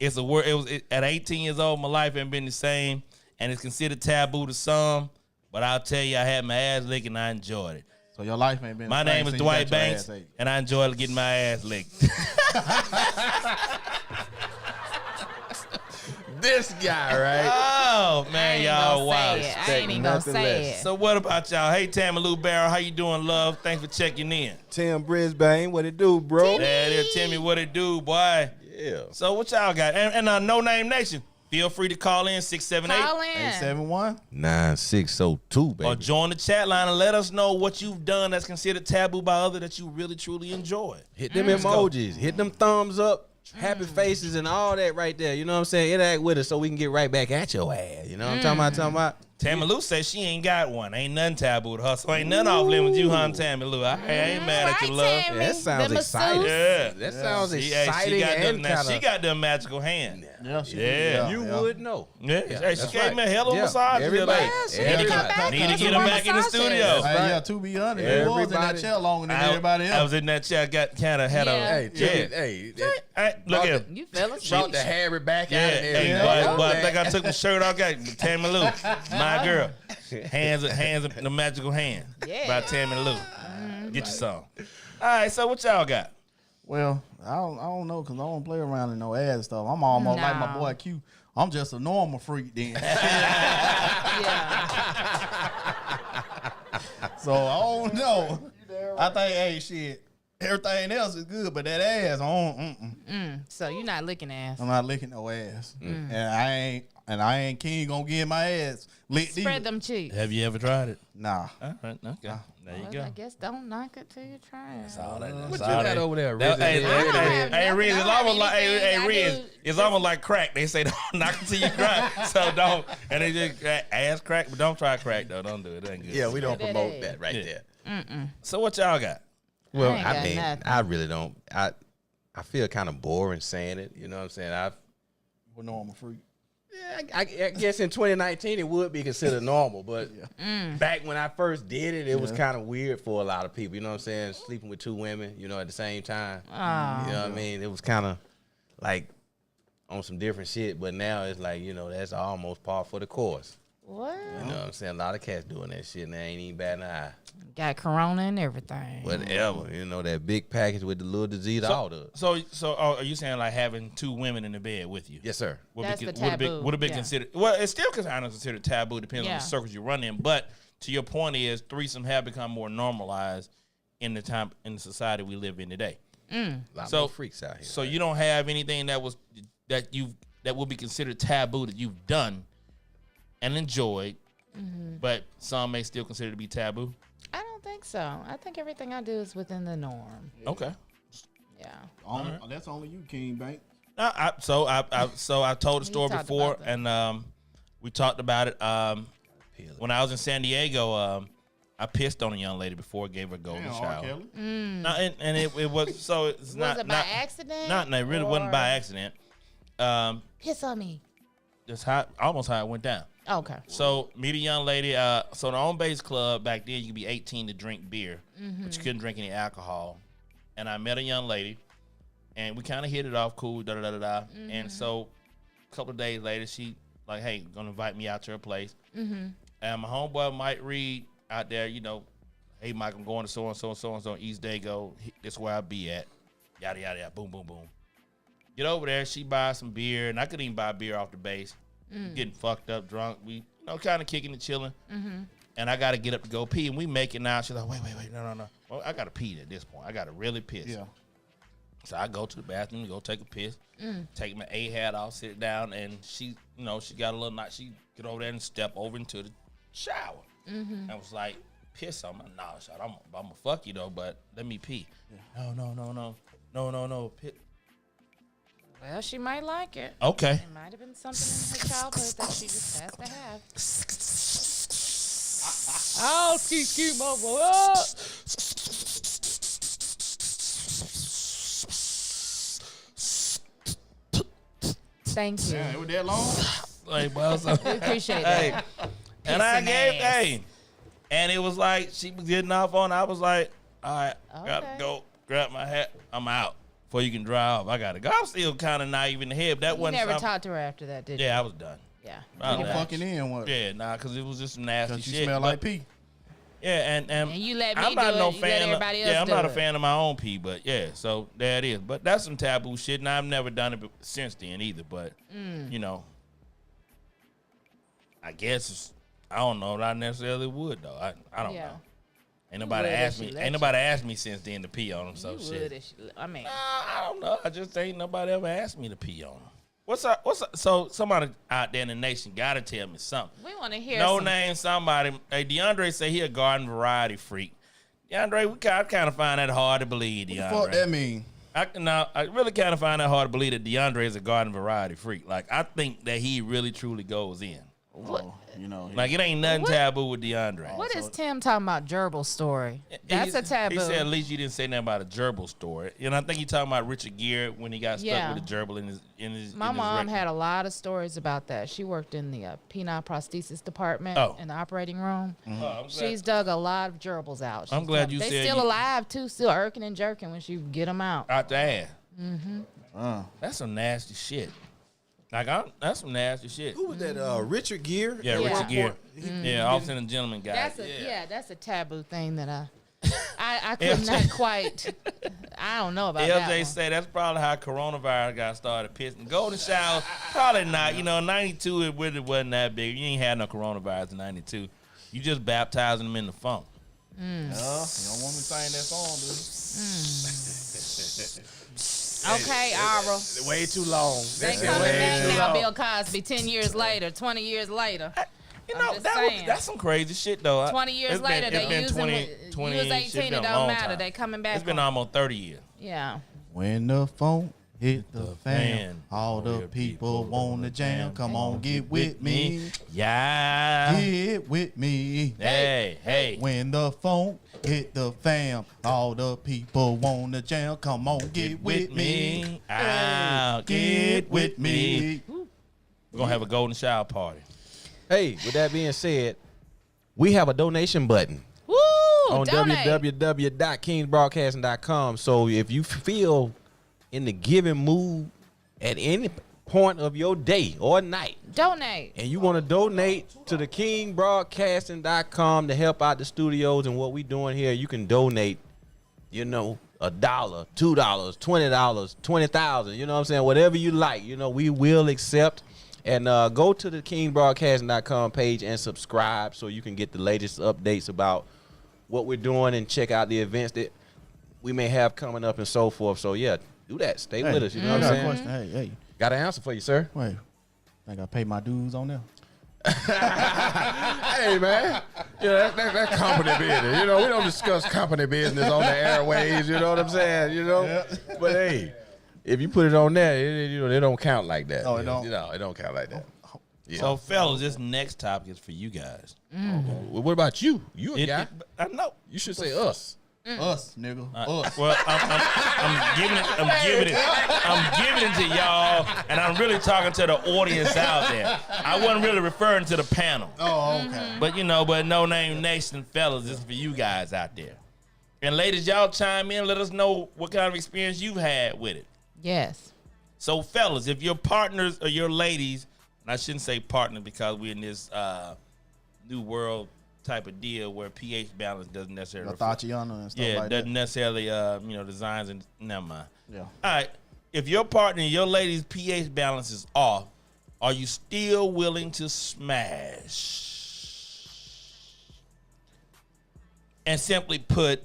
It's a word. At 18 years old, my life ain't been the same, and it's considered taboo to some. But I'll tell you, I had my ass licked and I enjoyed it. So your life ain't been. My the same name is since you Dwight got your Banks, ass ate. and I enjoy getting my ass licked. This guy, right? Oh man, y'all wild. I ain't even gonna say it. So what about y'all? Hey, Tammy Lou Barrow, how you doing, love? Thanks for checking in. Tim Brisbane, what it do, bro? There it is. Tell me what it do, boy. Yeah. So what y'all got? And No Name Nation, feel free to call in 678 Call in. 871. 9602, baby. or join the chat line and let us know what you've done that's considered taboo by others that you really truly enjoy. Hit them Let's go. emojis. Hit them thumbs up. Happy faces and all that right there. You know what I'm saying? Interact with us so we can get right back at your ass. You know what I'm talking about? Tammy Lou says she ain't got one. Ain't nothing taboo with her. So ain't nothing off limits with you, huh, Tammy Lou? I ain't mad at you, love. Tammy. Yeah, that sounds The exciting. masseuse. Yeah. That sounds She exciting got them, and now, kind she of. got them magical hand. Yeah, she Yeah. You would know. Yeah, hey, she that's gave right. me a hell of a Yeah. massage the other Everybody. day. She need to come back. Need to and get do her more back in the massages. studio. Hey, right. yeah, to be honest, you was in that Everybody- chair longer than everybody else. I was in that chair, got kind of had Yeah. a Hey, yeah. hey, Look at You fell asleep. brought the Harry back yeah, out of there. hey, Yeah. boy, I think I took my shirt off. Got Tammy Lou, my girl, hands, the magical hand Yeah. by Tammy Lou. Get your song. All right, so what y'all got? Well, I don't know because I don't play around in no ass stuff. I'm almost like my No. boy Q. I'm just a normal freak then. Yeah. So I don't know. I think, hey, shit, everything else is good, but that ass, So you're not licking ass. I'm not licking no ass, and I ain't king gonna get my ass licked Spread either. them cheeks. Have you ever tried it? Nah. All right, okay. There you Well, go. I guess don't knock it till you try it. What you got over there, That- Riz? Hey, I don't have hey, nothing. Riz, I it's don't have almost like, anything. I Riz, do- it's almost like crack. They say don't knock it till you crack. So don't, and they just ass crack, but don't try crack though. Don't do it. It ain't good. Yeah, we don't That promote ass. that right Yeah. there. So what y'all got? Well, I ain't I got mean, nothing. I really don't. I feel kind of boring saying it. You know what I'm saying? We're normal freak. I guess in 2019 it would be considered normal, but back when I first did it, it was kind of weird for a lot of people. You know what I'm saying? Sleeping with two women, you know, at the same time. Oh. You know what I mean? It was kind of like on some different shit, but now it's like, you know, that's almost par for the course. What? You know what I'm saying? A lot of cats doing that shit and they ain't even batting an eye. Got corona and everything. Whatever. You know, that big package with the little disease, all the. So are you saying like having two women in the bed with you? Yes, sir. Would That's be, the would have been, taboo, would have been yeah. considered. Well, it's still considered taboo depending on Yeah. the circles you run in. But to your point is threesome have become more normalized in the society we live in today. A lot more freaks out here. So you don't have anything that will be considered taboo that you've done and enjoyed, but some may still consider to be taboo. I don't think so. I think everything I do is within the norm. Okay. Yeah. That's only you, King Bank. So I told the story talked before, about that. and we talked about it. When I was in San Diego, I pissed on a young lady before I gave her a golden shower. No, and it was so it's Was not it by accident? No, it really wasn't by accident. Piss on me. That's almost how it went down. Okay. So meet a young lady. So the on base club back then, you could be 18 to drink beer, but you couldn't drink any alcohol. And I met a young lady, and we kind of hit it off, cool, da da da da. And so a couple of days later, she like, hey, gonna invite me out to her place. And my homeboy Mike Reed out there, you know, hey Mike, I'm going to so and so East Dago. That's where I be at. Yada yada yada. Boom boom boom. Get over there. She buys some beer, and I couldn't even buy beer off the base. Getting fucked up, drunk. We, kind of kicking and chilling. And I got to get up to go pee, and we make it now. She's like, wait, no. Well, I got to pee at this point. I got to really piss. Yeah. So I go to the bathroom to go take a piss, take my A hat off, sit down, and she, she got a little night. She get over there and step over into the shower. I was like, piss on my knowledge. I'm going to fuck you, though, but let me pee. Yeah. No. Well, she might like it. Okay. It might have been something in her childhood that she just has to have. Oh, keep mama. Thank you. Yeah, it was that long. Like, well, so, We appreciate that. and I Pissing gave, ass. and it was like she was getting off on. I was like, all right, gotta Okay. go grab my hat. I'm out before you can dry off. I gotta go. I'm still kind of naive in the head. But that You wasn't. never something- talked to her after that, did you? Yeah, I was done. Yeah. I was You done. fucking in what? Yeah, because it was just some nasty Because you shit. smell but- like pee. Yeah, and And you let me I'm not do no it, you let fan. everybody else Yeah, I'm do not a it. fan of my own pee, but yeah, so there it is. But that's some taboo shit, and I've never done it since then either. But I guess I don't know that I necessarily would though. I don't know. Ain't nobody would if asked she me. let Ain't you. nobody asked me since then to pee on them. So You shit. would if she, I mean, I don't know. I just ain't nobody ever asked me to pee on them. What's up? So somebody out there in the nation gotta tell me something. we want to hear No some. name somebody. Hey, DeAndre say he a garden variety freak. DeAndre, I kind of find that hard to believe, DeAndre. What the fuck that mean? I really kind of find that hard to believe that DeAndre is a garden variety freak. Like, I think that he really, truly goes in. Oh, Like, it ain't nothing What? taboo with DeAndre. What is Tim talking about? Gerbil story. That's a taboo. He said at least you didn't say nothing about a gerbil story. And I think he talking about Richard Gere when he got stuck Yeah. with a gerbil in his. My in his mom record. had a lot of stories about that. She worked in the penile prosthesis department in the operating room. Oh, I'm glad- She's dug a lot of gerbils out. I'm glad you they said still you- alive too, still irking and jerking when she get them out. out the ass. That's some nasty shit. Like, that's some nasty shit. Who was that? Richard Gere? Yeah, Yeah. Richard Gere. Yeah, Officer and Gentleman guy. That's a taboo thing that I could not quite. I don't know about that LJ one. said that's probably how coronavirus got started pissing. Golden showers, probably not. 92, it really wasn't that big. You ain't had no coronavirus in 92. You just baptizing them in the funk. You don't want me to sing that song, Okay, Ara. Way too long. They coming back now, Bill Cosby, 10 years later, 20 years later. You I'm know, just that's saying. some crazy shit, though. 20 years It's been- later, it's they been using 20 you was 18, shit it been a don't long matter. time. They coming back. It's been on- almost 30 years. Yeah. When the phone hit the fan, fan, all the people want to jam. Come on, get with me. Yeah. Get with me. Hey. When the phone hit the fam, all the people want to jam. Come on, get with me. Get with me. We're going to have a golden shower party. Hey, with that being said, we have a donation button Woo! on Donate. www.kingsbroadcasting.com. So if you feel in the giving mood at any point of your day or night, Donate. and you want to donate to the kingbroadcasting.com to help out the studios and what we doing here, you can donate, $1, $2, $20, 20,000, you know what I'm saying? Whatever you like, we will accept. And go to the kingbroadcasting.com page and subscribe so you can get the latest updates about what we're doing and check out the events that we may have coming up and so forth. So, yeah, do that. Stay with us. You know what I'm saying? Question. Hey, Got an answer for you, sir. wait. I gotta pay my dues on there. Hey, man. Yeah, that's company business. You know, we don't discuss company business on the airways. You know what I'm saying? You know? But, hey, if you put it on there, it don't count like that. Oh, it don't? You know, it don't count like that. Yeah. So, fellas, this next topic is for you guys. Well, what about you? You a guy. I know. You should say us. Us, nigga. Us. Well, I'm giving it to y'all, and I'm really talking to the audience out there. I wasn't really referring to the panel. Oh, okay. But No Name Nation, fellas, this is for you guys out there. And ladies, y'all chime in, let us know what kind of experience you've had with it. Yes. So, fellas, if your partners or your ladies, and I shouldn't say partner because we're in this new world type of deal where pH balance doesn't necessarily Tatiana and stuff like doesn't that. necessarily designs and never mind. Yeah. All right, if your partner and your lady's pH balance is off, are you still willing to smash? And simply put,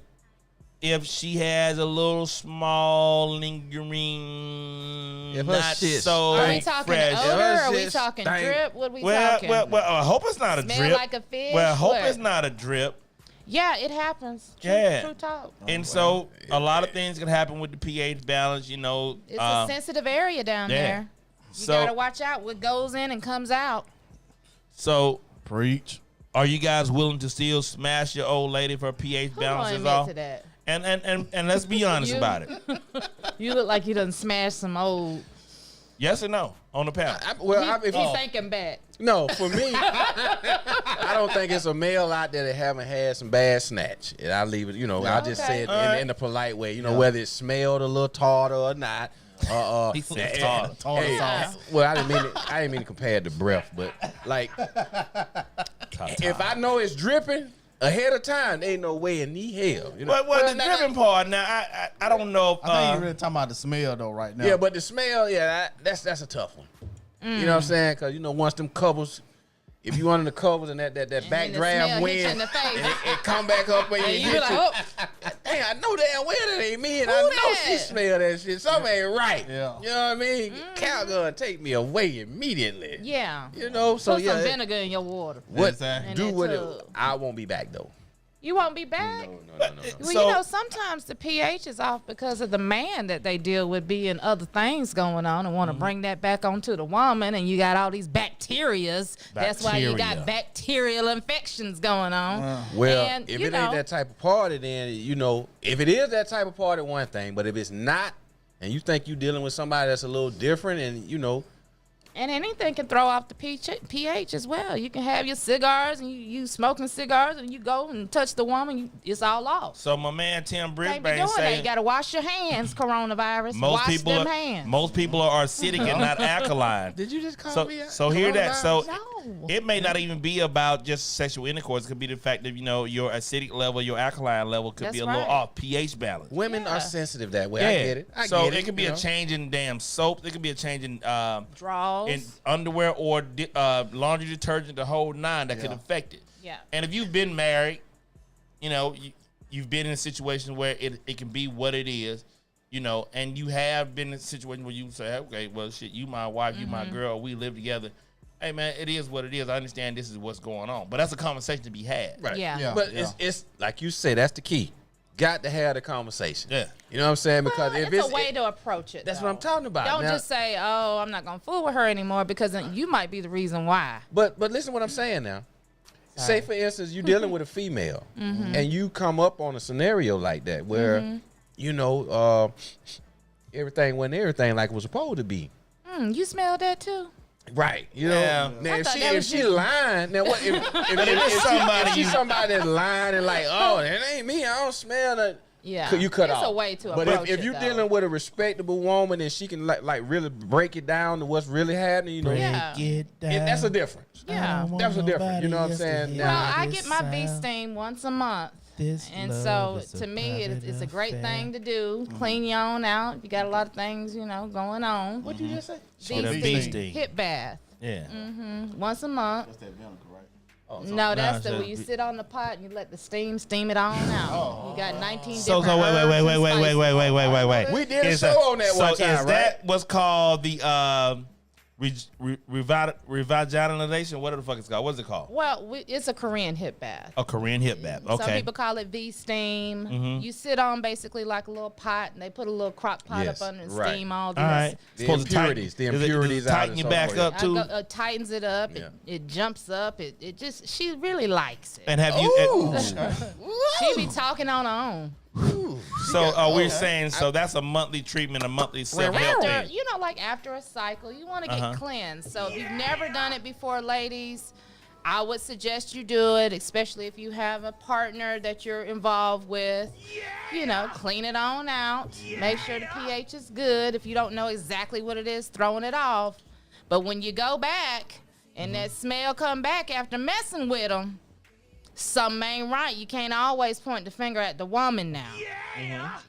if she has a little small lingering, If her not shit's so Are we talking fresh. odor? Are we shit's talking stank. drip? What are we Well, talking? I hope it's not a Smell drip. like a fish? Well, I hope What? it's not a drip. Yeah, it happens. True, Yeah. True talk. And so a lot of things can happen with the pH balance, It's a sensitive area down yeah. there. You So- gotta watch out what goes in and comes out. So Preach. are you guys willing to still smash your old lady if her pH Who balance gonna is admit off? to that? And let's be honest You? about it. You look like you done smashed some old. Yes or no on the panel? He's thinking back. No, for me, I don't think it's a male out there that haven't had some bad snatch. And I leave it, I just Okay. say it in the polite way, whether it smelled a little tartar or not. He said tartar. Tartar Yeah. sauce. Well, I didn't mean to compare it to breath, but like, if I know it's dripping ahead of time, there ain't no way in the hell. Well, the dripping part. Now, I don't know if I think you're really talking about the smell though right now. Yeah, but the smell, that's a tough one. You know what I'm saying? Because once them covers, if you under the covers and that then the backdraft smell hit you wind, in the face. and it come back up and And it you hit be like, you. oh, Hey, I know damn well that ain't me, and I Who know she that? smell that shit. Something ain't right. Yeah. You know what I mean? Cow gun take me away immediately. yeah. So Put yeah. some vinegar in your water. What Exactly. do In what that it, tub. I won't be back though. You won't be back. No. Well, So- sometimes the pH is off because of the man that they deal with being other things going on and want to bring that back onto the woman, and you got all these bacterias. That's why you got Bacteria. bacterial infections going on. Well, And, if you it know- ain't that type of party, then if it is that type of party, one thing. But if it's not, and you think you dealing with somebody that's a little different, and And anything can throw off the pH as well. You can have your cigars and you smoking cigars and you go and touch the woman, it's all off. So my man Tim Can't be Brisbane doing that. saying You got to wash your hands, coronavirus. most Wash people them are, hands. most people are acidic and not alkaline. did you just call So, me out? so hear that. So No. it may not even be about just sexual intercourse. It could be the fact that your acidic level, your alkaline level could be That's a little right. off. pH balance. Women Yeah. are sensitive that way. I get it. I so get it could be you a know? change in damn soap. It could be a change in Draws. underwear or laundry detergent, the whole nine that could affect it. Yeah. And if you've been married, you've been in a situation where it can be what it is, and you have been in a situation where you say, okay, well, shit, you my wife, you my girl, we live together. Hey, man, it is what it is. I understand this is what's going on. But that's a conversation to be had. Right. Yeah. But it's like you say, that's the key. Got to have the conversation. Yeah. You know what I'm saying? Because Well, if it's a way to approach it. that's though. what I'm talking about. Don't Now- just say, "Oh, I'm not gonna fool with her anymore," because then you might be the reason why. But listen what I'm saying now. Say for instance, you're dealing with a female, and you come up on a scenario like that where, everything wasn't everything like it was supposed to be. You smell that too? Right. Yeah. Now I if thought she that if was she you. lying, now what if she's somebody that's lying and like, oh, that ain't me, I don't smell that. Yeah. You cut it's off. a way to But approach if it, you're though. dealing with a respectable woman and she can like really break it down to what's really happening, Yeah. that's a difference. Yeah. That's a difference. You know what I'm saying? Well, Now, I get my bee steam once a month. And so to me, it's a great thing to do. Clean your own out. You got a lot of things, going on. what you just say? Get a bee sting. Hip bath. Yeah. Once a month. That's that vinegar, right? No, that's no, the when you sit on the pot and you let the steam it on out. You got 19 So different wait. herbs and spices. We did a show on that one time, Is right? that what's called the revitalization? What the fuck it's called? What's it called? Well, it's a Korean hip bath. A Korean hip bath. Some Okay. people call it V-steam. You sit on basically like a little pot, and they put a little crock pot Yes, up under and right. steam all All this. right. The Supposed to tighten- impurities, the does it- impurities does it out tighten and you so back forth. up too. Tightens it up. Yeah. It jumps up. It just she really likes it. And have you? She be talking on her own. So we're saying that's a monthly treatment, a monthly self-help After, thing. like after a cycle, you want to Uh-huh. get cleansed. So if you've never done it before, ladies, I would suggest you do it, especially if you have a partner that you're involved with. You know, clean it on out. Make sure the pH is good. If you don't know exactly what it is, throwing it off. But when you go back and that smell come back after messing with them, something ain't right. You can't always point the finger at the woman now.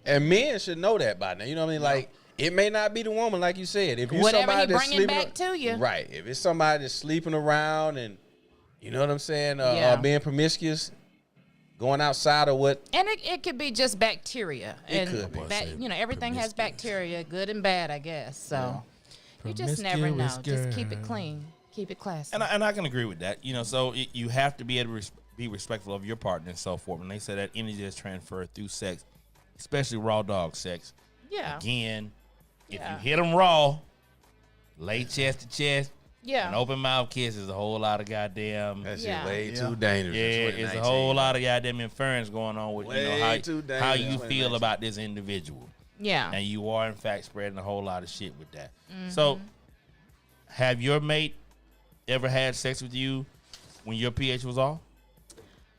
And men should know that by now. You know what I mean? Like, it may not be the woman, like you said. If you Whatever somebody he that's bringing sleeping back to you. right? If it's somebody that's sleeping around and you know what I'm saying, Yeah. being promiscuous, going outside of what. And it could be just bacteria. It And could be. everything has bacteria, good and bad, I guess. So you just never know. Promiscuous Just keep it girl. clean. Keep it classy. And I can agree with that. You know, so you have to be able to be respectful of your partner and so forth. When they say that energy is transferred through sex, especially raw dog sex. Yeah. Again, if Yeah. you hit them raw, lay chest to chest, Yeah. an open mouth kiss is a whole lot of goddamn. That's Yeah. just way Yeah. too dangerous. Yeah, in it's a 2019. whole lot of goddamn inference going on with Way too how dangerous. you feel about this individual. Yeah. And you are in fact spreading a whole lot of shit with that. So, have your mate ever had sex with you when your pH was off?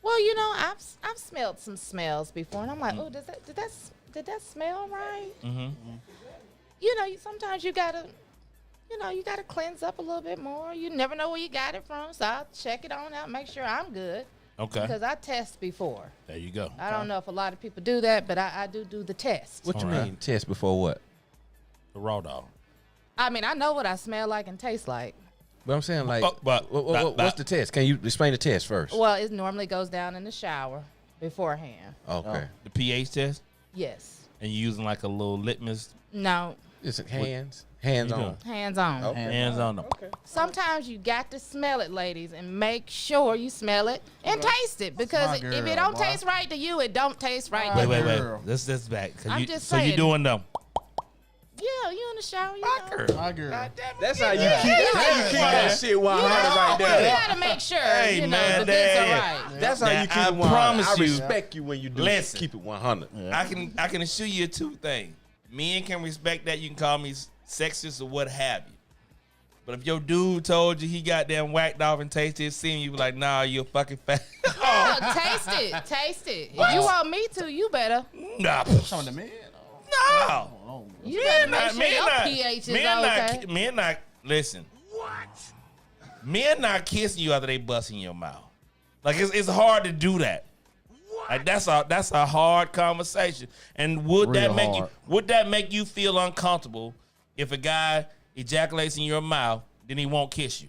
Well, you know, I've smelled some smells before, and I'm like, oh, did that smell right? Mm-hmm. You know, sometimes you gotta cleanse up a little bit more. You never know where you got it from, so I'll check it on out, make sure I'm good. Okay. Because I test before. There you go. I don't know if a lot of people do that, but I do the test. What you All right. mean? Test before what? The raw dog. I mean, I know what I smell like and taste like. But I'm saying, like, but- what's the test? Can you explain the test first? Well, it normally goes down in the shower beforehand. Okay. The pH test, Yes. and you using like a little litmus No, It's hands you on. doing? hands on. Okay. hands on them. Sometimes you got to smell it, ladies, and make sure you smell it and taste it, because my if girl, it don't boy. taste right to you, it don't taste right Wait, to wait, me. wait. Girl. Let's back. I'm just so you saying. doing them? Yeah, you in the shower, you know. My girl. That's how you Yeah. keep. That's how you keep that shit 100 right You there. gotta make sure, Hey, you know, man, the goods are that- right. That's how Now, you keep I it 100. promise I you- respect you when you do. Listen. Keep it 100. I can assure you two things. Men can respect that. You can call me sexist or what have you. But if your dude told you he got damn whacked off and tasted his semen, you be like, nah, you a fucking fat. Oh, taste it. If you want me to, you better. Nah. Some of the men. No. You better make sure your pH is okay. Men not, listen. Men not kissing you after they bust in your mouth. Like, it's hard to do that. Like, that's a hard conversation. And would that make you feel uncomfortable if a guy ejaculates in your mouth, then he won't kiss you?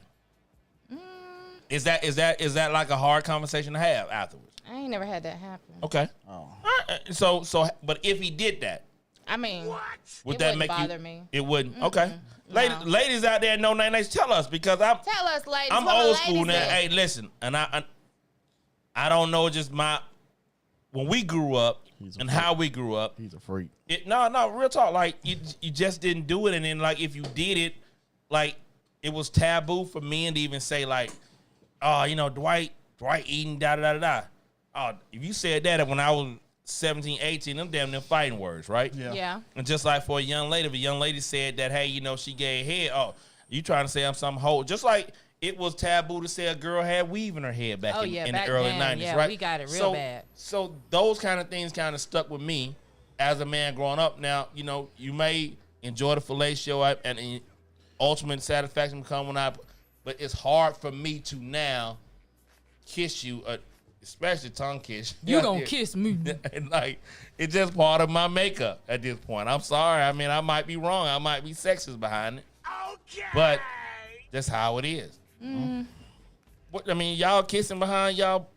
Is that like a hard conversation to have afterwards? I ain't never had that happen. Okay. All right. So, but if he did that, I mean, would it that wouldn't make bother you? me. It wouldn't. Okay. No. Ladies out there, no names, tell us, because I'm Tell us, ladies. I'm what the old school ladies now. is. Hey, listen, and I don't know, just when we grew up and how we grew up. He's a freak. No, real talk. Like, you just didn't do it, and then like if you did it, like it was taboo for men to even say like, oh, you know, Dwight eating da da da da. Oh, if you said that when I was 17, 18, them damn near fighting words, right? Yeah. And just like for a young lady, if a young lady said that, hey, you know, she gave head, oh, you trying to say I'm some hoe. Just like it was taboo to say a girl had weave in her head back in the back early then, 90s, yeah, right? we got it real bad. So those kind of things kind of stuck with me as a man growing up. Now, you know, you may enjoy the fellatio and ultimate satisfaction come when but it's hard for me to now kiss you, especially tongue kiss. You gonna kiss me. And like, it's just part of my makeup at this point. I'm sorry. I mean, I might be wrong. I might be sexist behind it. Okay. But That's how it is. What I mean, y'all kissing behind y'all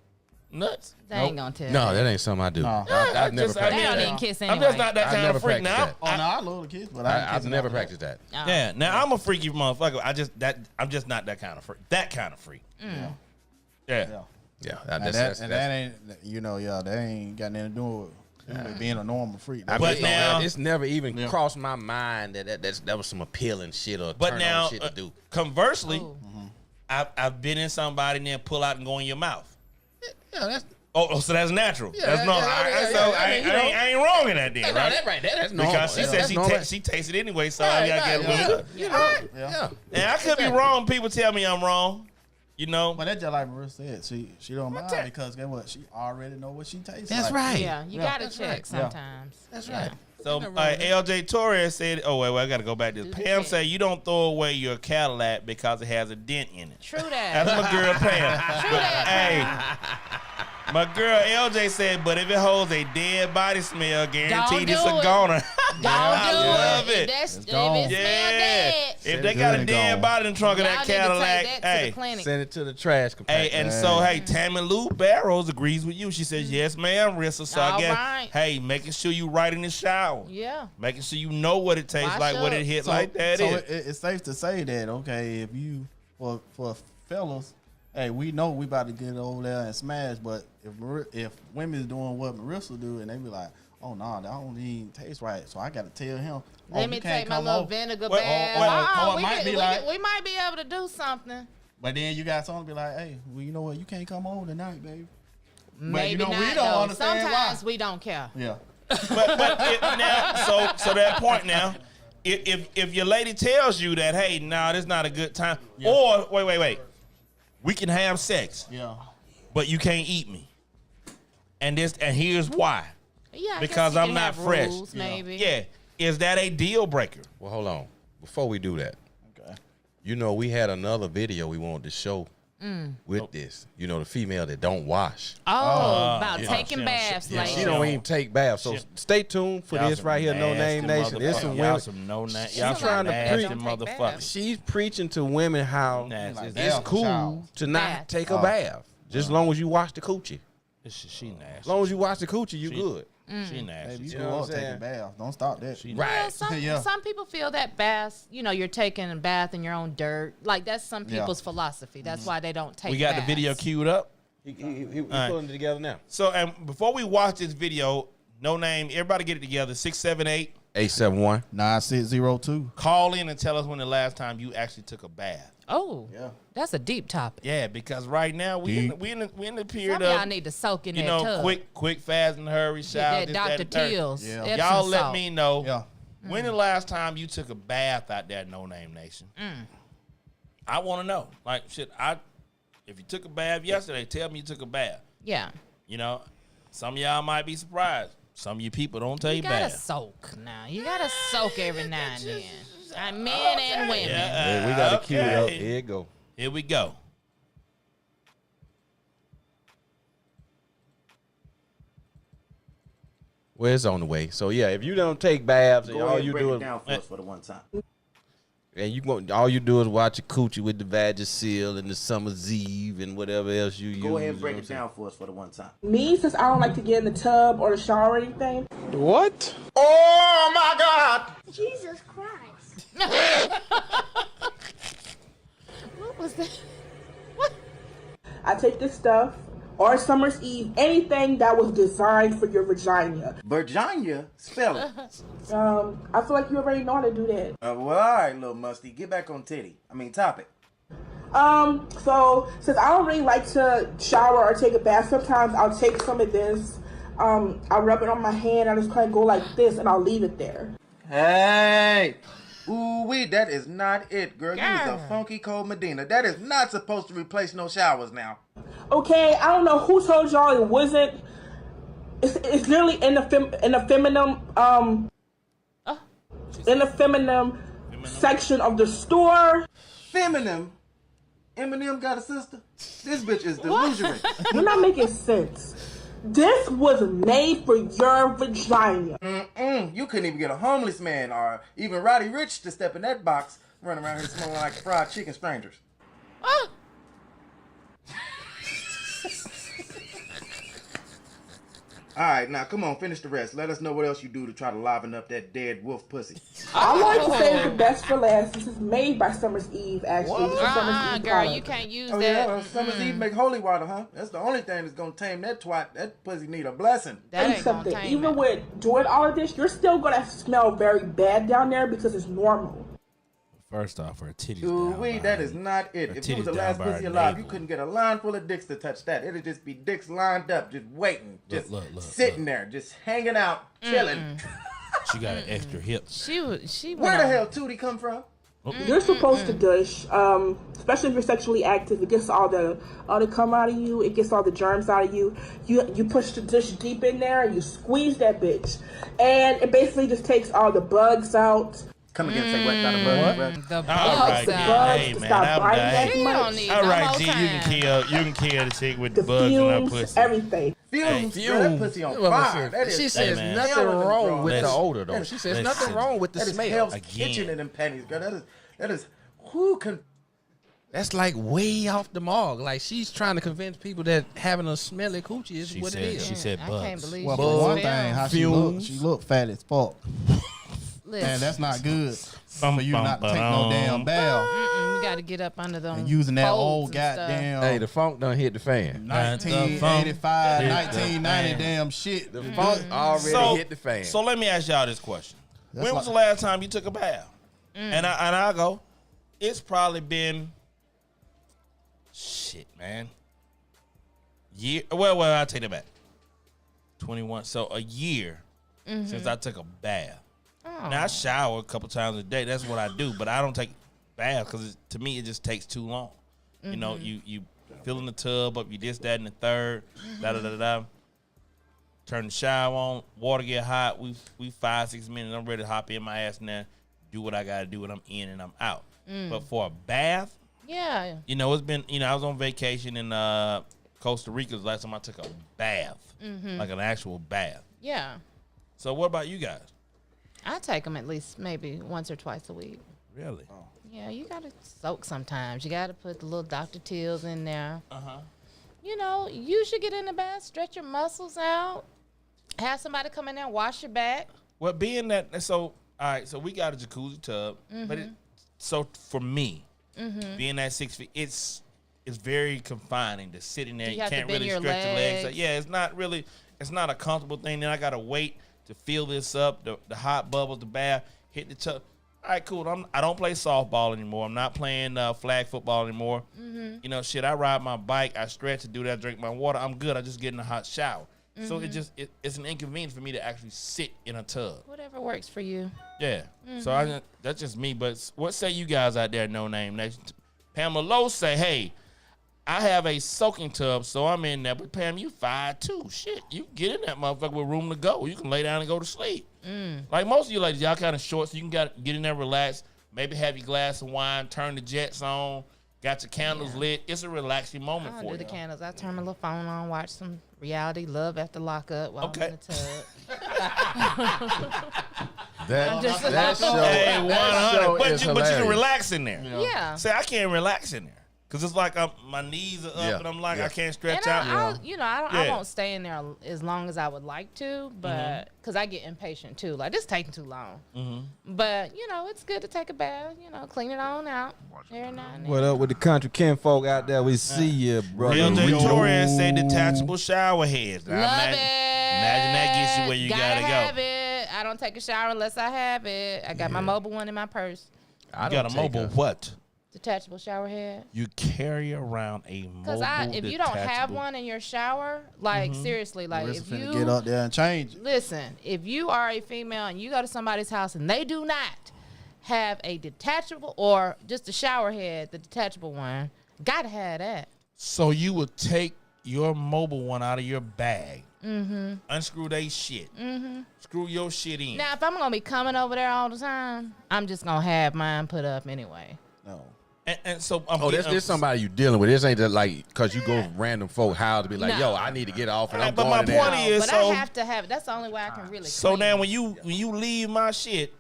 nuts? They ain't gonna tell. No, you. that ain't something I do. No. I've never just- I They practiced don't mean, even kiss I'm anyway. just not that I kind never of freak. practiced Now, that. Oh no, I love the kids, but I've never practiced that. Oh. yeah. Now I'm a freaky motherfucker. I'm just not that kind of freak. That kind of freak. Yeah. Yeah. Yeah, And that ain't, you know, that ain't got nothing to do with being a normal freak. I But mean, now- it's never even crossed my mind that was some appealing shit or But turn now, on shit to do. conversely, Oh. I've been in somebody and then pull out and go in your mouth. Yeah, that's Oh, so that's natural. Yeah, That's normal. yeah, So yeah, I I mean, you know. ain't wrong in that then, right? that right there. That's normal. Because she said That's she normal. tasted anyway, so I gotta get yeah, with her. you know, yeah. And I could be wrong. People tell me I'm wrong. You know, But that's just like Marissa said. She don't mind because guess what? She already know what she tastes That's like. right. Yeah, you gotta check right. sometimes. That's Yeah. right. so LJ Torres said, "Oh wait, I gotta go back to this." Do the Pam check. say you don't throw away your Cadillac because it has a dent in it. True That's that. my girl Pam. True that. Hey, my girl LJ said, but if it holds a dead body smell, guaranteed Don't it's do a it. goner. Don't I do love it. it. That's, if it gone. smell Yeah. dead, If they got a Good dead gone. body in the trunk of y'all that need to take Cadillac, that to hey. the clinic. Send it to the trash compactor. Hey, and so, hey, Tammy Lou Barrows agrees with you. She says, yes, ma'am, Rissa. So I All guess, right. hey, making sure you right in the shower. Yeah. Making sure you know what it tastes Wash like, what up. it hit So, like that so is. it's safe to say that, okay, if you, for fellas, hey, we know we about to get over there and smash, but if women is doing what Marissa do and they be like, oh, no, that don't even taste right, so I got to tell him, oh, Let me you can't take my come little over. vinegar Well, bath. or it might be like- we might be able to do something. But then you got someone be like, hey, well, you know what, you can't come over tonight, baby. Maybe you know, not. we don't though. understand Sometimes why. we don't care. Yeah. But now, so that point now, if your lady tells you that, hey, nah, this not a good time, or wait, we can have sex, Yeah. but you can't eat me, and here's why. Yeah, I Because guess you I'm can not have fresh. rules, maybe. Yeah, is that a deal breaker? Well, hold on. Before we do that, Okay. you know, we had another video we wanted to show with this. You know, the female that don't wash. Oh, about yeah. taking She don't- baths, yeah, like She don't even take baths. So stay tuned for Y'all this some right here, No Name nasty Nation. There's some motherfuckers. women. Y'all some no name. Y'all She's some trying to nasty preach. motherfuckers. She's preaching to women how Nasty. Like it's bath cool shower. to not Bath. take a bath. Just as long as you wash the coochie. She nasty. As long as you wash the coochie, you good. She Hey, nasty. you You go know what up I'm taking saying? bath. Don't stop that. She Right. Well, some, Yeah. some people feel that baths, you're taking a bath in your own dirt. Like, that's some Yeah. people's philosophy. That's why they don't take We got the baths. video queued up. He right. pulling it together now. So, and before we watch this video, No Name, everybody get it together. 678. 871. 9602. Call in and tell us when the last time you actually took a bath. Oh, Yeah. that's a deep topic. Yeah, because right now we in the period Some of y'all of need to soak in you that know tub. quick, fast and hurry Get shower. that this, Dr. and the third. Teal's. Yeah. Epsom Y'all let salt. me know Yeah. when the last time you took a bath out there, No Name Nation. I want to know. Like shit, if you took a bath yesterday, tell me you took a bath. Yeah. You know, some of y'all might be surprised. Some of you people don't take You gotta baths. soak now. You gotta soak every now and then. Men and women. Yeah, Hey, we got to cue it up. okay. Here it go. Here we go. Well, it's on the way. So yeah, if you don't take baths and Go all ahead and you break do it is down for us for the one time. all you do is watch a coochie with the Vagisil and the Summer's Eve and whatever else you use. Go ahead and you break know it what I'm down for us for the one time. Me, since I don't like to get in the tub or the shower or anything, What? Oh my God! Jesus Christ. What was that? I take this stuff or Summer's Eve, anything that was designed for your vagina. Virginia, spell it. I feel like you already know how to do that. Well, all right, little musty. Get back on topic. So since I don't really like to shower or take a bath, sometimes I'll take some of this. I'll rub it on my hand. I just kind of go like this, and I'll leave it there. Hey! Ooh, wee, that is not it, girl. You was Girl. a funky cold Medina. That is not supposed to replace no showers now. Okay, I don't know who told y'all it wasn't. It's literally in the feminine section of the store. Feminine. Eminem got a sister? This bitch is delusional. You're not making sense. This was made for your vagina. You couldn't even get a homeless man or even Roddy Rich to step in that box. running around here smelling like fried chicken strangers. Oh. All right, now come on, finish the rest. Let us know what else you do to try to liven up that dead wolf pussy. I like to save the best for last. This is made by Summer's Eve, actually. This is Summer's Eve girl, product. you can't use Oh that. yeah, well, Summer's Eve make holy water, huh? That's the only thing that's gonna tame that twat. That pussy need a blessing. That ain't gonna Something. tame Even it. with doing all of this, you're still gonna smell very bad down there because it's normal. First off, her titties Ooh, down. wee, that is not it. Her If you was titties the last down by pussy her alive, you navel. couldn't get a line full of dicks to touch that. It'd just be dicks lined up, just waiting, just sitting there, just hanging out, chilling. She got an extra hip. She Where the hell Tootie come from? You're supposed to douche, especially if you're sexually active. It gets all the cum out of you. It gets all the germs out of you. You push the dish deep in there and you squeeze that bitch, and it basically just takes all the bugs out. Come again, say what? Got a bug? The All bugs right, out. hey man, Stop biting that She much. don't need all no right, more G, you time. can kill the chick with The the bugs in her fumes, pussy. everything. Fumes, Fumes. bro, that pussy on Well, fire. That is she says man. nothing hell of a wrong draw. with the That's- odor, though. She says nothing listen. wrong with the That is smell. Hell's Again. Kitchen in them panties, girl. That is who can. That's like way off the mark. Like she's trying to convince people that having a smelly coochie is She what said, it is. she said I bugs. can't believe Well, she for was one filmed. thing, how Fumes. she look fat as fuck, Listen, and that's not good for you not to take no damn bath. you got to get up under them. And using that folds old and stuff. goddamn Hey, the funk done hit the fan. 1985, The 1990 funk. damn shit. The funk already So, hit the fan. so let me ask y'all this question: That's when was the like- last time you took a bath? And I go, it's probably been shit, man. Year. Well, I take it back. 21. So a year since I took a bath. Oh. Now I shower a couple times a day. That's what I do, but I don't take baths because to me it just takes too long. You know, you fill in the tub up, you this, that, and the third, da da da da. Turn the shower on, water get hot. We 5-6 minutes. I'm ready to hop in my ass now, do what I gotta do, and I'm in and I'm out. But for a bath, Yeah. you know, it's been, you know, I was on vacation in Costa Rica the last time I took a bath, like an actual bath. Yeah. So what about you guys? I take them at least maybe once or twice a week. Really? Yeah, you got to soak sometimes. You got to put the little Dr. Teals in there. You know, you should get in the bath, stretch your muscles out, have somebody come in there and wash your back. Well, being that, so all right, so we got a jacuzzi tub, but so for me, being that 6 feet, it's very confining to sit in there. You You have to can't bend really your stretch your legs. legs. Yeah, it's not a comfortable thing. Then I gotta wait to fill this up, the hot bubbles, the bath, hit the tub. All right, cool. I don't play softball anymore. I'm not playing flag football anymore. You know, shit. I ride my bike. I stretch and do that. Drink my water. I'm good. I just get in a hot shower. So it's an inconvenience for me to actually sit in a tub. Whatever works for you. Yeah. So that's just me. But what say you guys out there? No name next. Pamela Lowe say, hey, I have a soaking tub, so I'm in there. But Pam, you 5'2". Shit, you get in that motherfucker with room to go. You can lay down and go to sleep. Like most of you ladies, y'all kind of short, so you can get in there, relax. Maybe have your glass of wine, turn the jets on, got your candles lit. It's a relaxing moment I for don't do you. the candles. I turn my little phone on, watch some reality, Love After Lockup while I'm in the tub. That just- show, Hey, 100. that show But is you can hilarious. relax in there. Yeah. Say I can't relax in there because it's like my knees are up Yeah. and I'm like Yeah. I can't stretch And out. I Yeah. won't stay in there as long as I would like to, but because I get impatient too. Like, this taking too long. But, you know, it's good to take a bath, you know, clean it on out every now and then. What up with the country kinfolk out there? We see you, brother. Real Rio. Victoria say detachable shower heads. Now, Love imagine, it. imagine that gets you where you gotta have go. it. I don't take a shower unless I have it. I got my mobile one in my purse. I You got a don't take mobile what? Detachable shower head. You carry around a Because mobile if you don't have detachable- one in your shower, like seriously, like Marissa if finna you get up there and change it. listen, if you are a female and you go to somebody's house and they do not have a detachable or just a shower head, the detachable one, gotta have that. So you would take your mobile one out of your bag, unscrew they shit, screw your shit in. Now, if I'm gonna be coming over there all the time, I'm just gonna have mine put up anyway. No. And so Oh, there's somebody you dealing with. This ain't just like because you go random folk house to be like, No. yo, I need to get off and I'm But going my in there. point is, but so- I have to have it. That's the only way I can really So clean. now when you leave my shit,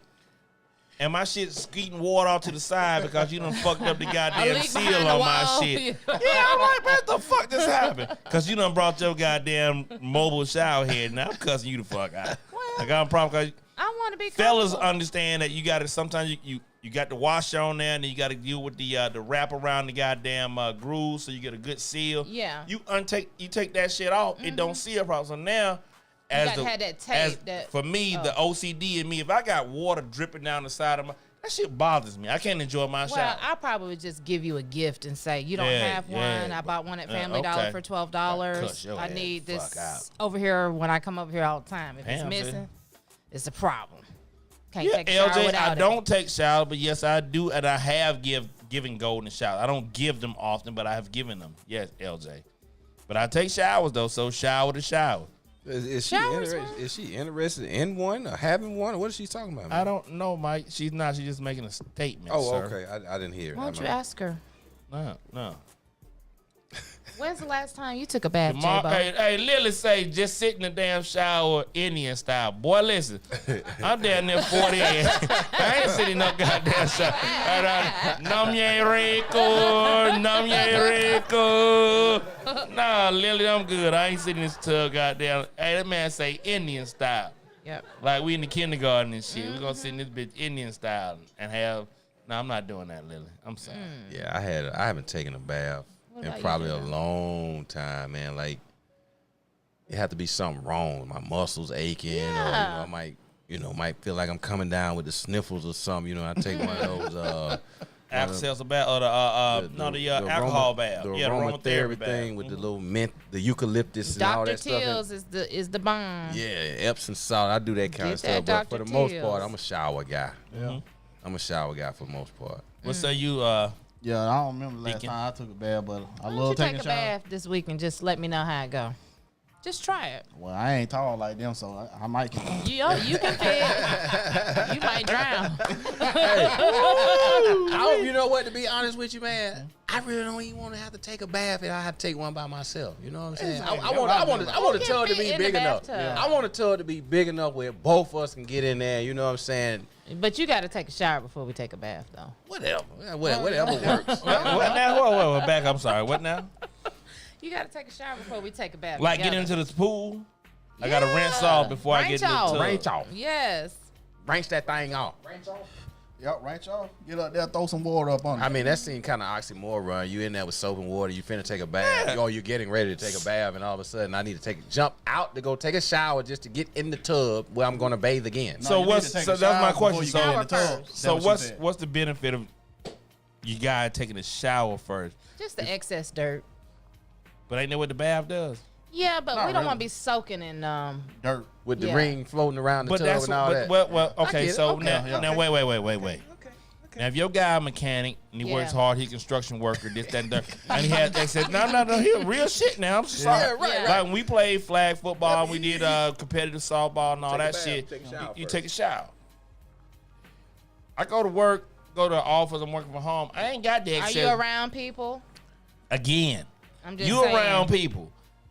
and my shit skeeting water off to the side because you done fucked up the goddamn leak seal behind on the my wall. shit. Yeah, I'm like, what the fuck just happened? Because you done brought your goddamn mobile shower head. Now I'm cussing you the fuck out. I got a problem because I want to be fellas comfortable. understand that you got to sometimes you got the washer on there and then you got to deal with the wrap around the goddamn groove so you get a good seal. Yeah. You take that shit off, it don't seal properly. So now, as gotta have that tape for me, the OCD in me, if I got water dripping down the side of my, that shit bothers me. I can't enjoy my shower. Well, I probably would just give you a gift and say, you don't have one. I bought one at Family okay. Dollar for $12. Cuss your I ass need fuck this out. over here when I come over here all the time. If Damn, it's see? missing, it's a problem. Can't Yeah, take a shower LJ, without I it. don't take showers, but yes, I do, and I have given golden showers. I don't give them often, but I have given them. Yes, LJ. But I take showers though, so shower to shower. Is Showers, she interested in one or having one? Or what is she talking about? I don't know, Mike. She's not. She's just making a statement. Oh, sir. okay. I didn't hear it. Why don't I'm you not- ask her? No. When's the last time you took a bath, J-Bo? Hey, Lily say just sit in the damn shower Indian style. Boy, listen, I'm down there 40. I ain't sitting in no goddamn shower. Namye Rico. Nah, Lily, I'm good. I ain't sitting in this tub goddamn. Hey, that man say Indian style. Yep. Like we in the kindergarten and shit. We gonna sit in this bitch Indian style and have. No, I'm not doing that, Lily. I'm sorry. Yeah, I haven't taken a bath in about you, probably a J-Bo? long time, man. Like it had to be something wrong. My muscles aching, or Yeah. I might feel like I'm coming down with the sniffles or something. I take one of those. Alka-Seltzer bath or the alcohol bath. The Yeah, the aromatherapy aromatherapy thing bath. with the little mint, the eucalyptus and all Dr. that stuff. Teal's is the bomb. Yeah, Epsom salt. I do that kind of Get that stuff. But for Dr. the most Teal's. part, I'm a shower guy. Yeah. I'm a shower guy for the most part. What say you? Yeah, I don't remember the last Deacon. time I took a bath, but I Why don't love you taking take a showers. bath this week and just let me know how it go? Just try it. Well, I ain't tall like them, so I might. You can fit. You might drown. You know what? To be honest with you, man, I really don't even want to have to take a bath, and I have to take one by myself. You know what I'm saying? I want a can tub to fit be in the big enough. bathtub? I want a tub to be big enough where both of us can get in there. You know what I'm saying? But you got to take a shower before we take a bath, though. Whatever works. What now? Whoa, back. I'm sorry. What now? You got to take a shower before we take a bath. Like together. get into this pool? I gotta rinse off before I get in the tub. Range off. Yes. Range that thing off. Yep, right, y'all. Get up there, throw some water up on it. I mean, that seemed kind of oxymoron. You in there with soap and water, you finna take a bath, or you're getting ready to take a bath, and all of a sudden I need to jump out to go take a shower just to get in the tub where I'm gonna bathe again. No, So you need to take a that's my shower question. before you get in the tub. That's So what she said. what's the benefit of you guys taking a shower first? Just the excess dirt. But ain't that what the bath does? Yeah, but Not we don't really. want to be soaking in Dirt. With the Yeah. ring floating around the But tub that's and all that. well, okay. get it. So Okay. now wait. Now, if your guy a mechanic and he works Yeah. hard, he construction worker, this, that, and that, and they said, no, he real shit now. I'm sorry. Yeah, right, Yeah. Like when we played flag football, and we did competitive softball and all Take a that bath, shit. take a shower You first. take a shower. I go to work, go to the office. I'm working from home. I ain't got the Are access. you around people? Again, I'm just you saying. around people.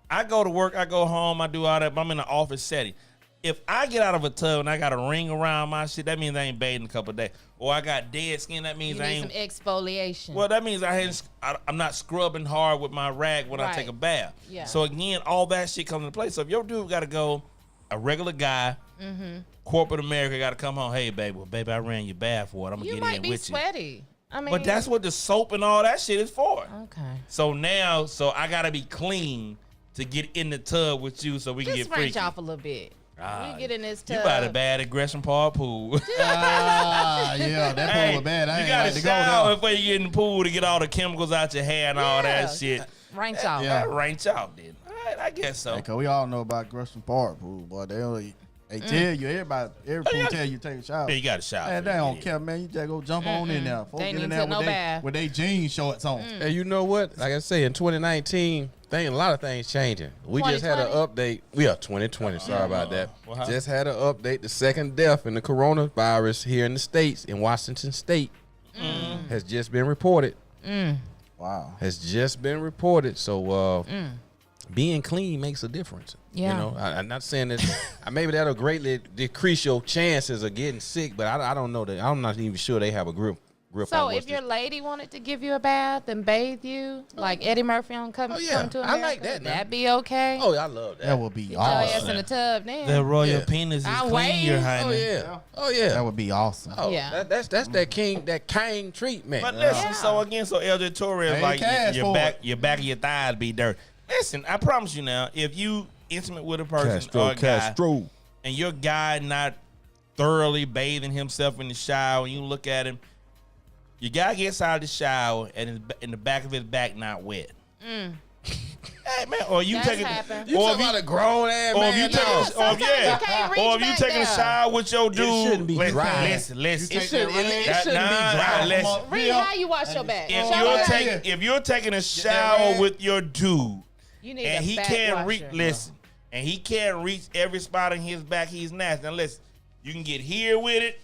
I go to work, I go home, I do all that, but I'm in an office setting. If I get out of a tub and I got a ring around my shit, that means I ain't bathed in a couple of days. Or I got dead skin, that means You I need ain't. some exfoliation. Well, that means I'm not scrubbing hard with my rag when I Right. take a bath. Yeah. So again, all that shit comes into play. So if your dude got to go, a regular guy, Mm-hmm. corporate America got to come home. Hey, baby, I ran your bath water. I'm gonna You get might in be with you. sweaty. I mean, But that's what the soap and all that shit is for. Okay. So now, I gotta be clean to get in the tub with you, so we can Just get wrench freaky. off a little bit. Ah, We get in this You tub. about a bad aggression park pool. Yeah, that pool Hey, was bad. I you ain't gotta like to go shower there. before you get in the pool to get all the chemicals out your hair and all that Yeah. shit. Wrench off. Yeah. That range out then. All right, I guess so. Hey, cause we all know about Gresham Park pool, boy. They tell you, every pool tell you take a shower. Yeah, you got to shower. Man, they before you don't get care, man. You just go jump on in there. Folks They get in need there to know bath. with they jeans shorts on. And you know what? Like I say, in 2019, a lot of things changing. We just had an 2020? update. We are 2020. Sorry about that. What happened? Just had an update. The second death in the coronavirus here in the States, in Washington State, has just been reported. Wow. Has just been reported. So being clean makes a difference. Yeah. You know, I'm not saying that maybe that'll greatly decrease your chances of getting sick, but I don't know that. I'm not even sure they have a grip So on if your lady wanted to give you a bath and bathe you, like Eddie Murphy on Come to America, I like that. That'd be okay. Oh, I love that. That would be Your ass awesome. in the tub then. The royal penis is I'll clean, wait. Your Oh Highness. yeah. Oh yeah. That would be awesome. Oh, Yeah. That's that king treatment. But listen, Yeah. so again, so LJ Torres, Pay like cash your for back, it. your back of your thighs be dirty. Listen, I promise you now, if you intimate with a person or a guy, and your guy not thoroughly bathing himself in the shower, and you look at him, your guy gets out of the shower and in the back of his back not wet. Hey man, or you That's taking, happened. You or talking if about a grown ass or man? if you no. taking, or Sometimes you can't reach or if you back taking a there. shower with your dude, shouldn't be dry. Listen, You take that rag, it shouldn't be dry. Listen. Reed, how you wash your back? If Show you're us. taking if you're taking a that shower rag. with your dude You need and a he back can't reach, washer. listen, and he can't reach every spot on his back, he's nasty. Now listen, you can get here with it.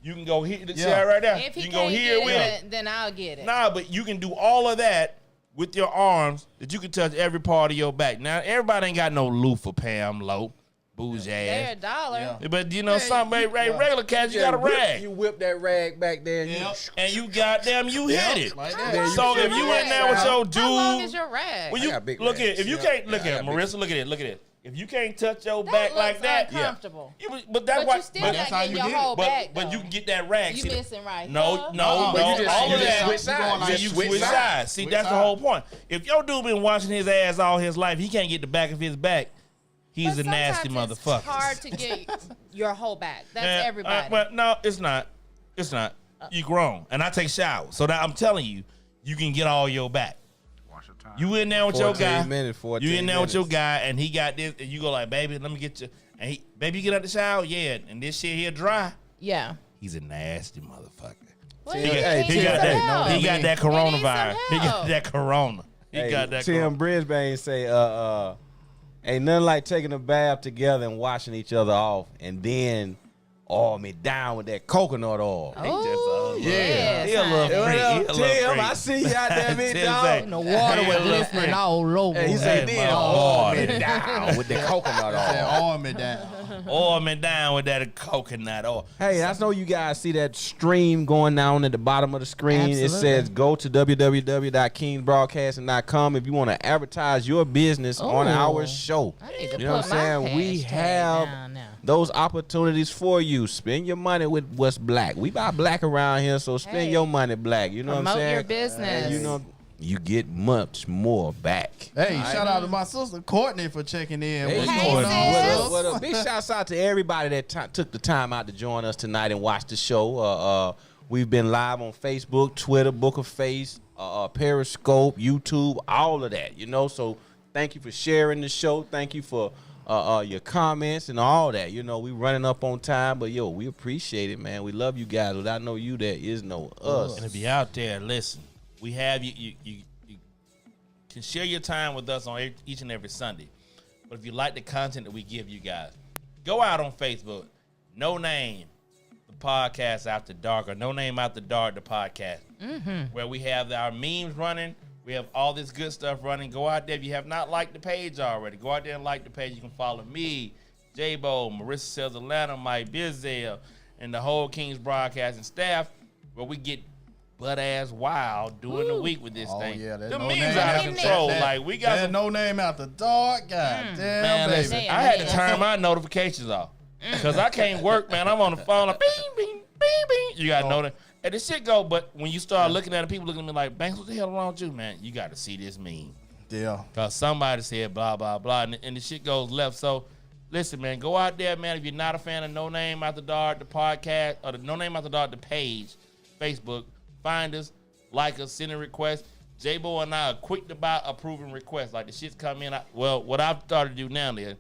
You can go here. See that right there? If he You can go can't here get with it. it, then I'll get it. Nah, but you can do all of that with your arms that you can touch every part of your back. Now everybody ain't got no loofah, Pam Low, bougie They're ass. $1. But you know something, regular cats, you got a rag. You whip that rag back there and And you goddamn, you hit it. Like that. So if you in there with your dude, How long is your rag? well, I you got big look at rags. if you Yeah. can't look Yeah, I at it, got big- Marissa, look at it, look at it. If you can't touch your That back looks like that, uncomfortable. but that's But why. you still but that's not how getting you your get it. whole back. but though. you can get that rag. You See, missing right No, here. no, but no. you just- All you of just that. switch sides. You Switch switch sides. See, Switch that's the sides. whole point. If your dude been washing his ass all his life, he can't get the back of his back. He's But a nasty sometimes motherfucker. It's hard to get your whole back. That's Yeah, everybody. but no, it's not. It's not. You grown, and I take showers, so that I'm telling you, you can get all your back. You in there with your 14 guy. minutes, 14 you in there with your minutes. guy, and he got this, and you go like, baby, let me get you. And he, baby, you get out the shower, yeah, and this shit here dry. yeah. He's a nasty motherfucker. Well, He got, Hey, he Tim, got hey, that. no, He got that He needs some coronavirus. He got help. that corona. He Hey, got that. Tim corona. Brisbane say, ain't nothing like taking a bath together and washing each other off, and then oil me down with that coconut oil. Oh, Yeah, he a little son. freak. He a little Tim, freak. I see you out there, big Tim dog. say- And the water He was a little glistening freak. all over. Hey, he him. said, Hey, then my oil boy. me down with the coconut oil. Arm it down. Oil me down with that coconut oil. Hey, I know you guys see that stream going down at the bottom of the screen. It Absolutely. says go to www.kingsbroadcasting.com if you want to advertise your business on Ooh. our show. I need to You know what put I'm my saying? We hashtag have down now. those opportunities for you. Spend your money with what's black. We buy black around here, so spend Hey. your money black. You know what I'm Promote saying? your business. And you know, you get much more back. Hey, shout out to my sister Courtney for checking in. What's Hey, going sis. on? What up? Big shouts out to everybody that took the time out to join us tonight and watch the show. We've been live on Facebook, Twitter, Book of Face, Periscope, YouTube, all of that. You know, so thank you for sharing the show. Thank you for your comments and all that. You know, we running up on time, but yo, we appreciate it, man. We love you guys. Without no you, there is no us. And if you're out there, listen, we have you can share your time with us on each and every Sunday. But if you like the content that we give you guys, go out on Facebook, No Name, the podcast After Dark, or No Name After Dark, the podcast, where we have our memes running. We have all this good stuff running. Go out there. If you have not liked the page already, go out there and like the page. You can follow me, J-Bo, Marissa Sells Atlanta, Mike Bizdale, and the whole Kings Broadcasting staff, where we get butt-ass wild during the week with this Oh, thing. yeah, that The no memes name out of out control. that- Like, we got That some... no name out the dark. God damn, Man, baby. listen, I had to turn my notifications off. Because I can't work, man. I'm on the phone like, bing, bing, bing, bing. You got to know that. And the shit go, but when you start looking at it, people looking at me like, Banks, what the hell wrong with you, man? You got to see this meme. Yeah. Because somebody said blah, blah, blah, and the shit goes left. So, listen, man, go out there, man. If you're not a fan of No Name After Dark, the podcast, or the No Name After Dark, the page, Facebook, find us, like us, send a request. J-Bo and I are quick to buy approving requests. Like, the shit's come in. What I've started to do now is,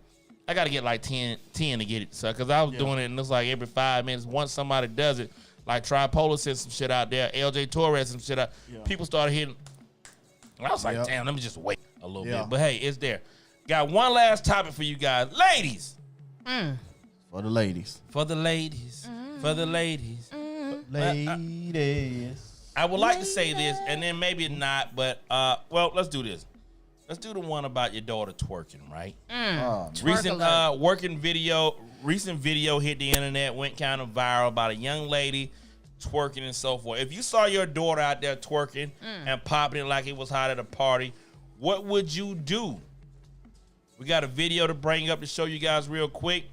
I got to get like 10 to get it. So, because I was doing it, and it's like every 5 minutes, once somebody does it, like Tripolar sent some shit out there, LJ Torres some shit out. People started hitting. I was like, damn, let me just wait a little bit. But hey, it's there. Got one last topic for you guys. Ladies. For the ladies. For the ladies. For the ladies. Ladies. I would like to say this, and then maybe not, but, well, let's do this. Let's do the one about your daughter twerking, right? Recent video hit the internet, went kind of viral about a young lady twerking and so forth. If you saw your daughter out there twerking and popping it like it was hot at a party, what would you do? We got a video to bring up to show you guys real quick.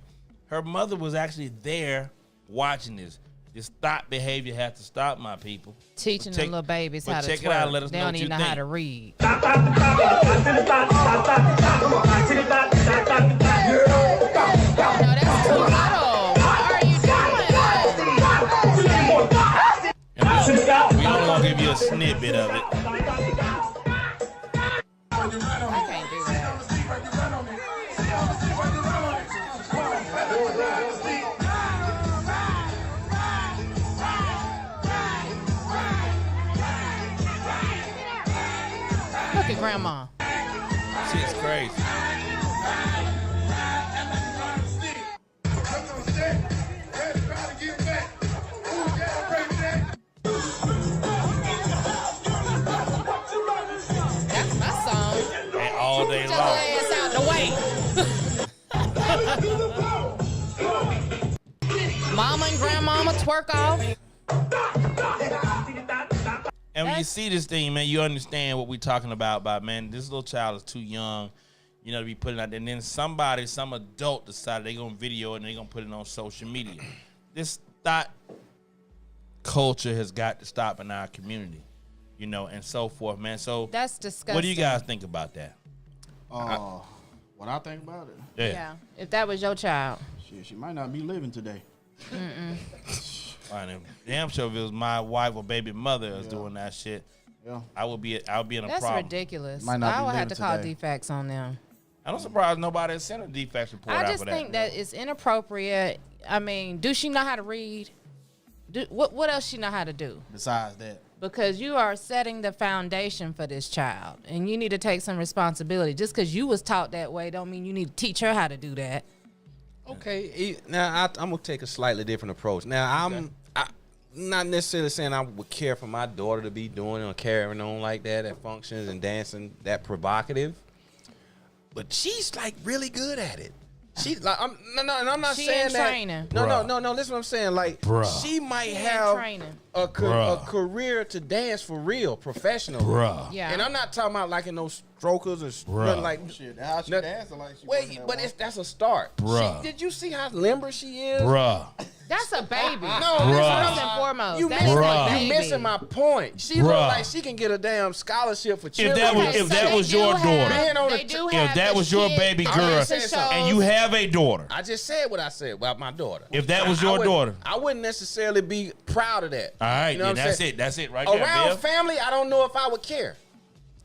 Her mother was actually there watching this. This thought behavior has to stop, my people. Teaching the little babies how to check twerk. it out and let us they know don't what even you know how think. to read. No, that's too little. What are you doing? We only gonna give you a snippet of it. I can't do that. Look at Grandma. Shit's crazy. That's my song. And all day Get your long. ass out the way. Mama and grandmama twerk off. And when you see this thing, man, you understand what we're talking about, man, this little child is too young, you know, to be putting out there. And then some adult decided they're going to video it and they're going to put it on social media. This thought culture has got to stop in our community, you know, and so forth, man. So that's disgusting. What do you guys think about that? What I think about it? Yeah. If that was your child. She might not be living today. Fine. Damn sure if it was my wife or baby mother was doing that shit, I would be in a That's problem. ridiculous. Might not I be would have to living call today. defects on them. I'm surprised nobody has sent a defects report out I just for that. think that it's inappropriate. I mean, do she know how to read? What else she know how to do? Besides that. Because you are setting the foundation for this child, and you need to take some responsibility. Just because you was taught that way don't mean you need to teach her how to do that. Okay, now I'm gonna take a slightly different approach. Now I'm not necessarily saying I would care for my daughter to be doing or carrying on like that at functions and dancing that provocative, but she's like really good at it. She's like, I'm not She saying in that. training. No. Listen, what I'm saying, like, she might She in have training. a career to dance for real, professionally. Yeah. And I'm not talking about like in those strokers and nothing like. Shit, how she Nothing. dancing like she Wait, but that's a start. Did you see how limber she is? That's a baby. No, First and foremost, you that's missing, a you baby. missing my point. She look like she can get a damn scholarship for children. If that was your daughter, if that was your baby girl, and you have a daughter, I just said what I said about my daughter. If that was your daughter, I wouldn't necessarily be proud of that. all right, You know then what I'm that's saying? it. That's it right there, Around Bill. family, I don't know if I would care.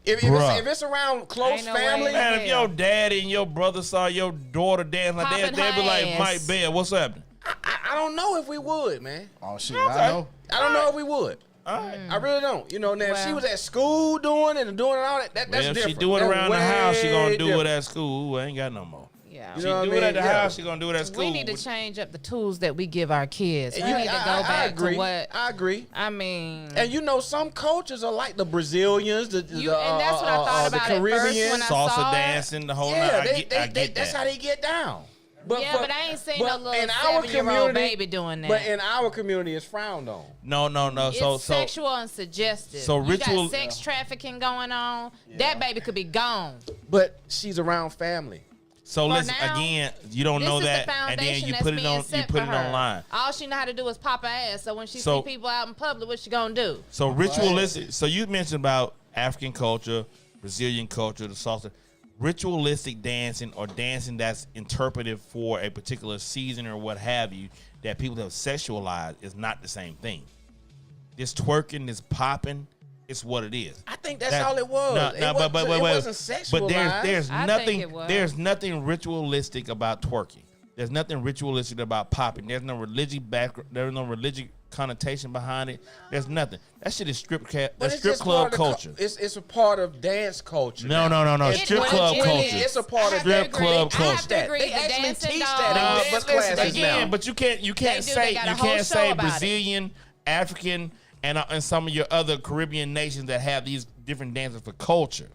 If it's around close Ain't no way family, in Man, if hell. your daddy and your brother saw your daughter dance like that, Popping they'd be her like, ass. Mike Bell, what's happening? I don't know if we would, man. Oh shit, I know. I don't know if we would. All right. I really don't. You know, now if she Well. was at school doing it and doing all that, that's Well, if different. she do it That's around the house, she gonna way do it different. at school. I ain't got no more. Yeah. She You know what do I it at mean? the Yeah. house, she gonna do it at school. We need to change up the tools that we give our kids. We And need to go I back agree. to what I agree. I mean. And you know, some coaches are like the Brazilians, And that's what I thought the about at first Caribbean. when I Salsa saw it. dancing, the whole Yeah, night. I get that's that. how they get down. But Yeah, but I ain't seen no little in our 7-year-old community- baby doing that. But in our community, it's frowned on. No. It's So sexual and suggestive. so You ritual- got sex trafficking going on. That baby could be gone. But she's around family. So For listen now, again. You don't This know is that, the and foundation then you that's put it being on. You set put for it her. online. All she know how to do is pop her ass. So when she So- see people out in public, what she gonna do? So ritualistic. So you mentioned about African culture, Brazilian culture, the salsa. Ritualistic dancing or dancing that's interpretive for a particular season or what have you that people have sexualized is not the same thing. This twerking, this popping, it's what it is. I think that's all it was. No, but it wasn't sexualized. But there's I think nothing it was. there's nothing ritualistic about twerking. There's nothing ritualistic about popping. There's no religious background. There's no religious connotation behind it. There's nothing. That shit is strip But that's it's strip just club part of the culture. it's a part of dance culture. No. It's- Strip It club really culture. is. It's a part of Strip club I have culture. to agree. They The actually dancing teach dogs. that in No, dance but classes again, now. but you can't They do. say They got a whole show about it. Brazilian, African, and some of your other Caribbean nations that have these different dances for culture.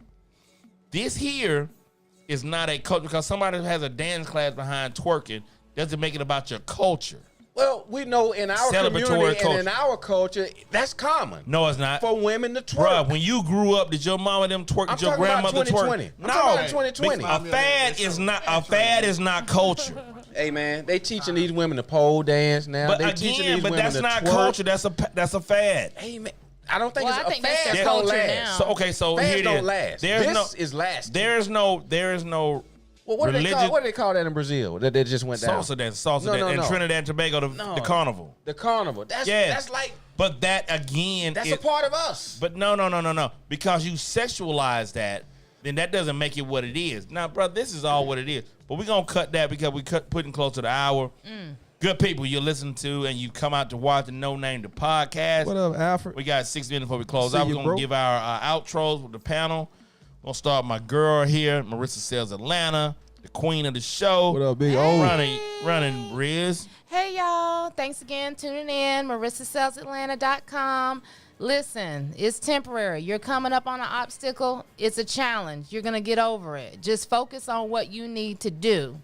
This here is not a culture because somebody who has a dance class behind twerking doesn't make it about your culture. Well, we know in our community and in our culture, that's common. No, it's not. For women to twerk. Bruh, when you grew up, did your mama them twerk? Did your grandmother twerk? No, I'm talking about 2020. A fad is not culture. Hey man, they teaching these women to pole dance now. But they teaching these women that's to not twerk. culture. That's a fad. Hey man, I don't think Well, it's I think a that's fad. their Don't culture last. now. So okay, so Fads here it don't is. last. There's This is lasting. There is no. Well, what do religion. they call that in Brazil? That just went down. Salsa dance, and Trinidad and Tobago, the carnival. The carnival. That's like. But that again, that's a part of us. But no. Because you sexualize that, then that doesn't make it what it is. Now, bro, this is all what it is. But we're gonna cut that because we putting close to the hour. Good people you listen to and you come out to watch the No Name the podcast. What up, Alfred? We got 6 minutes before we close See out. We're you, gonna bro. give our outros with the panel. We're gonna start with my girl here, Marissa Sells Atlanta, the queen of the show. What up, Big O? Running Riz. Hey, y'all. Thanks again tuning in. MarissaSellsAtlanta.com. Listen, it's temporary. You're coming up on an obstacle. It's a challenge. You're going to get over it. Just focus on what you need to do.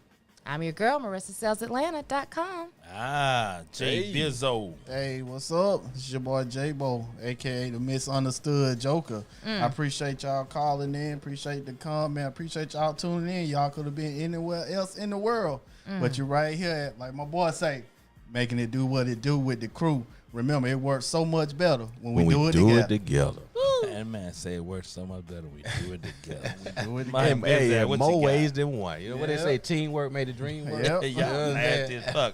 I'm your girl, MarissaSellsAtlanta.com. Jay Bizzo. Hey, what's up? It's your boy J-Bo, a.k.a. the misunderstood Joker. I appreciate y'all calling in. Appreciate the comment. Appreciate y'all tuning in. Y'all could have been anywhere else in the world. But you're right here, like my boy say, making it do what it do with the crew. Remember, it works so much better when we do it together. That man say it works so much better when we do it together. Hey, more ways than one. You know what they say? Teamwork made the dream work. Yep. Y'all nasty as fuck.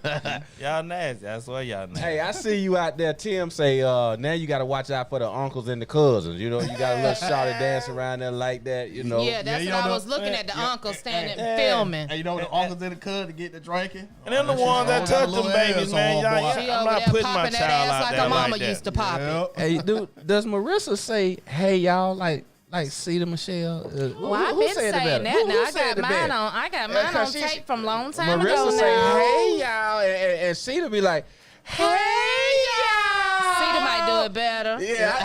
Y'all nasty. That's why y'all nasty. Hey, I see you out there. Tim say, now you got to watch out for the uncles and the cousins. You know, you got a little shawty dance around there like that, you know. Yeah, that's you what know I was looking at, the uncle standing filming. Hey, you know the uncles in the cousins to get the drinking? And then the ones that touch them babies, man. She I'm over not there putting my popping that child ass out like there her mama like that. used to pop it. Hey, dude, does Marissa say, hey, y'all, like Cedar Michelle? Well, I've been saying that. Now I got mine on. I got mine on tape from a long time ago. Marissa say, now. hey, y'all, and Cedar be like, hey, y'all. Cedar might do it better. Yeah.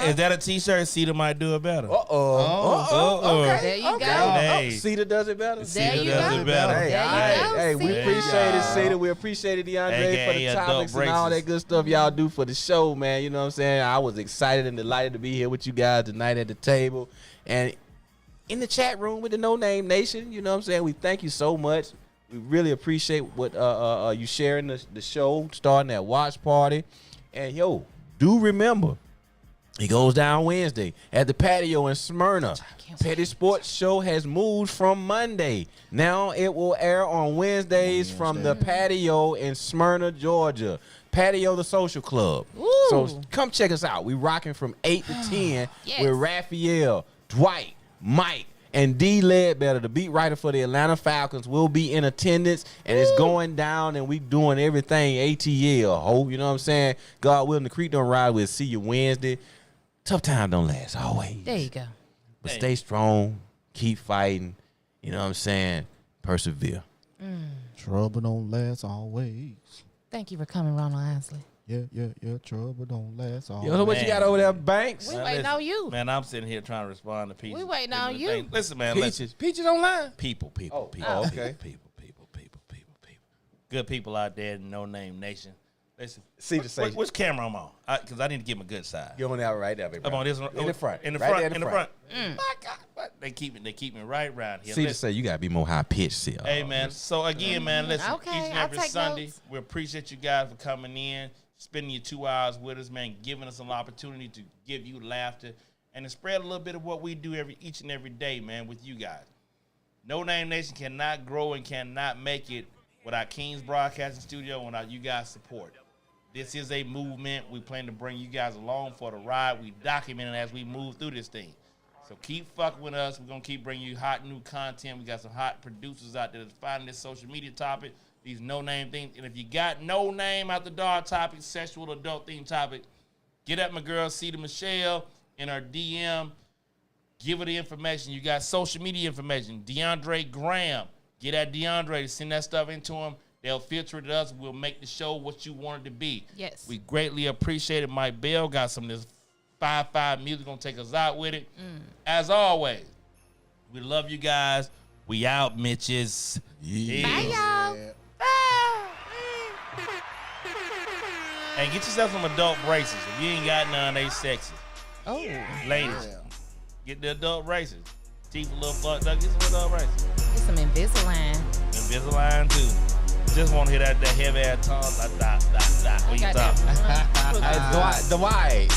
Is that a T-shirt? Cedar might do it better. Okay. There you go. Hey. Cedar does it better. There you does go. it better. There you go. Hey, we Cedar. appreciate it, Cedar. We appreciate it, DeAndre, for AKA the adult topics and all braces. that good stuff y'all do for the show, man. You know what I'm saying? I was excited and delighted to be here with you guys tonight at the table. And in the chat room with the No Name Nation, you know what I'm saying? We thank you so much. We really appreciate what you sharing the show, starting that watch party. And, yo, do remember, it goes down Wednesday at the patio in Smyrna. Petty Sports Show has moved from Monday. Now it will air on Wednesdays from the patio in Smyrna, Georgia. Patio the Social Club. Ooh. So come check us out. We rocking from 8 to 10 Yes. with Raphael, Dwight, Mike, and D. Ledbetter, the beat writer for the Atlanta Falcons, will be in attendance, and it's going down, and we doing everything ATL, ho. You know what I'm saying? God willing, the creek don't ride. We'll see you Wednesday. Tough time don't last always. There you go. But stay strong, keep fighting. You know what I'm saying? Persevere. Trouble don't last always. Thank you for coming, Ronald Ansley. Yeah. Trouble don't last always. Yo, what you got over there, Banks? We waiting on you. Man, I'm sitting here trying to respond to Peaches. We waiting on you. Listen, man. Peaches online. People. okay. People. Good people out there in No Name Nation. Listen. See the say. Which camera I'm on? Because I need to give him a good side. Get on there right there, baby. I'm on this one. In the front. In the Right front. there In the front. My God. What? They keep me right around here. See to Listen. say you gotta be more high pitched. See, Hey, man. So, again, man, listen. Okay, Each and I'll every take Sunday, notes. we appreciate you guys for coming in, spending your 2 hours with us, man, giving us an opportunity to give you laughter and to spread a little bit of what we do each and every day, man, with you guys. No Name Nation cannot grow and cannot make it without King's Broadcasting Studio and without you guys' support. This is a movement. We plan to bring you guys along for the ride. We document it as we move through this thing. So keep fucking with us. We're going to keep bringing you hot new content. We got some hot producers out there that's finding this social media topic, these no-name things. And if you got no name out the door topic, sexual adult theme topic, get at my girl, Cedar Michelle, in her DM. Give her the information. You got social media information. DeAndre Graham. Get at DeAndre to send that stuff into him. They'll filter it to us. We'll make the show what you want it to be. Yes. We greatly appreciate it. Mike Bell got some of this 5 music gonna take us out with it. As always, we love you guys. We out, Mitches. Bye, y'all. Hey, get yourself some adult braces. If you ain't got none, they sexy. Oh, Ladies, get the adult braces. Teeth a little fucked up. Get some adult braces. get some Invisalign. Invisalign too. Just want to hear that heavy ass tongue. What you talking? Dwight.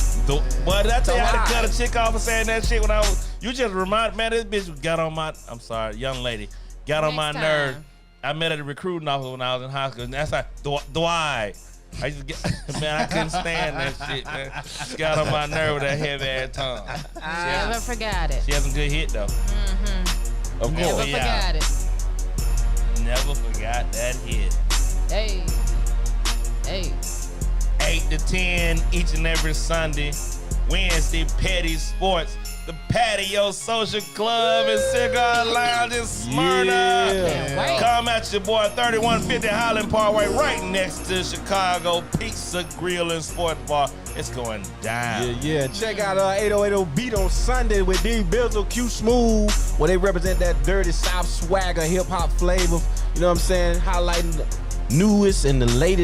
But I tell you how to cut a chick off for saying that shit when I was. You just remind man, this bitch got on my. I'm sorry, young lady, got on my nerve. I met at a recruiting office when I was in high school, and that's like Dwight. I used to get, man, I couldn't stand that shit, man. She got on my nerve with that heavy ass tongue. Never forgot it. She has some good hit though. Mm-hmm. Of Never course, forgot it. Never forgot that hit. Hey. 8 to 10 each and every Sunday. Wednesday, Petty Sports. The Patio Social Club and Cigar Lounge in Smyrna. Yeah. Come at your boy, 3150 Highland Parkway, right next to Chicago Pizza Grill and Sports Bar. It's going down. Yeah. Check out 8080 Beat on Sunday with D Bizzle, Q Smooth, where they represent that dirty South swagger, hip hop flavor. You know what I'm saying? Highlighting the newest and the latest